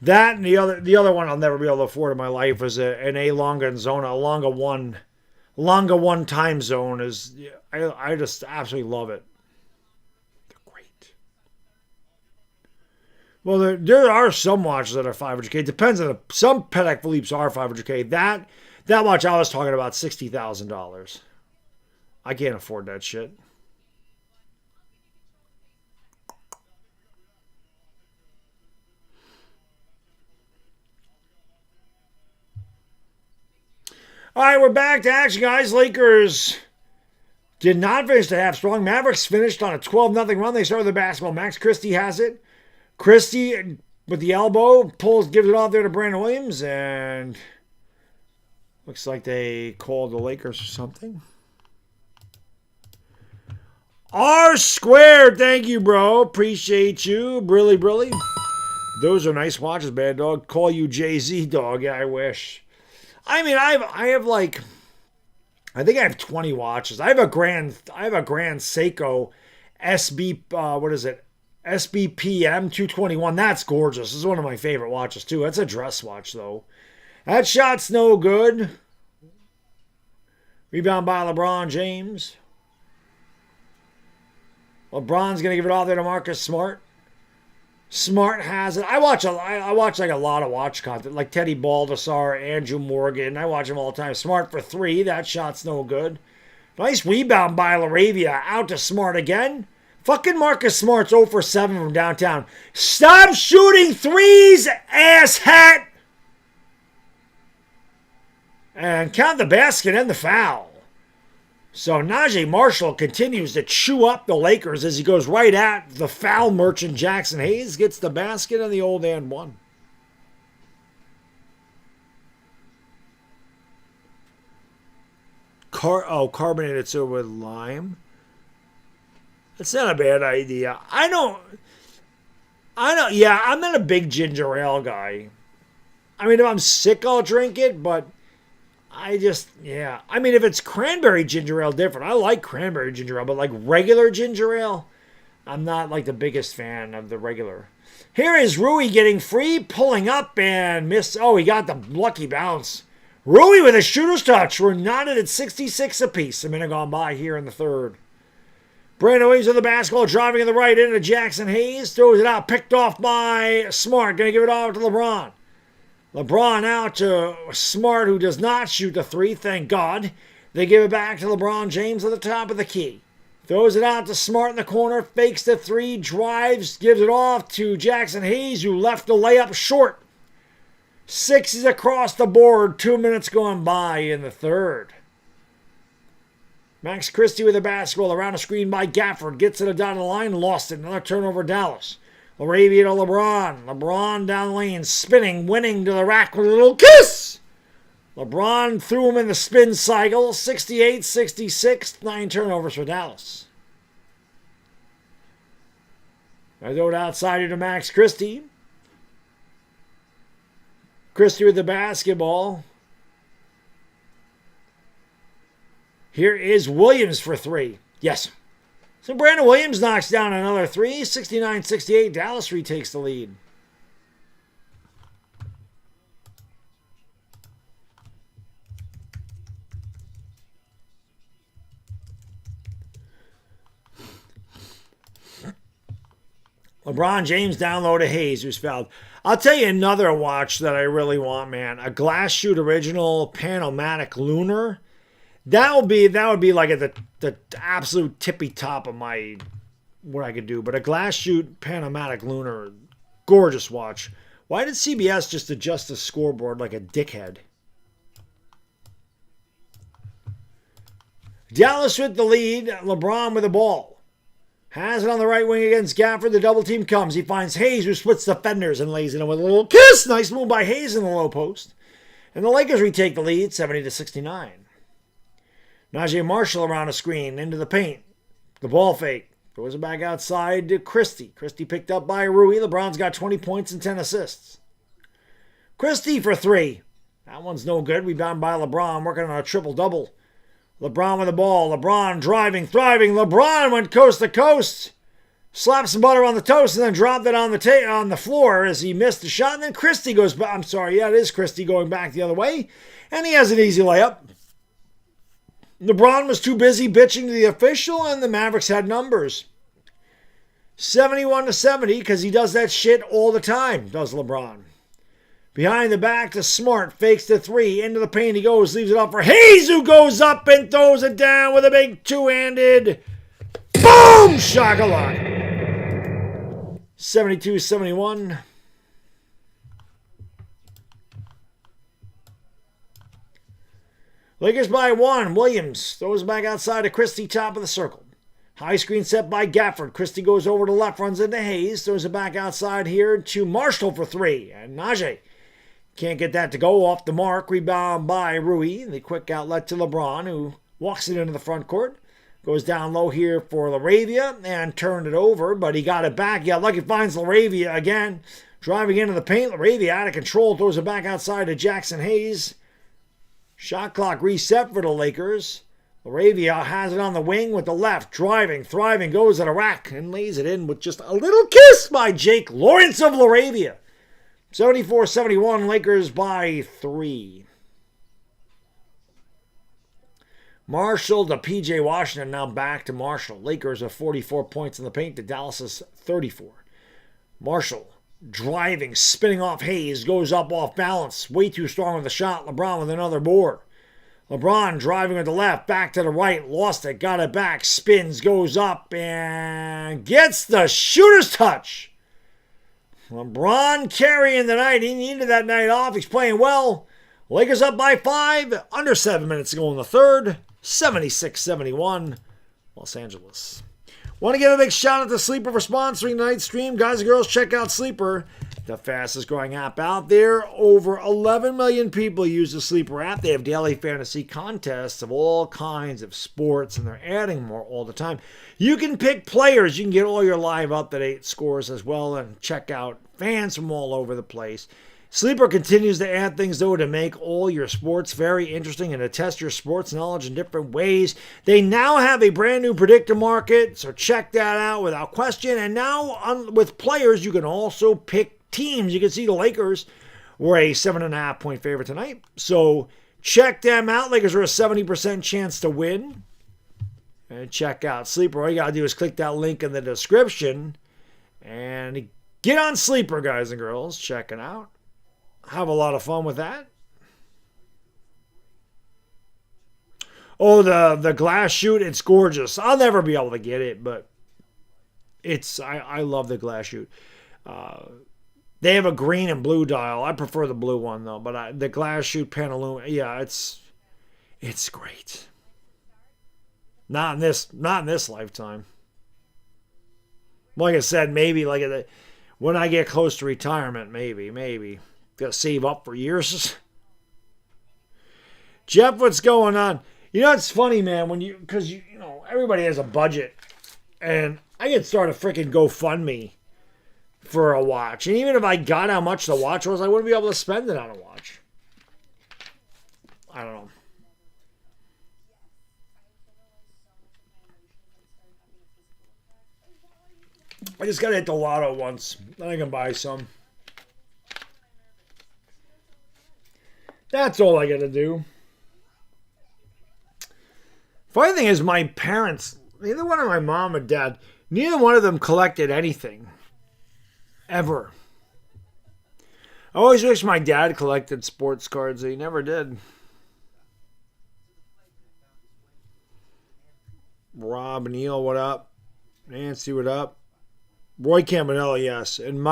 That and the other one I'll never be able to afford in my life is an A Longa Zona. A Longa 1 time zone is, I just absolutely love it. They're great. Well, there are some watches that are 500K. It depends on some Patek Philippe's are 500K. That watch I was talking about, $60,000. I can't afford that shit. All right, we're back to action, guys. Lakers did not finish the half strong. Mavericks finished on a 12-0 run. They started the basketball. Max Christie has it. Christie, with the elbow, gives it off there to Brandon Williams, and looks like they called the Lakers or something. R squared, thank you, bro. Appreciate you. Brilly. Those are nice watches, Bad Dog. Call you Jay-Z, dog. Yeah, I wish. I mean, I have like, I think I have 20 watches. I have a Grand Seiko SB, what is it? SBPM 221. That's gorgeous. This is one of my favorite watches too. That's a dress watch though. That shot's no good. Rebound by LeBron James. LeBron's gonna give it off there to Marcus Smart. Smart has it. I watch like a lot of watch content, like Teddy Baldessar, Andrew Morgan. I watch them all the time. Smart for 3. That shot's no good. Nice rebound by Laravia. Out to Smart again. Fucking Marcus Smart's 0 for 7 from downtown. Stop shooting threes, asshat! And count the basket and the foul. So Najee Marshall continues to chew up the Lakers as he goes right at the foul merchant Jackson Hayes. Gets the basket and the old and one. Carbonated soda with lime. That's not a bad idea. Yeah, I'm not a big ginger ale guy. I mean, if I'm sick, I'll drink it, but I mean, if it's cranberry ginger ale, different. I like cranberry ginger ale, but like regular ginger ale, I'm not like the biggest fan of the regular. Here is Rui getting free, pulling up and miss. Oh, he got the lucky bounce. Rui with a shooter's touch. We're knotted at 66 apiece. A minute gone by here in the third. Brandon Williams with the basketball, driving in the right into Jackson Hayes. Throws it out, picked off by Smart. Going to give it off to LeBron. LeBron out to Smart, who does not shoot the 3, thank God. They give it back to LeBron James at the top of the key. Throws it out to Smart in the corner, fakes the 3, drives, gives it off to Jackson Hayes, who left the layup short. 6 is across the board, 2 minutes going by in the third. Max Christie with the basketball around a screen by Gafford. Gets it down the line, lost it. Another turnover, Dallas. Laravia to LeBron. LeBron down the lane, spinning, winning to the rack with a little kiss. LeBron threw him in the spin cycle. 68-66, 9 turnovers for Dallas. I throw it outside here to Max Christie. Christie with the basketball. Here is Williams for 3. Yes. So Brandon Williams knocks down another 3. 69-68. Dallas retakes the lead. LeBron James down low to Hayes, who's fouled. I'll tell you another watch that I really want, man. A Glass Shoot Original Panomatic Lunar. That would be like at the absolute tippy top of my what I could do. But a Glass Shoot Panomatic Lunar, gorgeous watch. Why did CBS just adjust the scoreboard like a dickhead? Dallas with the lead. LeBron with the ball. Has it on the right wing against Gafford. The double team comes. He finds Hayes, who splits defenders and lays it in with a little kiss. Nice move by Hayes in the low post. And the Lakers retake the lead, 70-69. Najee Marshall around the screen, into the paint. The ball fake. Throws it back outside to Christie. Christie picked up by Rui. LeBron's got 20 points and 10 assists. Christie for 3. That one's no good. Rebound by LeBron, working on a triple-double. LeBron with the ball. LeBron driving, thriving. LeBron went coast to coast. Slapped some butter on the toast and then dropped it on the floor as he missed the shot. And then Christie goes back. I'm sorry, yeah, it is Christie going back the other way. And he has an easy layup. LeBron was too busy bitching to the official, and the Mavericks had numbers. 71-70, because he does that shit all the time, does LeBron. Behind the back to Smart, fakes the 3, into the paint he goes, leaves it up for Hayes, who goes up and throws it down with a big two-handed boom! Shakalaka. 72-71. Lakers by 1. Williams throws it back outside to Christie, top of the circle. High screen set by Gafford. Christie goes over to left, runs into Hayes. Throws it back outside here to Marshall for 3. And Najee can't get that to go off the mark. Rebound by Rui. The quick outlet to LeBron, who walks it into the front court. Goes down low here for LaRavia and turned it over, but he got it back. Yeah, Lucky finds LaRavia again. Driving into the paint. LaRavia out of control. Throws it back outside to Jackson Hayes. Shot clock reset for the Lakers. LaRavia has it on the wing with the left. Driving, thriving, goes at a rack and lays it in with just a little kiss by Jake Lawrence of LaRavia. 74-71, Lakers by 3. Marshall to P.J. Washington, now back to Marshall. Lakers are 44 points in the paint to Dallas's 34. Marshall driving, spinning off Hayes, goes up off balance. Way too strong with the shot. LeBron with another board. LeBron driving with the left, back to the right, lost it, got it back, spins, goes up, and gets the shooter's touch. LeBron carrying the night. He needed that night off. He's playing well. Lakers up by 5. Under 7 minutes to go in the third. 76-71, Los Angeles. Want to give a big shout out to Sleeper for sponsoring tonight's stream. Guys and girls, check out Sleeper, the fastest growing app out there. Over 11 million people use the Sleeper app. They have daily fantasy contests of all kinds of sports, and they're adding more all the time. You can pick players. You can get all your live up-to-date scores as well, and check out fans from all over the place. Sleeper continues to add things, though, to make all your sports very interesting and to test your sports knowledge in different ways. They now have a brand new predictor market, so check that out without question. And now with players, you can also pick teams. You can see the Lakers were a 7.5 point favorite tonight. So check them out. Lakers are a 70% chance to win. And check out Sleeper. All you got to do is click that link in the description and get on Sleeper, guys and girls. Check it out. Have a lot of fun with that. Oh, the glass shoot, it's gorgeous. I'll never be able to get it, but I love the glass shoot. They have a green and blue dial. I prefer the blue one though, but the glass shoot Pantalone, yeah, it's great. Not in this lifetime. Like I said, maybe when I get close to retirement, maybe. Got to save up for years. Jeff, what's going on? You know, it's funny, man, because you know, everybody has a budget. And I could start a freaking GoFundMe for a watch. And even if I got how much the watch was, I wouldn't be able to spend it on a watch. I don't know. I just got to hit the lotto once. Then I can buy some. That's all I got to do. Funny thing is, my parents, neither one of my mom or dad, neither one of them collected anything. Ever. I always wish my dad collected sports cards. He never did. Rob, Neil, what up? Nancy, what up? Roy Campanella, yes. And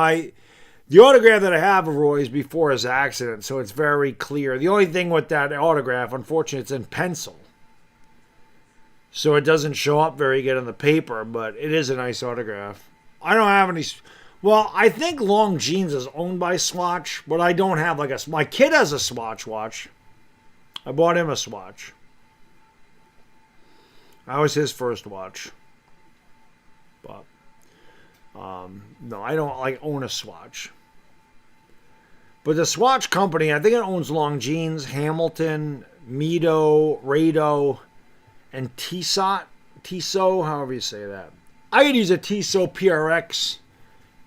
the autograph that I have of Roy is before his accident, so it's very clear. The only thing with that autograph, unfortunately, it's in pencil. So it doesn't show up very good on the paper, but it is a nice autograph. I don't have any... Well, I think Long Jeans is owned by Swatch, but I don't have my kid has a Swatch watch. I bought him a Swatch. That was his first watch. But no, I don't like own a Swatch. But the Swatch company, I think it owns Longines, Hamilton, Mido, Rado, and Tissot. Tissot, however you say that. I could use a Tissot PRX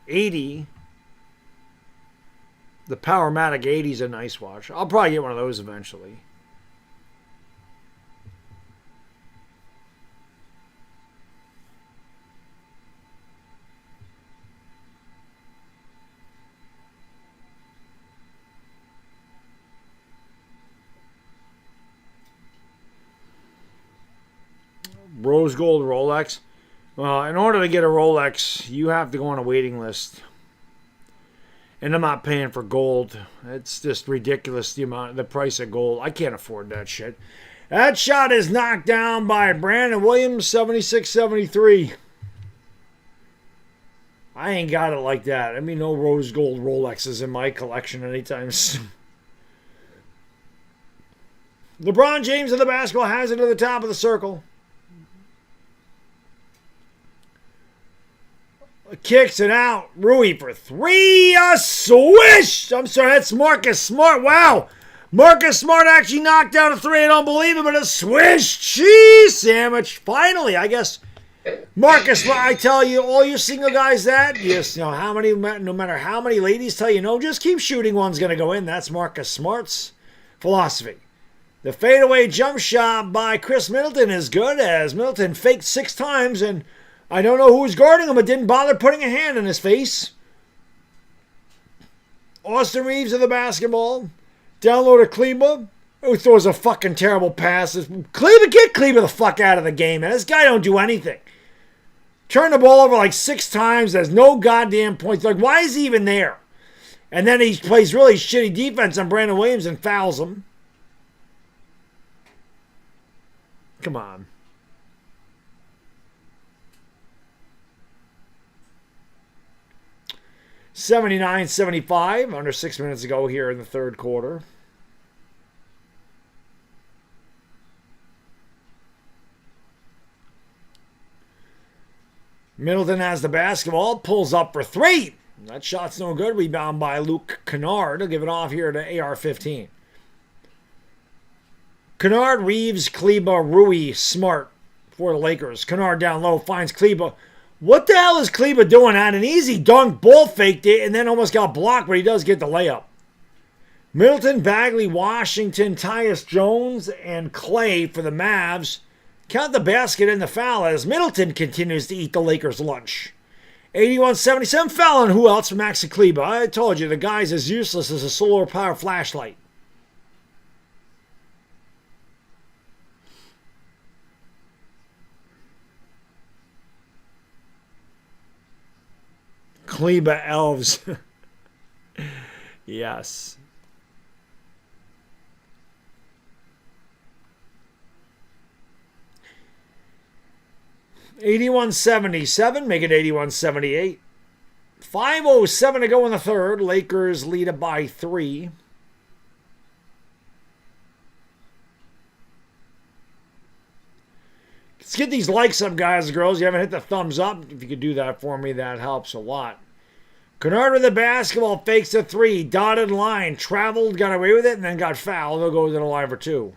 80. The Powermatic 80 is a nice watch. I'll probably get one of those eventually. Rose gold Rolex. Well, in order to get a Rolex, you have to go on a waiting list. And I'm not paying for gold. It's just ridiculous, the price of gold. I can't afford that shit. That shot is knocked down by Brandon Williams, 76-73. I ain't got it like that. I mean, no rose gold Rolexes in my collection anytime soon. LeBron James of the basketball has it to the top of the circle. Kicks it out. Rui for three. A swish. I'm sorry, that's Marcus Smart. Wow. Marcus Smart actually knocked out a three. I don't believe it, but a swish. Cheese sandwich. Finally, I guess. Marcus Smart, I tell you, all you single guys that, yes, no matter how many ladies tell you no, just keep shooting, one's going to go in. That's Marcus Smart's philosophy. The fadeaway jump shot by Chris Middleton is good, as Middleton faked 6 times, and I don't know who was guarding him, but didn't bother putting a hand in his face. Austin Reeves of the basketball. Down low to Kleba, who throws a fucking terrible pass. Kleba, get Kleba the fuck out of the game, man. This guy don't do anything. Turn the ball over like 6 times. There's no goddamn points. Like, why is he even there? And then he plays really shitty defense on Brandon Williams and fouls him. Come on. $79-75, under 6 minutes to go here in the third quarter. Middleton has the basketball, pulls up for 3. That shot's no good. Rebound by Luke Kennard. He'll give it off here to AR-15. Kennard, Reeves, Kleba, Rui, Smart for the Lakers. Kennard down low, finds Kleba. What the hell is Kleba doing? Had an easy dunk, ball faked it, and then almost got blocked, but he does get the layup. Middleton, Bagley, Washington, Tyus Jones, and Clay for the Mavs. Count the basket and the foul as Middleton continues to eat the Lakers' lunch. 81-77, foul on who else? Maxi Kleba. I told you, the guy's as useless as a solar power flashlight. Kleba elves. Yes. $81-77, make it 81-78. 5:07 to go in the third. Lakers lead it by 3. Let's get these likes up, guys and girls. You haven't hit the thumbs up. If you could do that for me, that helps a lot. Kennard with the basketball, fakes a 3. Dotted line, traveled, got away with it, and then got fouled. They'll go to the line for 2.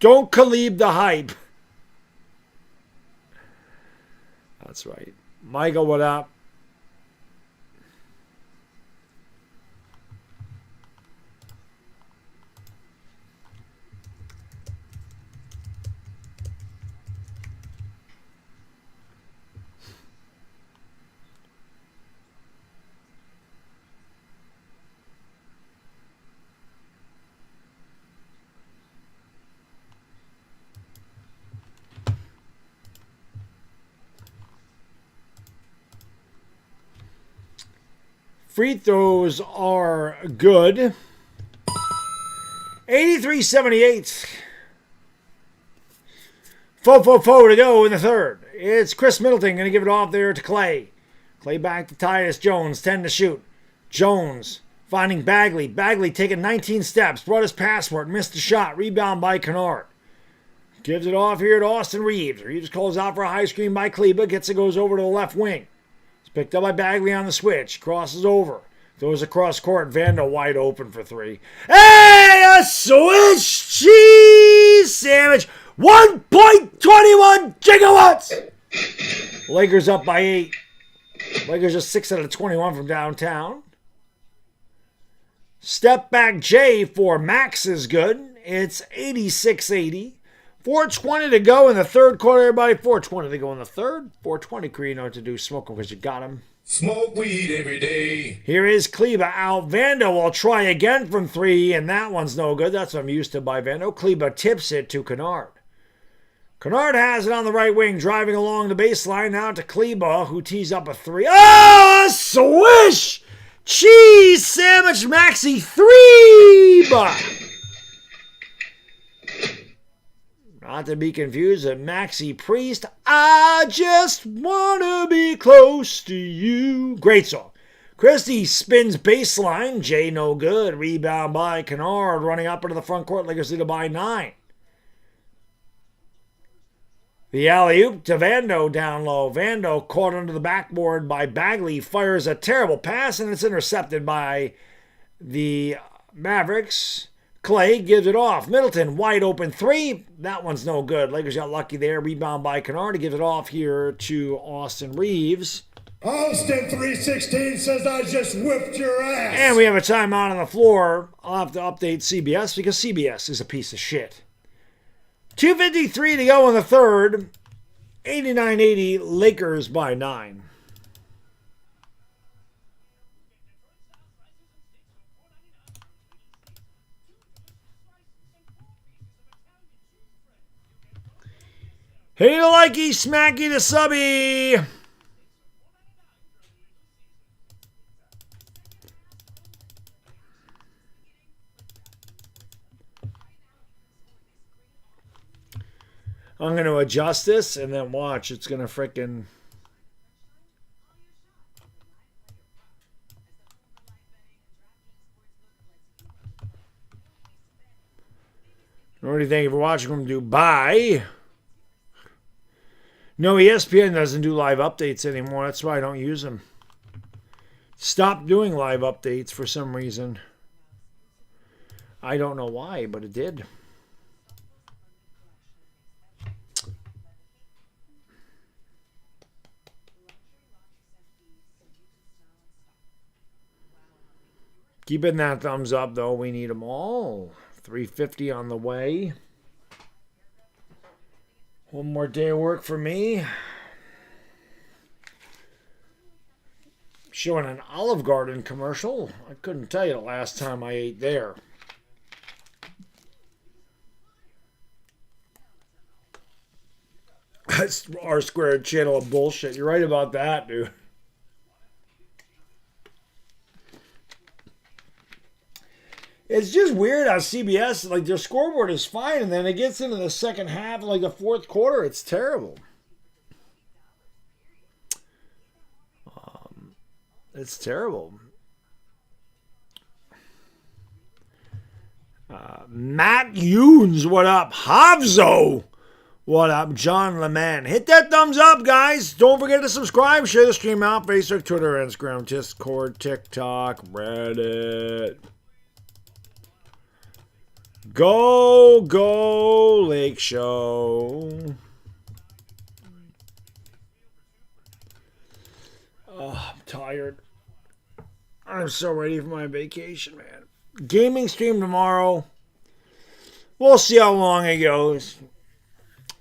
Don't Khalib the hype. That's right. Michael, what up? Free throws are good. 83-78. 4 to go in the third. It's Chris Middleton going to give it off there to Clay. Clay back to Tyus Jones. 10 to shoot. Jones Finding Bagley. Bagley taking 19 steps. Brought his passport. Missed the shot. Rebound by Kennard. Gives it off here to Austin Reeves. Reeves calls out for a high screen by Kleba. Gets it, goes over to the left wing. It's picked up by Bagley on the switch. Crosses over. Throws across court. Vando wide open for three. Hey, a switch cheese sandwich. 1.21 gigawatts. Lakers up by 8. Lakers just 6 out of 21 from downtown. Step back J for Max is good. It's 86-80. 4:20 to go in the third quarter, everybody. 4:20 to go in the third. 4:20, Cree, you know what to do. Smoke them because you got him. Smoke weed every day. Here is Kleba out. Vando will try again from 3, and that one's no good. That's what I'm used to by Vando. Kleba tips it to Kennard. Kennard has it on the right wing, driving along the baseline. Now to Kleba, who tees up a 3. Oh, a swish! Cheese sandwich Maxi 3! Not to be confused with Maxi Priest. I just want to be close to you. Great song. Christie spins baseline. Jay no good. Rebound by Kennard. Running up into the front court. Lakers lead by 9. The alley-oop to Vando down low. Vando caught under the backboard by Bagley. Fires a terrible pass, and it's intercepted by the Mavericks. Clay gives it off. Middleton, wide open 3. That one's no good. Lakers got lucky there. Rebound by Kennard. He gives it off here to Austin Reeves. Austin 316 says I just whipped your ass. And we have a timeout on the floor. I'll have to update CBS because CBS is a piece of shit. 2:53 to go in the third. 89-80, Lakers by 9. Hey to likey, smacky to subby. I'm going to adjust this and then watch. It's going to frickin'... What do you think? If you're watching them do bye. No, ESPN doesn't do live updates anymore. That's why I don't use them. Stopped doing live updates for some reason. I don't know why, but it did. Keeping that thumbs up, though. We need them all. 350 on the way. One more day of work for me. Showing an Olive Garden commercial. I couldn't tell you the last time I ate there. That's R squared channel of bullshit. You're right about that, dude. It's just weird how CBS, like, their scoreboard is fine, and then it gets into the second half, like the fourth quarter, it's terrible. It's terrible. Matt Yoons, what up? Havzo, what up? John Leman. Hit that thumbs up, guys. Don't forget to subscribe. Share the stream out. Facebook, Twitter, Instagram, Discord, TikTok, Reddit. Go, go, Lake Show. Oh, I'm tired. I'm so ready for my vacation, man. Gaming stream tomorrow. We'll see how long it goes.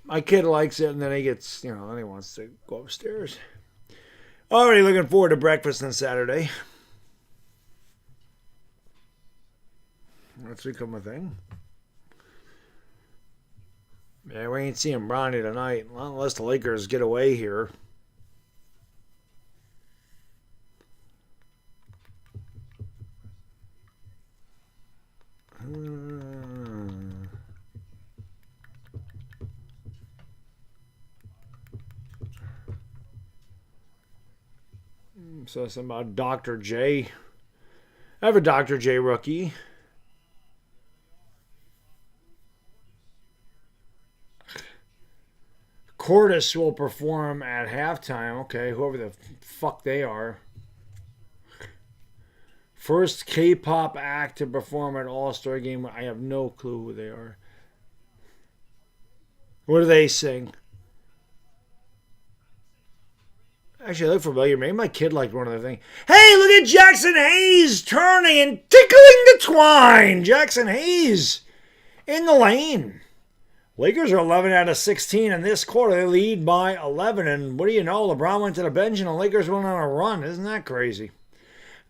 My kid likes it, and then he gets, then he wants to go upstairs. Already looking forward to breakfast on Saturday. That's become a thing. Yeah, we ain't seeing Bronny tonight, unless the Lakers get away here. So something about Dr. J. I have a Dr. J rookie. Cordis will perform at halftime. Okay, whoever the fuck they are. First K-pop act to perform at All-Star Game. I have no clue who they are. What do they sing? Actually, I look familiar. Maybe my kid liked one of the things. Hey, look at Jackson Hayes turning and tickling the twine. Jackson Hayes in the lane. Lakers are 11 out of 16 in this quarter. They lead by 11. And what do you know? LeBron went to the bench and the Lakers went on a run. Isn't that crazy?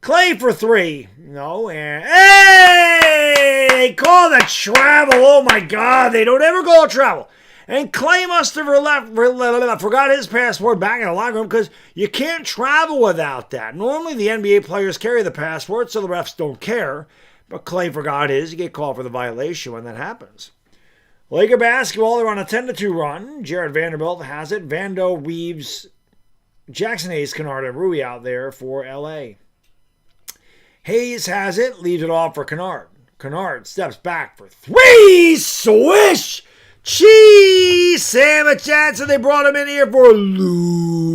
Clay for three. No. And hey! They call the travel. Oh, my God. They don't ever call travel. And Clay must have forgot his passport back in the locker room because you can't travel without that. Normally, the NBA players carry the passport, so the refs don't care. But Clay forgot his. You get called for the violation when that happens. Laker basketball, they're on a 10-2 run. Jared Vanderbilt has it. Vando, Reeves, Jackson Hayes, Kennard, and Rui out there for L.A. Hayes has it. Leaves it off for Kennard. Kennard steps back for three. Swish! Cheese sandwich Johnson. They brought him in here for Luke.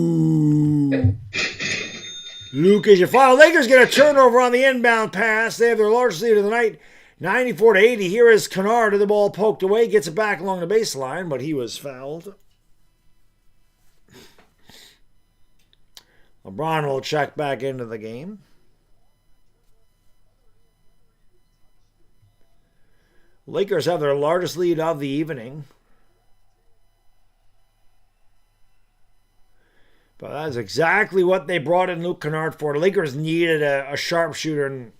Luke is your final. Lakers get a turnover on the inbound pass. They have their largest lead of the night, 94-80. Here is Kennard. The ball poked away. Gets it back along the baseline, but he was fouled. LeBron will check back into the game. Lakers have their largest lead of the evening. But that's exactly what they brought in Luke Kennard for. The Lakers needed a sharpshooter, and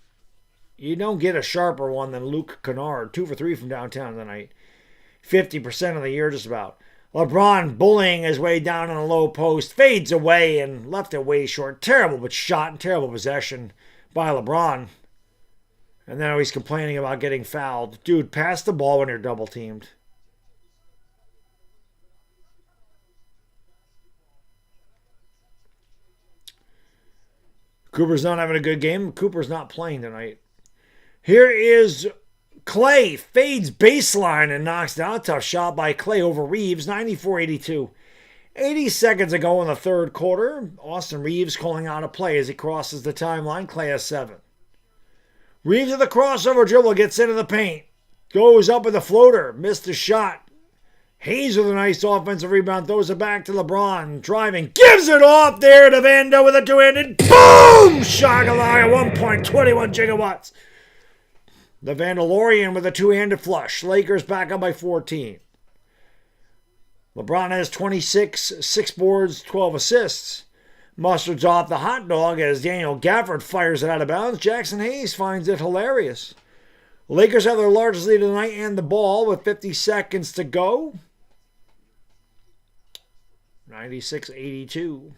you don't get a sharper one than Luke Kennard. 2 for 3 from downtown tonight. 50% of the year just about. LeBron bullying his way down on a low post. Fades away and left it way short. Terrible but shot and terrible possession by LeBron. And now he's complaining about getting fouled. Dude, pass the ball when you're double teamed. Cooper's not having a good game. Cooper's not playing tonight. Here is Clay. Fades baseline and knocks down. A tough shot by Clay over Reeves. 94-82. 80 seconds ago in the third quarter. Austin Reeves calling out a play as he crosses the timeline. Clay has 7. Reeves with the crossover dribble, gets into the paint. Goes up with a floater. Missed the shot. Hayes with a nice offensive rebound. Throws it back to LeBron. Driving. Gives it off there to Vando with a two-handed. Boom! Shakalaka. 1.21 gigawatts. The Vandalorian with a two-handed flush. Lakers back up by 14. LeBron has 26, 6 boards, 12 assists. Mustard's off the hot dog as Daniel Gafford fires it out of bounds. Jackson Hayes finds it hilarious. Lakers have their largest lead of the night and the ball with 50 seconds to go. 96-82.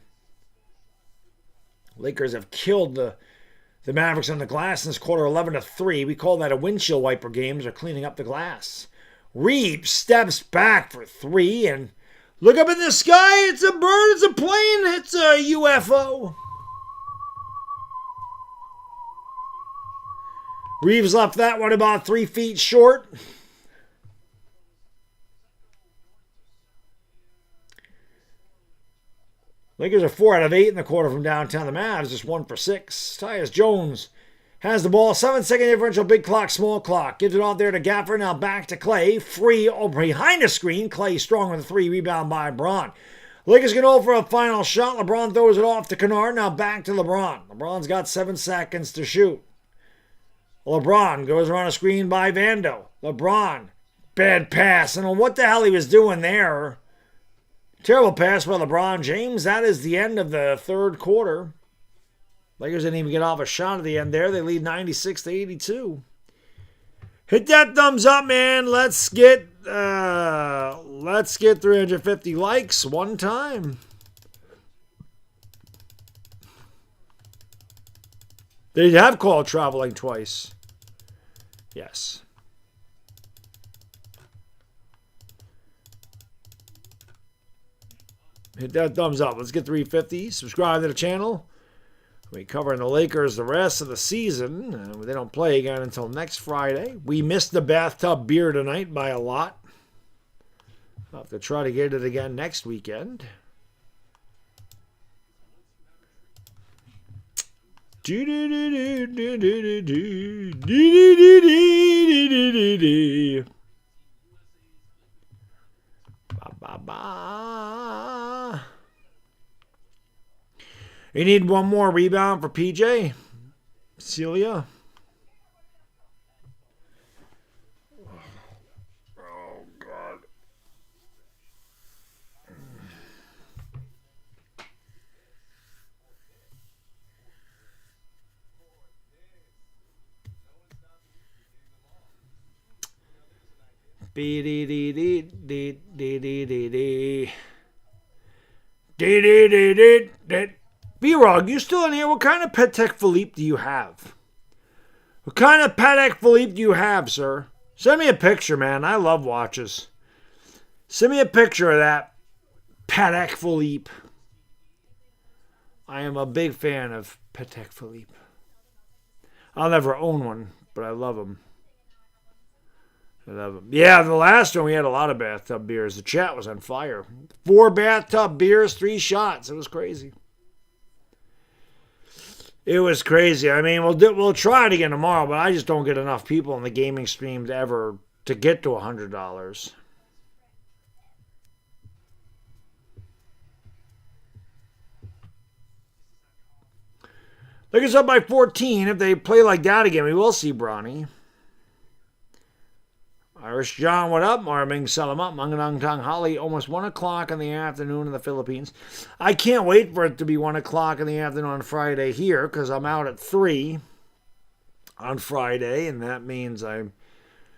Lakers have killed the Mavericks on the glass in this quarter, 11-3. We call that a windshield wiper game as they're cleaning up the glass. Reeves steps back for 3 and look up in the sky. It's a bird. It's a plane. It's a UFO. Reeves left that one about 3 feet short. Lakers are 4 out of 8 in the quarter from downtown. The Mavs just 1 for 6. Tyus Jones has the ball. 7-second differential. Big clock, small clock. Gives it off there to Gafford. Now back to Clay. Free behind the screen. Clay strong with a 3. Rebound by LeBron. Lakers get over for a final shot. LeBron throws it off to Kennard. Now back to LeBron. LeBron's got 7 seconds to shoot. LeBron goes around a screen by Vando. LeBron. Bad pass. And what the hell he was doing there. Terrible pass by LeBron James. That is the end of the third quarter. Lakers didn't even get off a shot at the end there. They lead 96-82. Hit that thumbs up, man. Let's get 350 likes one time. They have called traveling twice. Yes. Hit that thumbs up. Let's get 350. Subscribe to the channel. We covering the Lakers the rest of the season. They don't play again until next Friday. We missed the bathtub beer tonight by a lot. I'll have to try to get it again next weekend. You need one more rebound for PJ? Celia? Oh, God. B-Rog, you still in here? What kind of Patek Philippe do you have? What kind of Patek Philippe do you have, sir? Send me a picture, man. I love watches. Send me a picture of that Patek Philippe. I am a big fan of Patek Philippe. I'll never own one, but I love them. I love them. Yeah, the last one we had a lot of bathtub beers. The chat was on fire. 4 bathtub beers, 3 shots. It was crazy. It was crazy. I mean, we'll try it again tomorrow, but I just don't get enough people in the gaming stream to get to $100. Lakers up by 14. If they play like that again, we will see Bronny. Irish John, what up? Marming Salamat, Manganang Tang Holly, almost 1 o'clock in the afternoon in the Philippines. I can't wait for it to be 1 o'clock in the afternoon on Friday here because I'm out at 3 on Friday, and that means I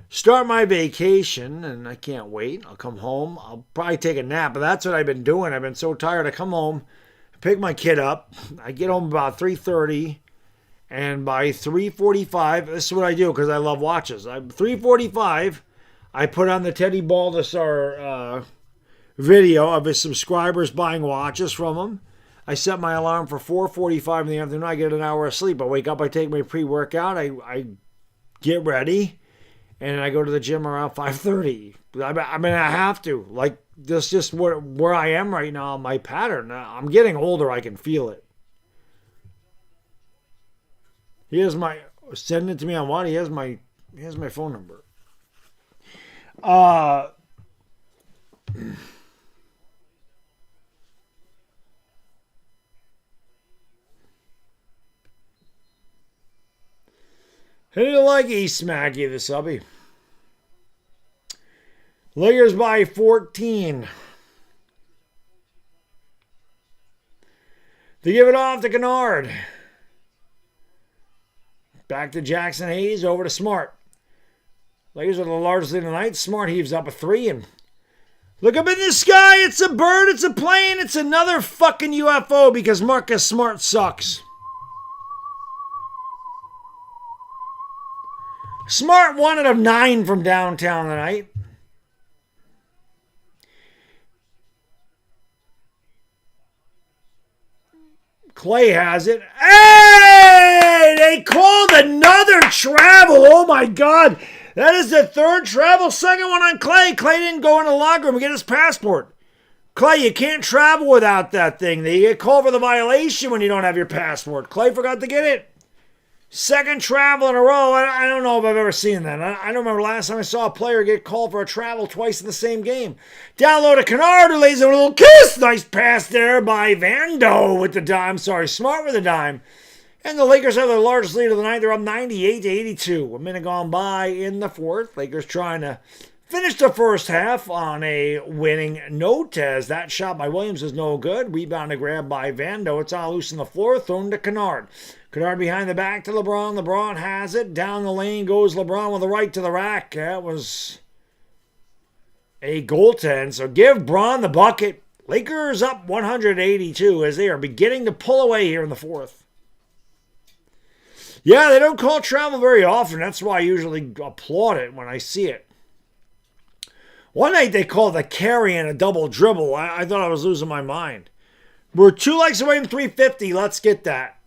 start my vacation, and I can't wait. I'll come home. I'll probably take a nap, but that's what I've been doing. I've been so tired. I come home, pick my kid up. I get home about 3:30, and by 3:45, this is what I do because I love watches. 3:45, I put on the Teddy Baldessar video of his subscribers buying watches from him. I set my alarm for 4:45 in the afternoon. I get an hour of sleep. I wake up, I take my pre-workout, I get ready, and I go to the gym around 5:30. I mean, I have to. Like, that's just where I am right now, my pattern. I'm getting older. I can feel it. Here's my... Send it to me on what? Here's my phone number. How do you like East Smacky, the subby? Lakers by 14. They give it off to Kennard. Back to Jackson Hayes, over to Smart. Lakers are the largest lead of the night. Smart heaves up a 3 and look up in the sky. It's a bird. It's a plane. It's another fucking UFO because Marcus Smart sucks. Smart 1 out of 9 from downtown tonight. Clay has it. Hey! They called another travel. Oh my God. That is the 3rd travel, 2nd one on Clay. Clay didn't go in the locker room and get his passport. Clay, you can't travel without that thing. They get called for the violation when you don't have your passport. Clay forgot to get it. 2nd travel in a row. I don't know if I've ever seen that. I don't remember last time I saw a player get called for a travel twice in the same game. Down low to Kennard, who lays a little kiss. Nice pass there by Vando with the dime. Sorry, Smart with the dime. And the Lakers have their largest lead of the night. They're up 98-82. A minute gone by in the 4th. Lakers trying to finish the first half on a winning note as that shot by Williams is no good. Rebound to grab by Vando. It's all loose on the floor. Thrown to Kennard. Kennard behind the back to LeBron. LeBron has it. Down the lane goes LeBron with the right to the rack. That was a goaltend. So give Bron the bucket. Lakers up 182 as they are beginning to pull away here in the 4th. Yeah, they don't call travel very often. That's why I usually applaud it when I see it. One night they called a carry and a double dribble. I thought I was losing my mind. We're 2 likes away from 350. Let's get that.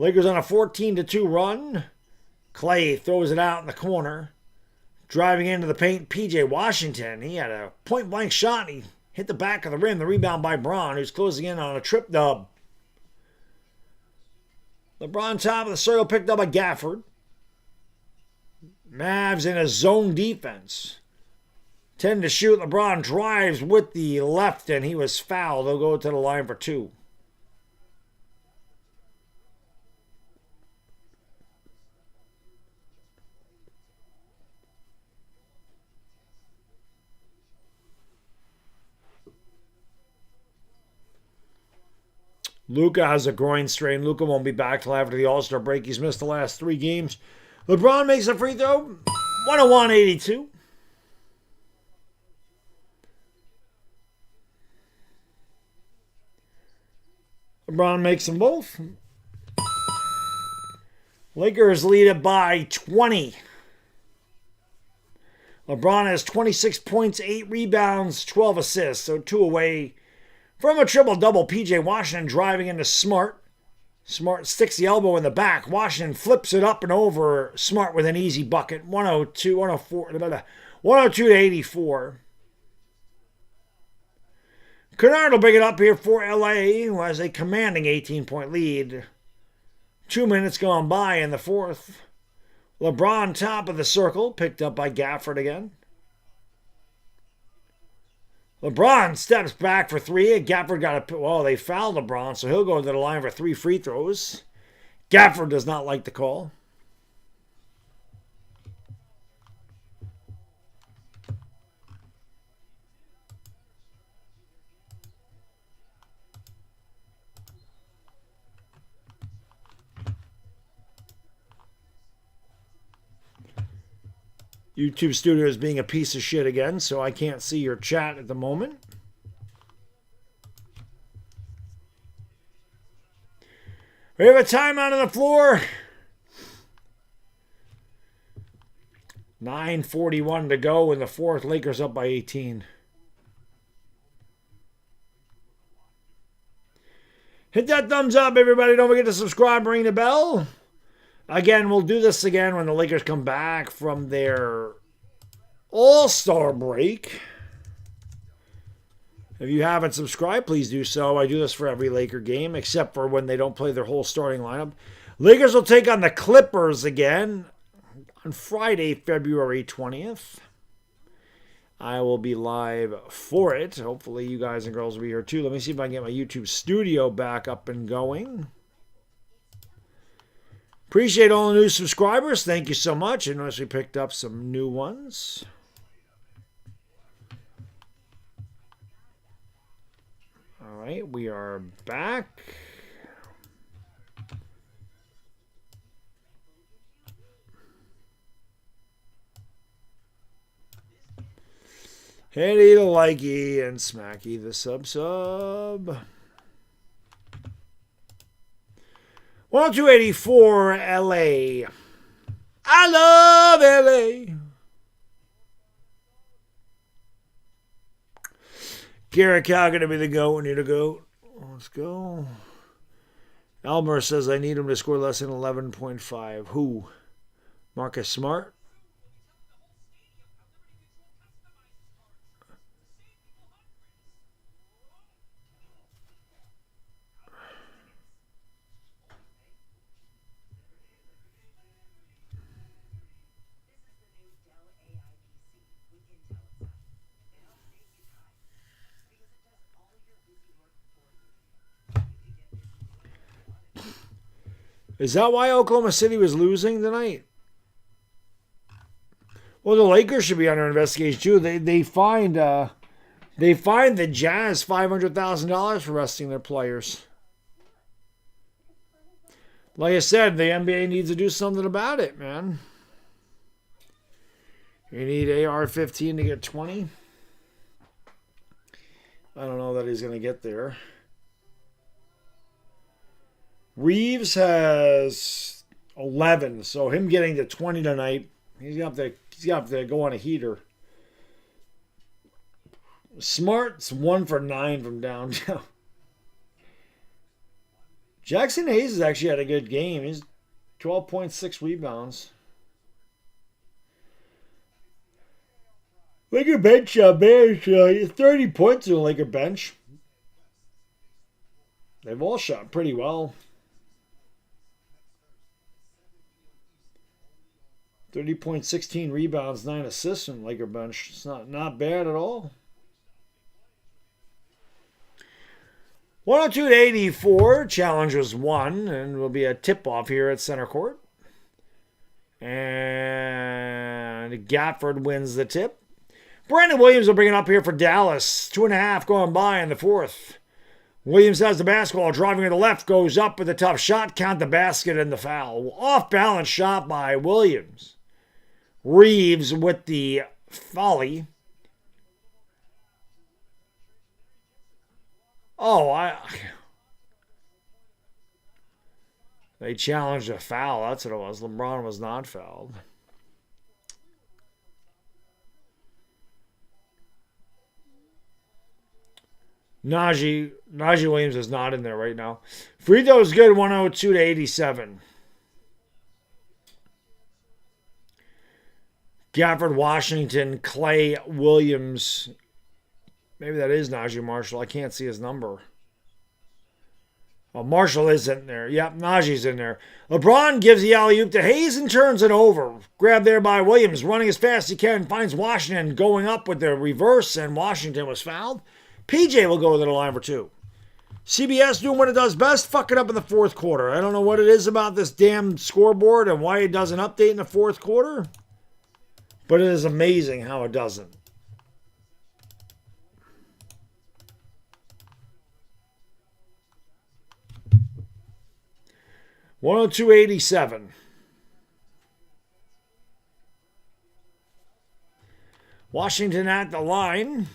Lakers on a 14-2 run. Clay throws it out in the corner. Driving into the paint, P.J. Washington. He had a point-blank shot. And he hit the back of the rim. The rebound by Braun, who's closing in on a trip dub. LeBron top of the circle picked up by Gafford. Mavs in a zone defense. 10 to shoot. LeBron drives with the left, and he was fouled. They'll go to the line for 2. Luka has a groin strain. Luka won't be back till after the All-Star break. He's missed the last 3 games. LeBron makes a free throw. 101-82. LeBron makes them both. Lakers lead it by 20. LeBron has 26 points, 8 rebounds, 12 assists. So 2 away from a triple-double. P.J. Washington driving into Smart. Smart sticks the elbow in the back. Washington flips it up and over. Smart with an easy bucket. 102-84. Kennard will bring it up here for L.A., who has a commanding 18-point lead. 2 minutes gone by in the fourth. LeBron top of the circle, picked up by Gafford again. LeBron steps back for 3. Gafford got a... Well, they fouled LeBron, so he'll go to the line for 3 free throws. Gafford does not like the call. YouTube Studio is being a piece of shit again, so I can't see your chat at the moment. We have a timeout on the floor. 9:41 to go in the fourth. Lakers up by 18. Hit that thumbs up, everybody. Don't forget to subscribe, ring the bell. Again, we'll do this again when the Lakers come back from their All-Star break. If you haven't subscribed, please do so. I do this for every Laker game, except for when they don't play their whole starting lineup. Lakers will take on the Clippers again on Friday, February 20th. I will be live for it. Hopefully you guys and girls will be here too. Let me see if I can get my YouTube studio back up and going. Appreciate all the new subscribers. Thank you so much. I noticed we picked up some new ones. All right, we are back. Handy to likey and smacky the sub. 102-84 LA. I love LA. Garrett Cow going to be the GOAT. We need a GOAT. Let's go. Elmer says I need him to score less than 11.5. Who? Marcus Smart? Is that why Oklahoma City was losing tonight? Well, the Lakers should be under investigation too. They fined the Jazz $500,000 for resting their players. Like I said, the NBA needs to do something about it, man. You need AR-15 to get 20. I don't know that he's going to get there. Reeves has 11, so him getting to 20 tonight, he's got to go on a heater. Smart's 1 for 9 from downtown. Jackson Hayes has actually had a good game. He's 12.6 rebounds. Laker bench, man, 30 points in the Laker bench. They've all shot pretty well. 30.16 rebounds, 9 assists from Laker bench. It's not bad at all. 102 to 84. Challenge was won, and will be a tip-off here at center court. And Gafford wins the tip. Brandon Williams will bring it up here for Dallas. 2.5 going by in the fourth. Williams has the basketball, driving to the left, goes up with a tough shot, count the basket and the foul. Off-balance shot by Williams. Reeves with the volley. They challenged a foul. That's what it was. LeBron was not fouled. Najee Williams is not in there right now. Free throw is good, 102 to 87. Gafford, Washington, Clay, Williams. Maybe that is Najee Marshall. I can't see his number. Oh, Marshall is in there. Yep, Najee's in there. LeBron gives the alley-oop to Hayes and turns it over. Grabbed there by Williams. Running as fast as he can. Finds Washington going up with the reverse, and Washington was fouled. PJ will go to the line for two. CBS doing what it does best, fucking up in the fourth quarter. I don't know what it is about this damn scoreboard and why it doesn't update in the fourth quarter, but it is amazing how it doesn't. $102.87. Washington at the line.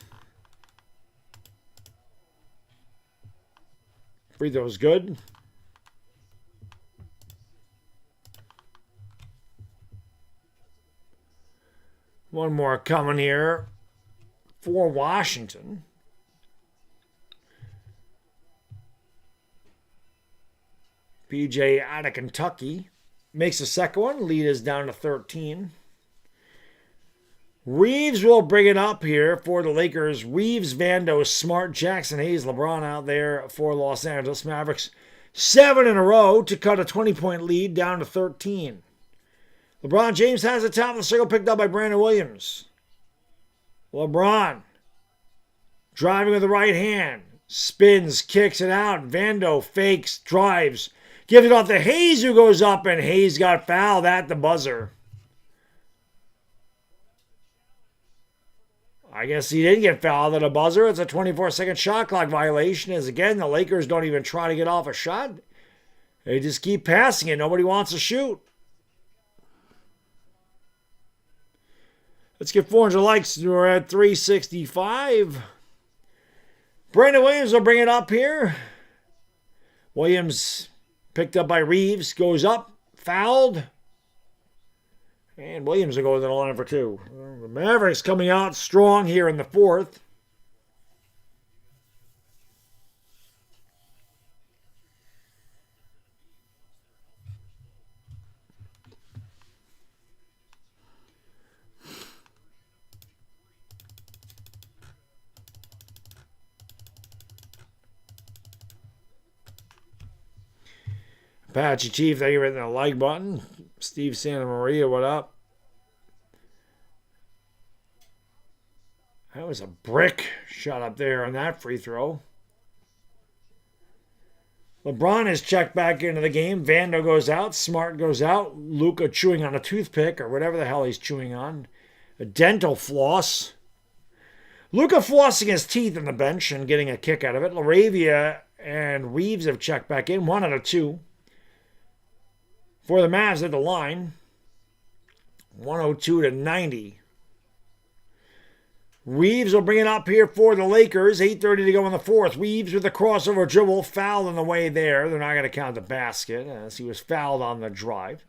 Free throw's good. One more coming here for Washington. PJ out of Kentucky. Makes the second one. Lead is down to 13. Reeves will bring it up here for the Lakers. Reeves, Vando, Smart, Jackson Hayes, LeBron out there for Los Angeles Mavericks. 7 in a row to cut a 20-point lead down to 13. LeBron James has the top of the circle picked up by Brandon Williams. LeBron driving with the right hand. Spins, kicks it out. Vando fakes, drives. Gives it off to Hayes, who goes up, and Hayes got fouled at the buzzer. I guess he didn't get fouled at a buzzer. It's a 24-second shot clock violation. As again, the Lakers don't even try to get off a shot. They just keep passing it. Nobody wants to shoot. Let's get 400 likes. We're at 365. Brandon Williams will bring it up here. Williams picked up by Reeves. Goes up. Fouled. And Williams will go to the line for two. The Mavericks coming out strong here in the fourth. Apache Chief, thank you for hitting the like button. Steve Santa Maria, what up? That was a brick shot up there on that free throw. LeBron is checked back into the game. Vando goes out. Smart goes out. Luka chewing on a toothpick or whatever the hell he's chewing on. A dental floss. Luka flossing his teeth on the bench and getting a kick out of it. Laravia and Reeves have checked back in. 1 out of 2. For the Mavs at the line. 102 to 90. Reeves will bring it up here for the Lakers. 8:30 to go in the fourth. Reeves with a crossover dribble. Foul on the way there. They're not going to count the basket as he was fouled on the drive.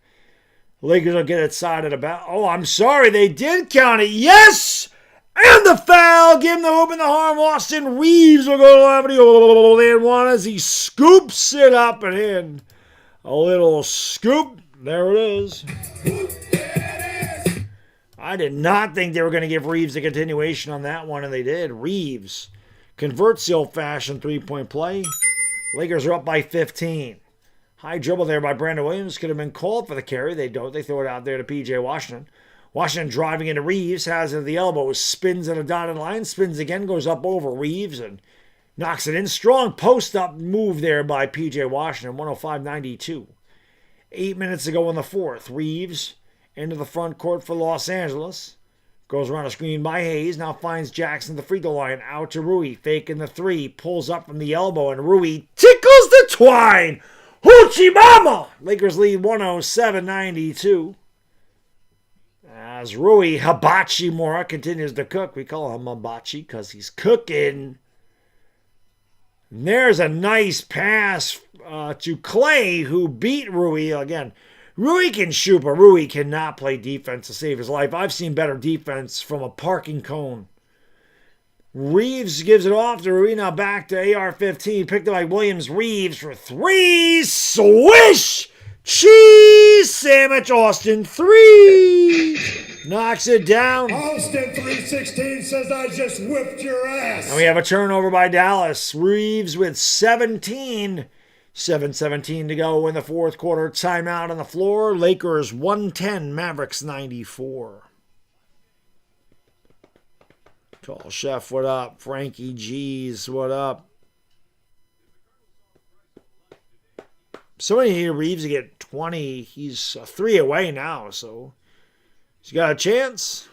The Lakers will get it sided about. Oh, I'm sorry. They did count it. Yes! And the foul. Give him the hoop and the harm. Austin Reeves will go to levity and one as he scoops it up and in. A little scoop. There it is. I did not think they were going to give Reeves a continuation on that one, and they did. Reeves converts the old-fashioned three-point play. Lakers are up by 15. High dribble there by Brandon Williams. Could have been called for the carry. They don't. They throw it out there to P.J. Washington. Washington driving into Reeves. Has it at the elbow. Spins at a dotted line. Spins again. Goes up over Reeves and knocks it in. Strong post-up move there by P.J. Washington. 105-92. 8 minutes to go in the fourth. Reeves into the front court for Los Angeles. Goes around a screen by Hayes. Now finds Jackson at the free throw line. Out to Rui. Faking the three. Pulls up from the elbow. And Rui tickles the twine. Hoochie Mama! Lakers lead 107-92. As Rui Hibachi Mora continues to cook. We call him Hibachi because he's cooking. And there's a nice pass to Clay, who beat Rui. Again, Rui can shoot, but Rui cannot play defense to save his life. I've seen better defense from a parking cone. Reeves gives it off to Rui. Now back to AR-15. Picked up by Williams. Reeves for three. Swish! Cheese sandwich. Austin, three. Knocks it down. Austin 316 says I just whipped your ass. And we have a turnover by Dallas. Reeves with 17. 7:17 to go in the fourth quarter. Timeout on the floor. Lakers 110. Mavericks 94. Tall Chef, what up? Frankie G's, what up? Somebody here, Reeves, to get 20. He's 3 away now, so he's got a chance.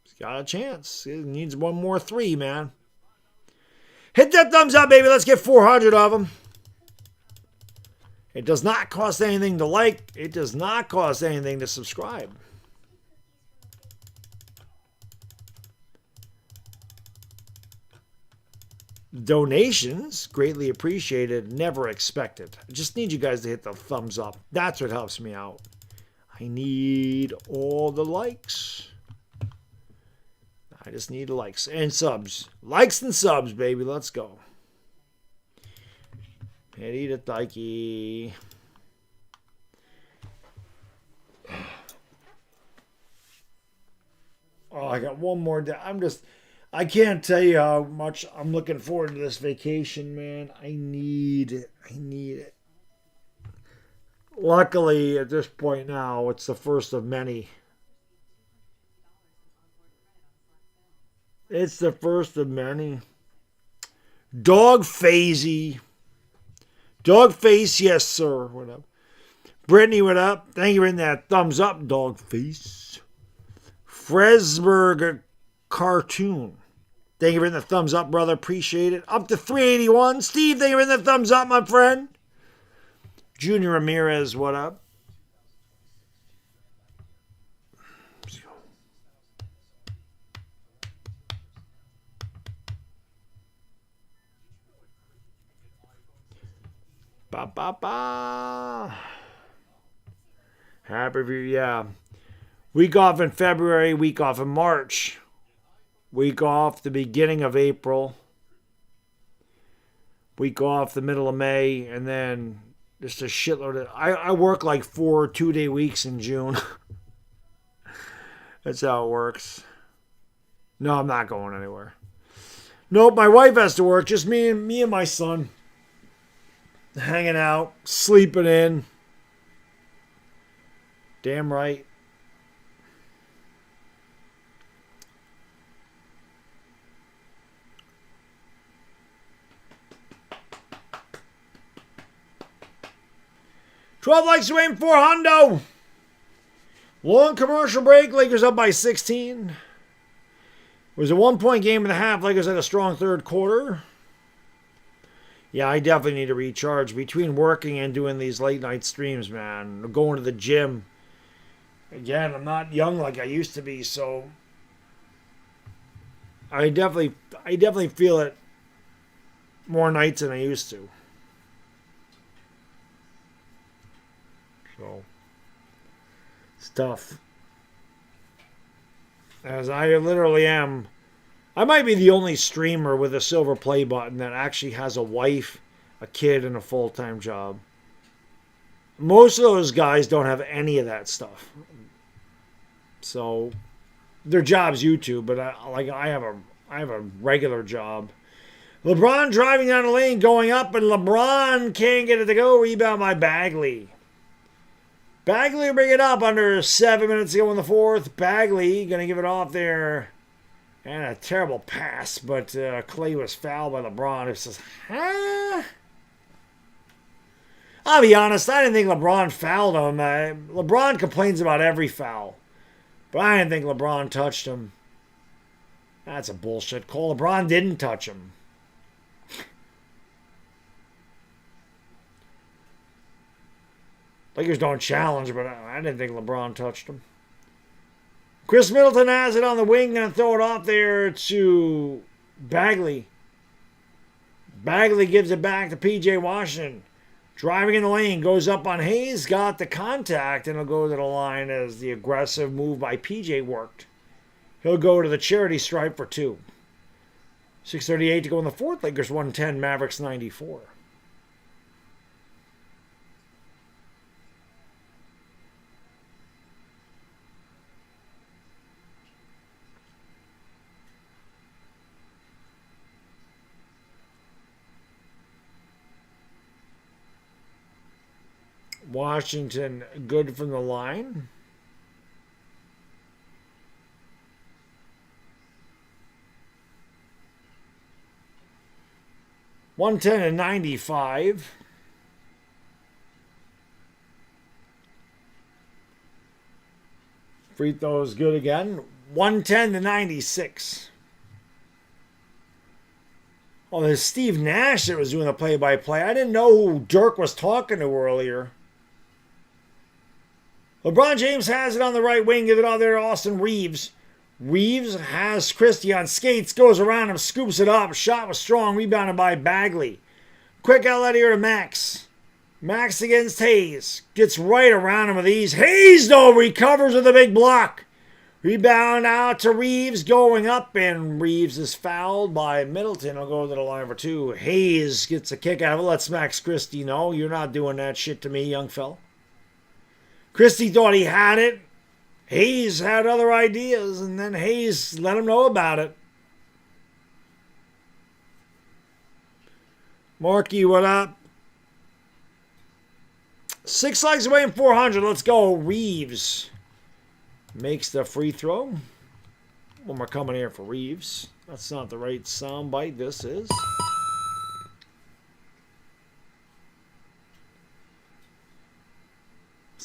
He's got a chance. He needs one more 3, man. Hit that thumbs up, baby. Let's get 400 of them. It does not cost anything to like. It does not cost anything to subscribe. Donations, greatly appreciated, never expected. I just need you guys to hit the thumbs up. That's what helps me out. I need all the likes. I just need likes and subs. Likes and subs, baby. Let's go. Eddie the Dikey. Oh, I got one more day. I can't tell you how much I'm looking forward to this vacation, man. I need it. Luckily, at this point now, it's the first of many. It's the first of many. Dog Fazy. Dog Face, yes, sir. What up? Brittany, what up? Thank you for hitting that thumbs up, Dog Face. Fresburg Cartoon. Thank you for hitting the thumbs up, brother. Appreciate it. Up to 381. Steve, thank you for hitting the thumbs up, my friend. Junior Ramirez, what up? Let's go. Ba, ba, ba. Happy Review, yeah. Week off in February, week off in March. Week off the beginning of April. Week off the middle of May. And then just a shitload of... I work like 4 2-day weeks in June. That's how it works. No, I'm not going anywhere. Nope, my wife has to work. Just me and my son. Hanging out. Sleeping in. Damn right. $12 likes to aim for Hondo. Long commercial break. Lakers up by 16. It was a 1-point game and a half. Lakers had a strong third quarter. Yeah, I definitely need to recharge between working and doing these late night streams, man. Going to the gym. Again, I'm not young like I used to be, so I definitely feel it more nights than I used to. So it's tough. As I literally am. I might be the only streamer with a silver play button that actually has a wife, a kid, and a full-time job. Most of those guys don't have any of that stuff. So their job's YouTube, but I have a regular job. LeBron driving down the lane, going up, and LeBron can't get it to go. Rebound by Bagley. Bagley will bring it up under 7 minutes to go in the fourth. Bagley going to give it off there. And a terrible pass, but Clay was fouled by LeBron. It says, huh? I'll be honest, I didn't think LeBron fouled him. LeBron complains about every foul. But I didn't think LeBron touched him. That's a bullshit call. LeBron didn't touch him. Lakers don't challenge, but I didn't think LeBron touched him. Chris Middleton has it on the wing, going to throw it off there to Bagley. Bagley gives it back to P.J. Washington. Driving in the lane, goes up on Hayes, got the contact, and he'll go to the line as the aggressive move by P.J. worked. He'll go to the charity stripe for 2. 6:38 to go in the fourth. Lakers 110, Mavericks 94. Washington good from the line. $110-95. Free throws good again. 110-96. Oh, there's Steve Nash that was doing the play-by-play. I didn't know who Dirk was talking to earlier. LeBron James has it on the right wing. Give it out there to Austin Reeves. Reeves has Christie on skates. Goes around him. Scoops it up. Shot was strong. Rebounded by Bagley. Quick outlet here to Max. Max against Hayes. Gets right around him with ease. Hayes, though, recovers with a big block. Rebound out to Reeves. Going up. And Reeves is fouled by Middleton. He'll go to the line for 2. Hayes gets a kick out of it. Lets Max Christie know. You're not doing that shit to me, young fella. Christie thought he had it. Hayes had other ideas, and then Hayes let him know about it. Markey, what up? 6 legs away in 400. Let's go. Reeves makes the free throw. One more coming here for Reeves. That's not the right soundbite. This is.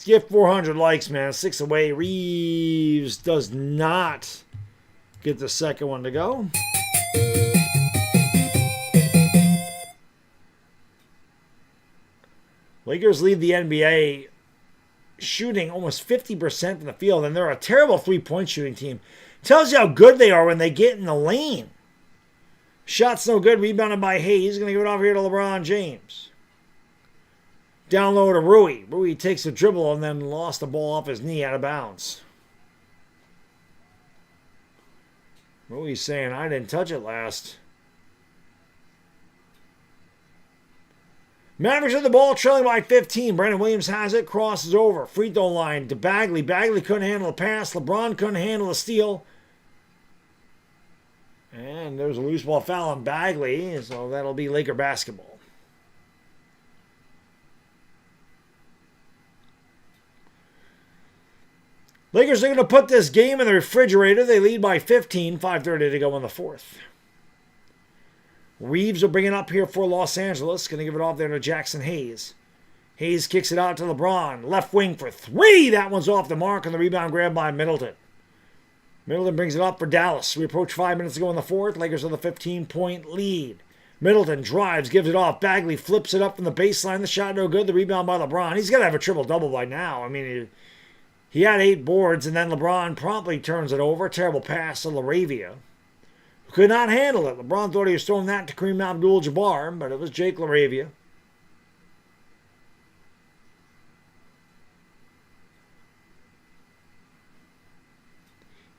Get 400 likes, man. 6 away. Reeves does not get the second one to go. Lakers lead the NBA shooting almost 50% from the field, and they're a terrible three-point shooting team. Tells you how good they are when they get in the lane. Shot's no good. Rebounded by Hayes. Going to give it off here to LeBron James. Down low to Rui. Rui takes a dribble and then lost the ball off his knee out of bounds. Rui's saying, I didn't touch it last. Mavericks with the ball, trailing by 15. Brandon Williams has it, crosses over. Free throw line to Bagley. Bagley couldn't handle the pass. LeBron couldn't handle the steal. And there's a loose ball foul on Bagley, so that'll be Laker basketball. Lakers are going to put this game in the refrigerator. They lead by 15. 5:30 to go in the fourth. Reeves will bring it up here for Los Angeles. Going to give it off there to Jackson Hayes. Hayes kicks it out to LeBron. Left wing for 3. That one's off the mark, and the rebound grabbed by Middleton. Middleton brings it up for Dallas. We approach 5 minutes to go in the fourth. Lakers with a 15-point lead. Middleton drives, gives it off. Bagley flips it up from the baseline. The shot no good. The rebound by LeBron. He's got to have a triple-double by now. I mean, he had 8 boards, and then LeBron promptly turns it over. Terrible pass to LaRavia. Could not handle it. LeBron thought he was throwing that to Kareem Abdul-Jabbar, but it was Jake LaRavia.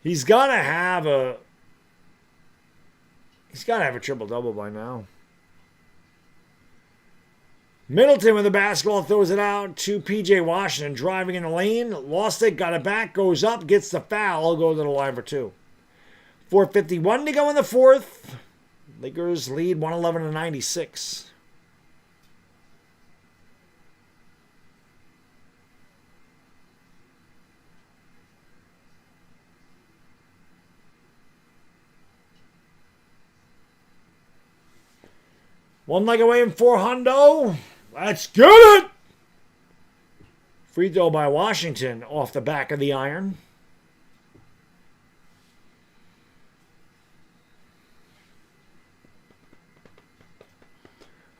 He's got to have a triple-double by now. Middleton with the basketball throws it out to P.J. Washington. Driving in the lane. Lost it. Got it back. Goes up. Gets the foul. Go to the line for two. 4:51 to go in the fourth. Lakers lead 111-96. One leg away in 4-hundo. Let's get it! Free throw by Washington off the back of the iron.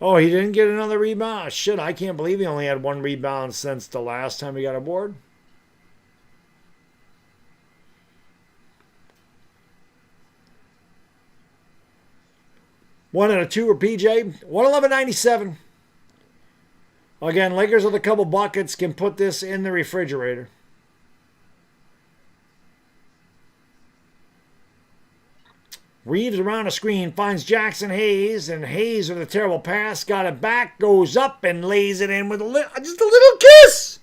Oh, he didn't get another rebound? Shit, I can't believe he only had one rebound since the last time he got aboard. One and a two for PJ. 111-97. Again, Lakers with a couple buckets can put this in the refrigerator. Reeves around a screen, finds Jackson Hayes, and Hayes with a terrible pass, got it back, goes up and lays it in with just a little kiss.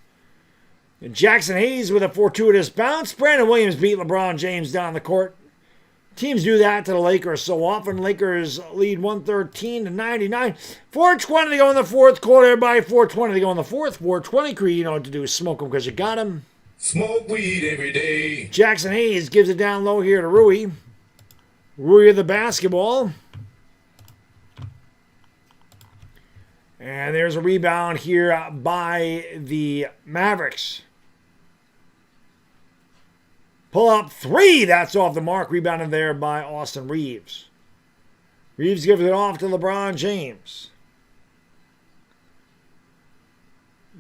And Jackson Hayes with a fortuitous bounce. Brandon Williams beat LeBron James down the court. Teams do that to the Lakers so often. Lakers lead 113-99. 4:20 to go in the fourth quarter. Everybody, 4:20 to go in the fourth. 4:20, Creed, you know what to do. Smoke them because you got them. Smoke weed every day. Jackson Hayes gives it down low here to Rui. Rui with the basketball. And there's a rebound here by the Mavericks. Pull up three. That's off the mark. Rebounded there by Austin Reeves. Reeves gives it off to LeBron James.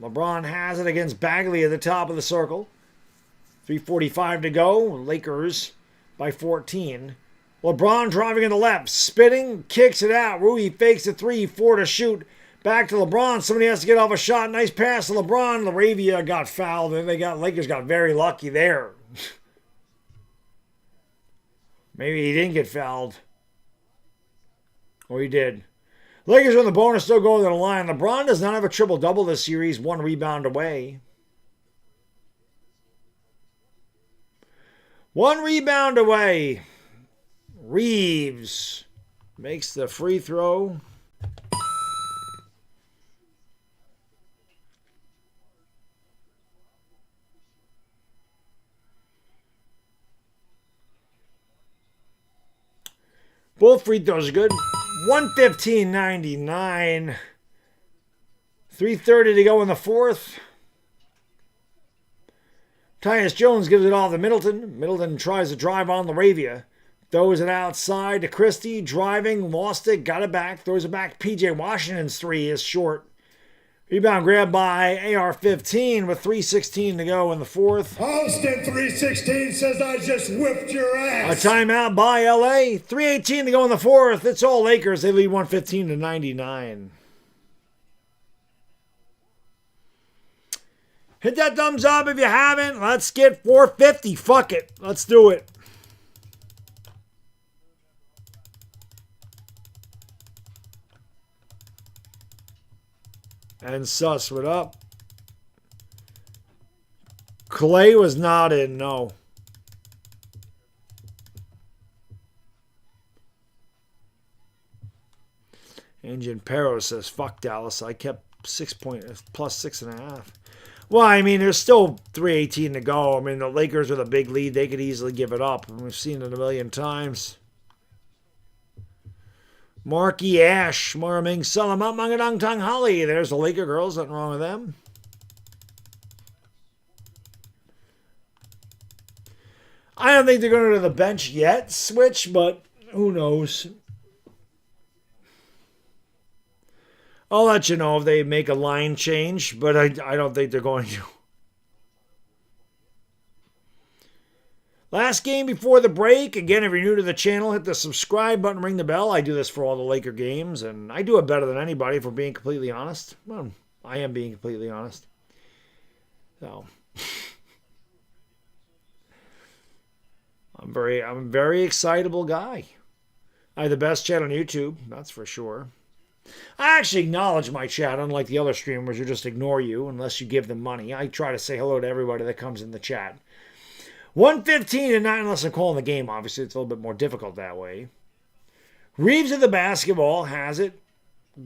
LeBron has it against Bagley at the top of the circle. 3:45 to go. Lakers by 14. LeBron driving in the left. Spitting. Kicks it out. Rui fakes a three. 4 to shoot. Back to LeBron. Somebody has to get off a shot. Nice pass to LeBron. Laravia got fouled. And Lakers got very lucky there. Maybe he didn't get fouled. Or he did. Lakers on the bonus, still going to the line. LeBron does not have a triple-double this series. 1 rebound away. 1 rebound away. Reeves makes the free throw. Both free throws are good. 115-99. 3:30 to go in the fourth. Tyus Jones gives it off to Middleton. Middleton tries to drive on Laravia. Throws it outside to Christie. Driving, lost it, got it back. Throws it back. P.J. Washington's three is short. Rebound grab by AR-15 with 3:16 to go in the fourth. Austin 316 says I just whipped your ass. A timeout by LA. 3:18 to go in the fourth. It's all Lakers. They lead 115-99. Hit that thumbs up if you haven't. Let's get 450. Fuck it. Let's do it. And Suss, what up? Clay was not in, no. Engine Perro says, fuck Dallas. I kept 6 point plus 6.5. Well, I mean, there's still 3:18 to go. I mean, the Lakers with a big lead, they could easily give it up. We've seen it a million times. Marky Ash, Maraming Salamat Mangadang Tang Holly. There's the Laker girls. Nothing wrong with them. I don't think they're going to the bench yet, switch, but who knows? I'll let you know if they make a line change, but I don't think they're going to. Last game before the break. Again, if you're new to the channel, hit the subscribe button, ring the bell. I do this for all the Laker games, and I do it better than anybody, if we're being completely honest. Well, I am being completely honest. So, I'm a very excitable guy. I have the best chat on YouTube, that's for sure. I actually acknowledge my chat, unlike the other streamers who just ignore you unless you give them money. I try to say hello to everybody that comes in the chat. 1:15 and 9 unless I'm calling the game. Obviously, it's a little bit more difficult that way. Reeves of the basketball has it.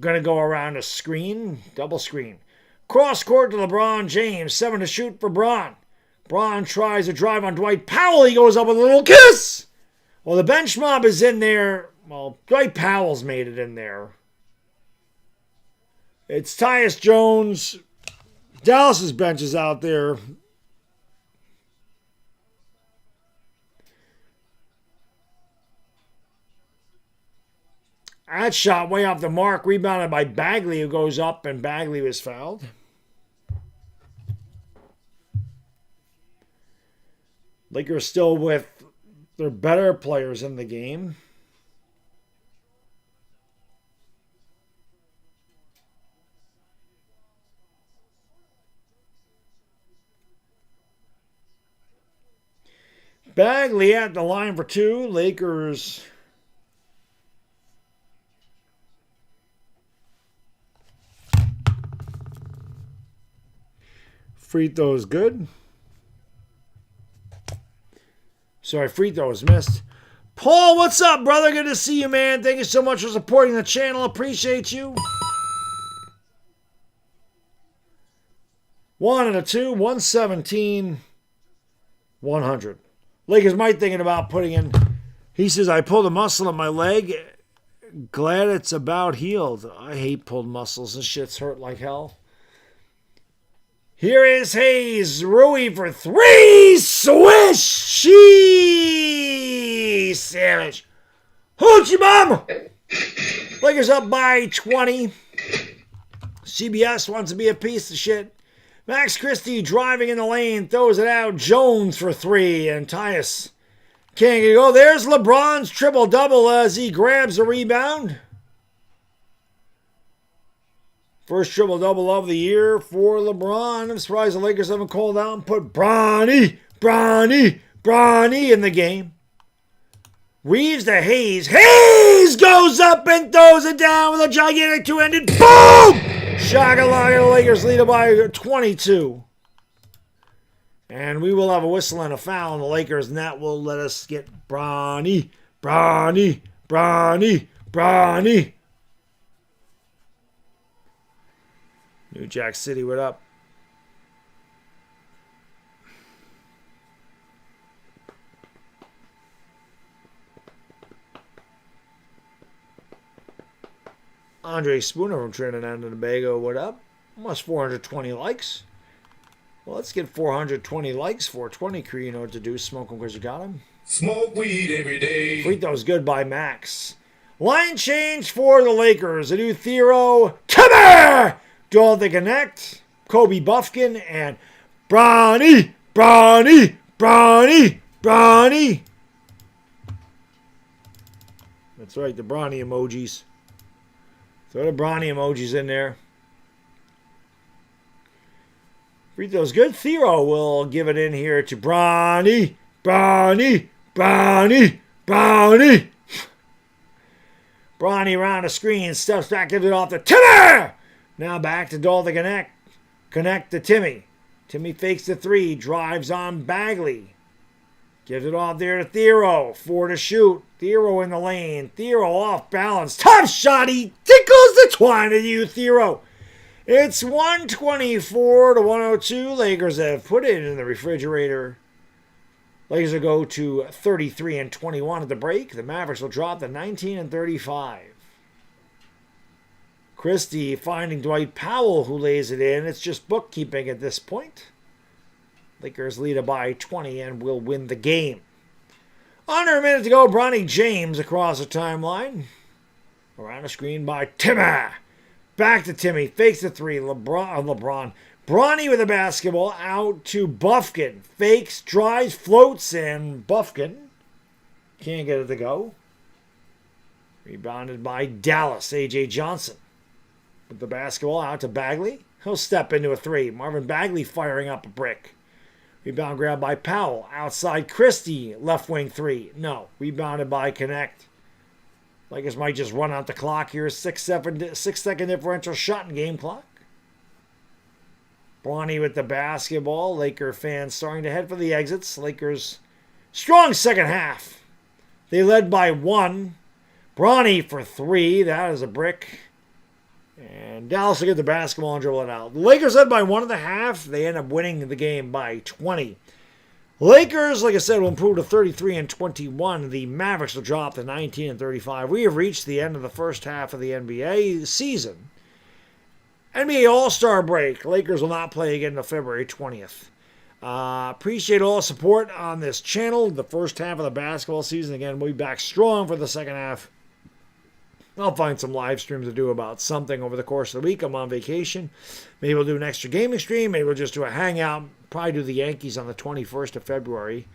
Gonna go around a screen, double screen. Cross court to LeBron James, 7 to shoot for Bron. Bron tries to drive on Dwight Powell. He goes up with a little kiss. Well, the bench mob is in there. Well, Dwight Powell's made it in there. It's Tyus Jones. Dallas's bench is out there. That shot way off the mark, rebounded by Bagley, who goes up, and Bagley was fouled. Lakers still with their better players in the game. Bagley at the line for two. Lakers free throws good. Sorry, free throws missed. Paul, what's up, brother? Good to see you, man. Thank you so much for supporting the channel. Appreciate you. 1 and a 2, 117, 100. Lakers might thinking about putting in. He says, I pulled a muscle in my leg. Glad it's about healed. I hate pulled muscles. This shit's hurt like hell. Here is Hayes. Rui for 3. Swish. She savage. Hoochie Mama. Lakers up by 20. CBS wants to be a piece of shit. Max Christie driving in the lane, throws it out. Jones for 3, and Tyus can't get it go. There's LeBron's triple-double as he grabs the rebound. First triple-double of the year for LeBron. I'm surprised the Lakers haven't called out and put Bronny in the game. Reeves to Hayes. Hayes goes up and throws it down with a gigantic two-handed boom! Shaka-laka, the Lakers lead by 22. And we will have a whistle and a foul on the Lakers, and that will let us get Bronny. New Jack City, what up? Andre Spooner from Trinidad and Tobago, what up? Almost 420 likes. Well, let's get 420 likes. 420 crew, you know what to do. Smoke them because you got them. Smoke weed every day. Free throws good by Max. Line change for the Lakers. A new Thero. Come here! Duel the connect. Kobe Buffkin and Bronny. That's right, the Bronny emojis. Throw the Bronny emojis in there. Free throws good. Thero will give it in here to Bronny. Bronny around the screen. Steps back, gives it off to Timmy. Now back to Dole to connect. Connect to Timmy. Timmy fakes the 3. Drives on Bagley. Gives it off there to Thero. 4 to shoot. Thero in the lane. Thero off balance. Tough shot. He tickles the twine of you, Thero. It's 124 to 102. Lakers have put it in the refrigerator. Lakers will go to 33 and 21 at the break. The Mavericks will drop to 19 and 35. Christie finding Dwight Powell, who lays it in. It's just bookkeeping at this point. Lakers lead it by 20 and will win the game. Under a minute to go, Bronny James across the timeline. Around the screen by Timmy. Back to Timmy. Fakes the 3. LeBron. Bronny with the basketball out to Buffkin. Fakes, drives, floats, and Buffkin can't get it to go. Rebounded by Dallas. A.J. Johnson with the basketball out to Bagley. He'll step into a 3. Marvin Bagley firing up a brick. Rebound grabbed by Powell. Outside Christie. Left wing 3. No. Rebounded by Connect. Lakers might just run out the clock here. 6-second differential shot in game clock. Bronny with the basketball. Laker fans starting to head for the exits. Lakers strong second half. They led by 1. Bronny for 3. That is a brick. And Dallas will get the basketball and dribble it out. The Lakers led by 1.5. They end up winning the game by 20. Lakers, like I said, will improve to 33-21. The Mavericks will drop to 19-35. We have reached the end of the first half of the NBA season. NBA All-Star break. Lakers will not play again until February 20th. Appreciate all the support on this channel. The first half of the basketball season. Again, we'll be back strong for the second half. I'll find some live streams to do about something over the course of the week. I'm on vacation. Maybe we'll do an extra gaming stream. Maybe we'll just do a hangout. Probably do the Yankees on the 21st of February.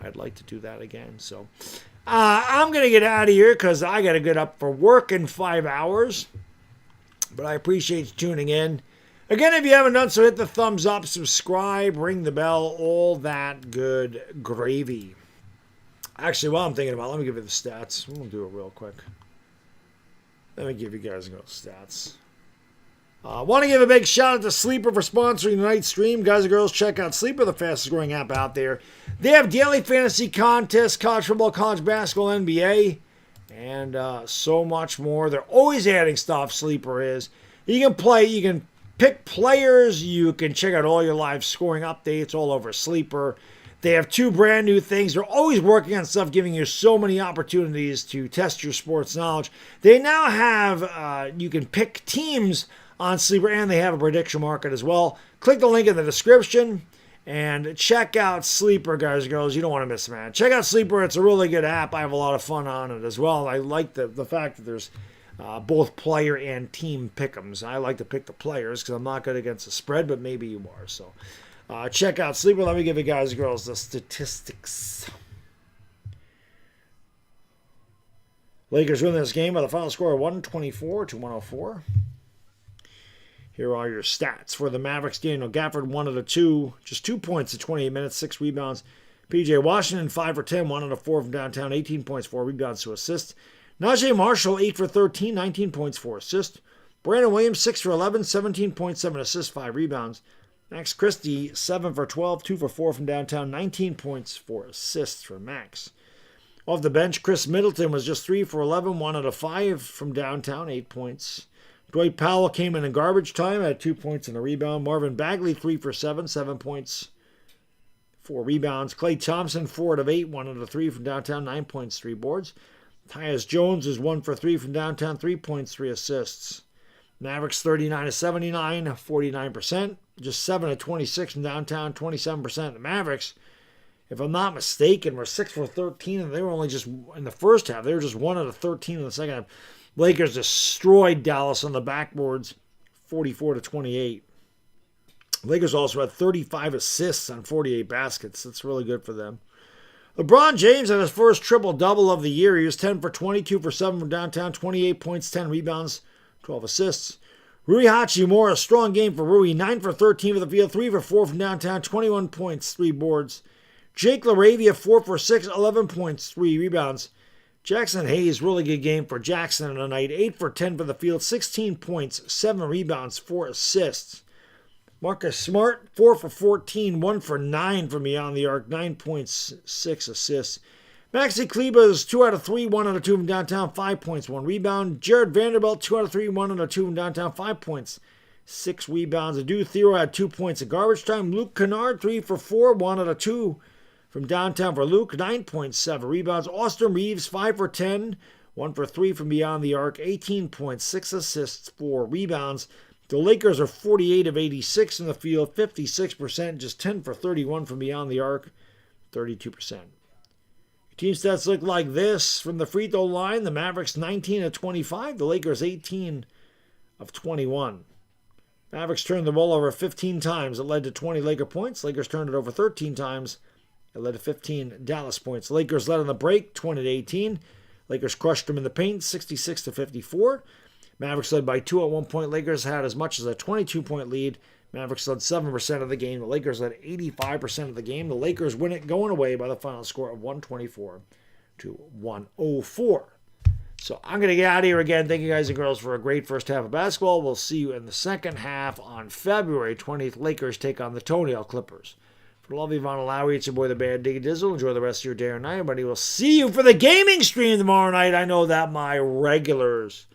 I'd like to do that again. So I'm going to get out of here because I got to get up for work in 5 hours. But I appreciate you tuning in. Again, if you haven't done so, hit the thumbs up, subscribe, ring the bell, all that good gravy. Actually, while I'm thinking about it, let me give you the stats. We'll do it real quick. Let me give you guys those stats. Want to give a big shout out to Sleeper for sponsoring tonight's stream. Guys and girls, check out Sleeper, the fastest growing app out there. They have daily fantasy contests, college football, college basketball, NBA, and so much more. They're always adding stuff, Sleeper is. You can play, you can pick players, you can check out all your live scoring updates all over Sleeper. They have 2 brand new things. They're always working on stuff, giving you so many opportunities to test your sports knowledge. They now have, you can pick teams on Sleeper, and they have a prediction market as well. Click the link in the description and check out Sleeper, guys and girls. You don't want to miss it, man. Check out Sleeper. It's a really good app. I have a lot of fun on it as well. I like the fact that there's both player and team pick'ems. I like to pick the players because I'm not good against the spread, but maybe you are. So check out Sleeper. Let me give you guys and girls the statistics. Lakers win this game by the final score of 124-104. Here are your stats for the Mavericks. Daniel Gafford, 1 out of 2. Just 2 points in 28 minutes, 6 rebounds. P.J. Washington, 5 for 10, 1 out of 4 from downtown, 18 points, 4 rebounds, 2 assists. Najee Marshall, 8 for 13, 19 points, 4 assists. Brandon Williams, 6 for 11, 17 points, 7 assists, 5 rebounds. Max Christie, 7 for 12, 2 for 4 from downtown, 19 points, 4 assists for Max. Off the bench, Chris Middleton was just 3 for 11, 1 out of 5 from downtown, 8 points. Dwight Powell came in garbage time, had 2 points and a rebound. Marvin Bagley, 3 for 7, 7 points, 4 rebounds. Klay Thompson, 4 out of 8, 1 out of 3 from downtown, 9 points, 3 boards. Tyus Jones is 1 for 3 from downtown, 3 points, 3 assists. Mavericks 39 of 79, 49%. Just 7 of 26 from downtown, 27%. The Mavericks, if I'm not mistaken, were 6 for 13, and they were only just, in the first half, they were just 1 out of 13 in the second half. Lakers destroyed Dallas on the backboards, 44-28. Lakers also had 35 assists on 48 baskets. That's really good for them. LeBron James had his first triple-double of the year. He was 10 for 22 for 7 from downtown, 28 points, 10 rebounds, 12 assists. Rui Hachimura, a strong game for Rui, 9 for 13 for the field, 3 for 4 from downtown, 21 points, 3 boards. Jake LaRavia, 4 for 6, 11 points, 3 rebounds. Jackson Hayes, really good game for Jackson tonight. 8 for 10 for the field, 16 points, 7 rebounds, 4 assists. Marcus Smart, 4 for 14, 1 for 9 from beyond the arc, 9 points, 6 assists. Maxi Kleber is 2 out of 3, 1 out of 2 from downtown, 5 points, 1 rebound. Jared Vanderbilt, 2 out of 3, 1 out of 2 from downtown, 5 points, 6 rebounds. Adu Theo had 2 points at garbage time. Luke Kennard, 3 for 4, 1 out of 2 from downtown for Luke, 9.7 rebounds. Austin Reeves, 5 for 10, 1 for 3 from beyond the arc, 18 points, 6 assists, 4 rebounds. The Lakers are 48 of 86 in the field, 56%, just 10 for 31 from beyond the arc, 32%. Team stats look like this. From the free throw line, the Mavericks 19 of 25, the Lakers 18 of 21. Mavericks turned the ball over 15 times. It led to 20 Laker points. Lakers turned it over 13 times. It led to 15 Dallas points. Lakers led on the break, 20-18. Lakers crushed them in the paint, 66-54. Mavericks led by 2 at one point. Lakers had as much as a 22-point lead. Mavericks led 7% of the game. The Lakers led 85% of the game. The Lakers win it going away by the final score of 124 to 104. So I'm going to get out of here again. Thank you guys and girls for a great first half of basketball. We'll see you in the second half on February 20th. Lakers take on the Toenail Clippers. For lovely Von Lowry, it's your boy the Bad Diggy Dizzle. Enjoy the rest of your day or night. Everybody will see you for the gaming stream tomorrow night. I know that my regulars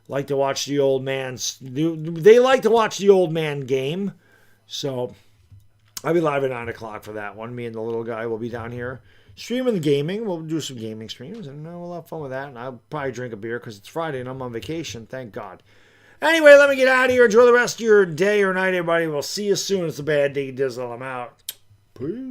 like to watch the old man's. They like to watch the old man game. So I'll be live at 9 o'clock for that one. Me and the little guy will be down here streaming the gaming. We'll do some gaming streams, and we'll have fun with that. And I'll probably drink a beer because it's Friday and I'm on vacation. Thank God. Anyway, let me get out of here. Enjoy the rest of your day or night, everybody. We'll see you soon. It's the Bad Diggy Dizzle. I'm out. Peace.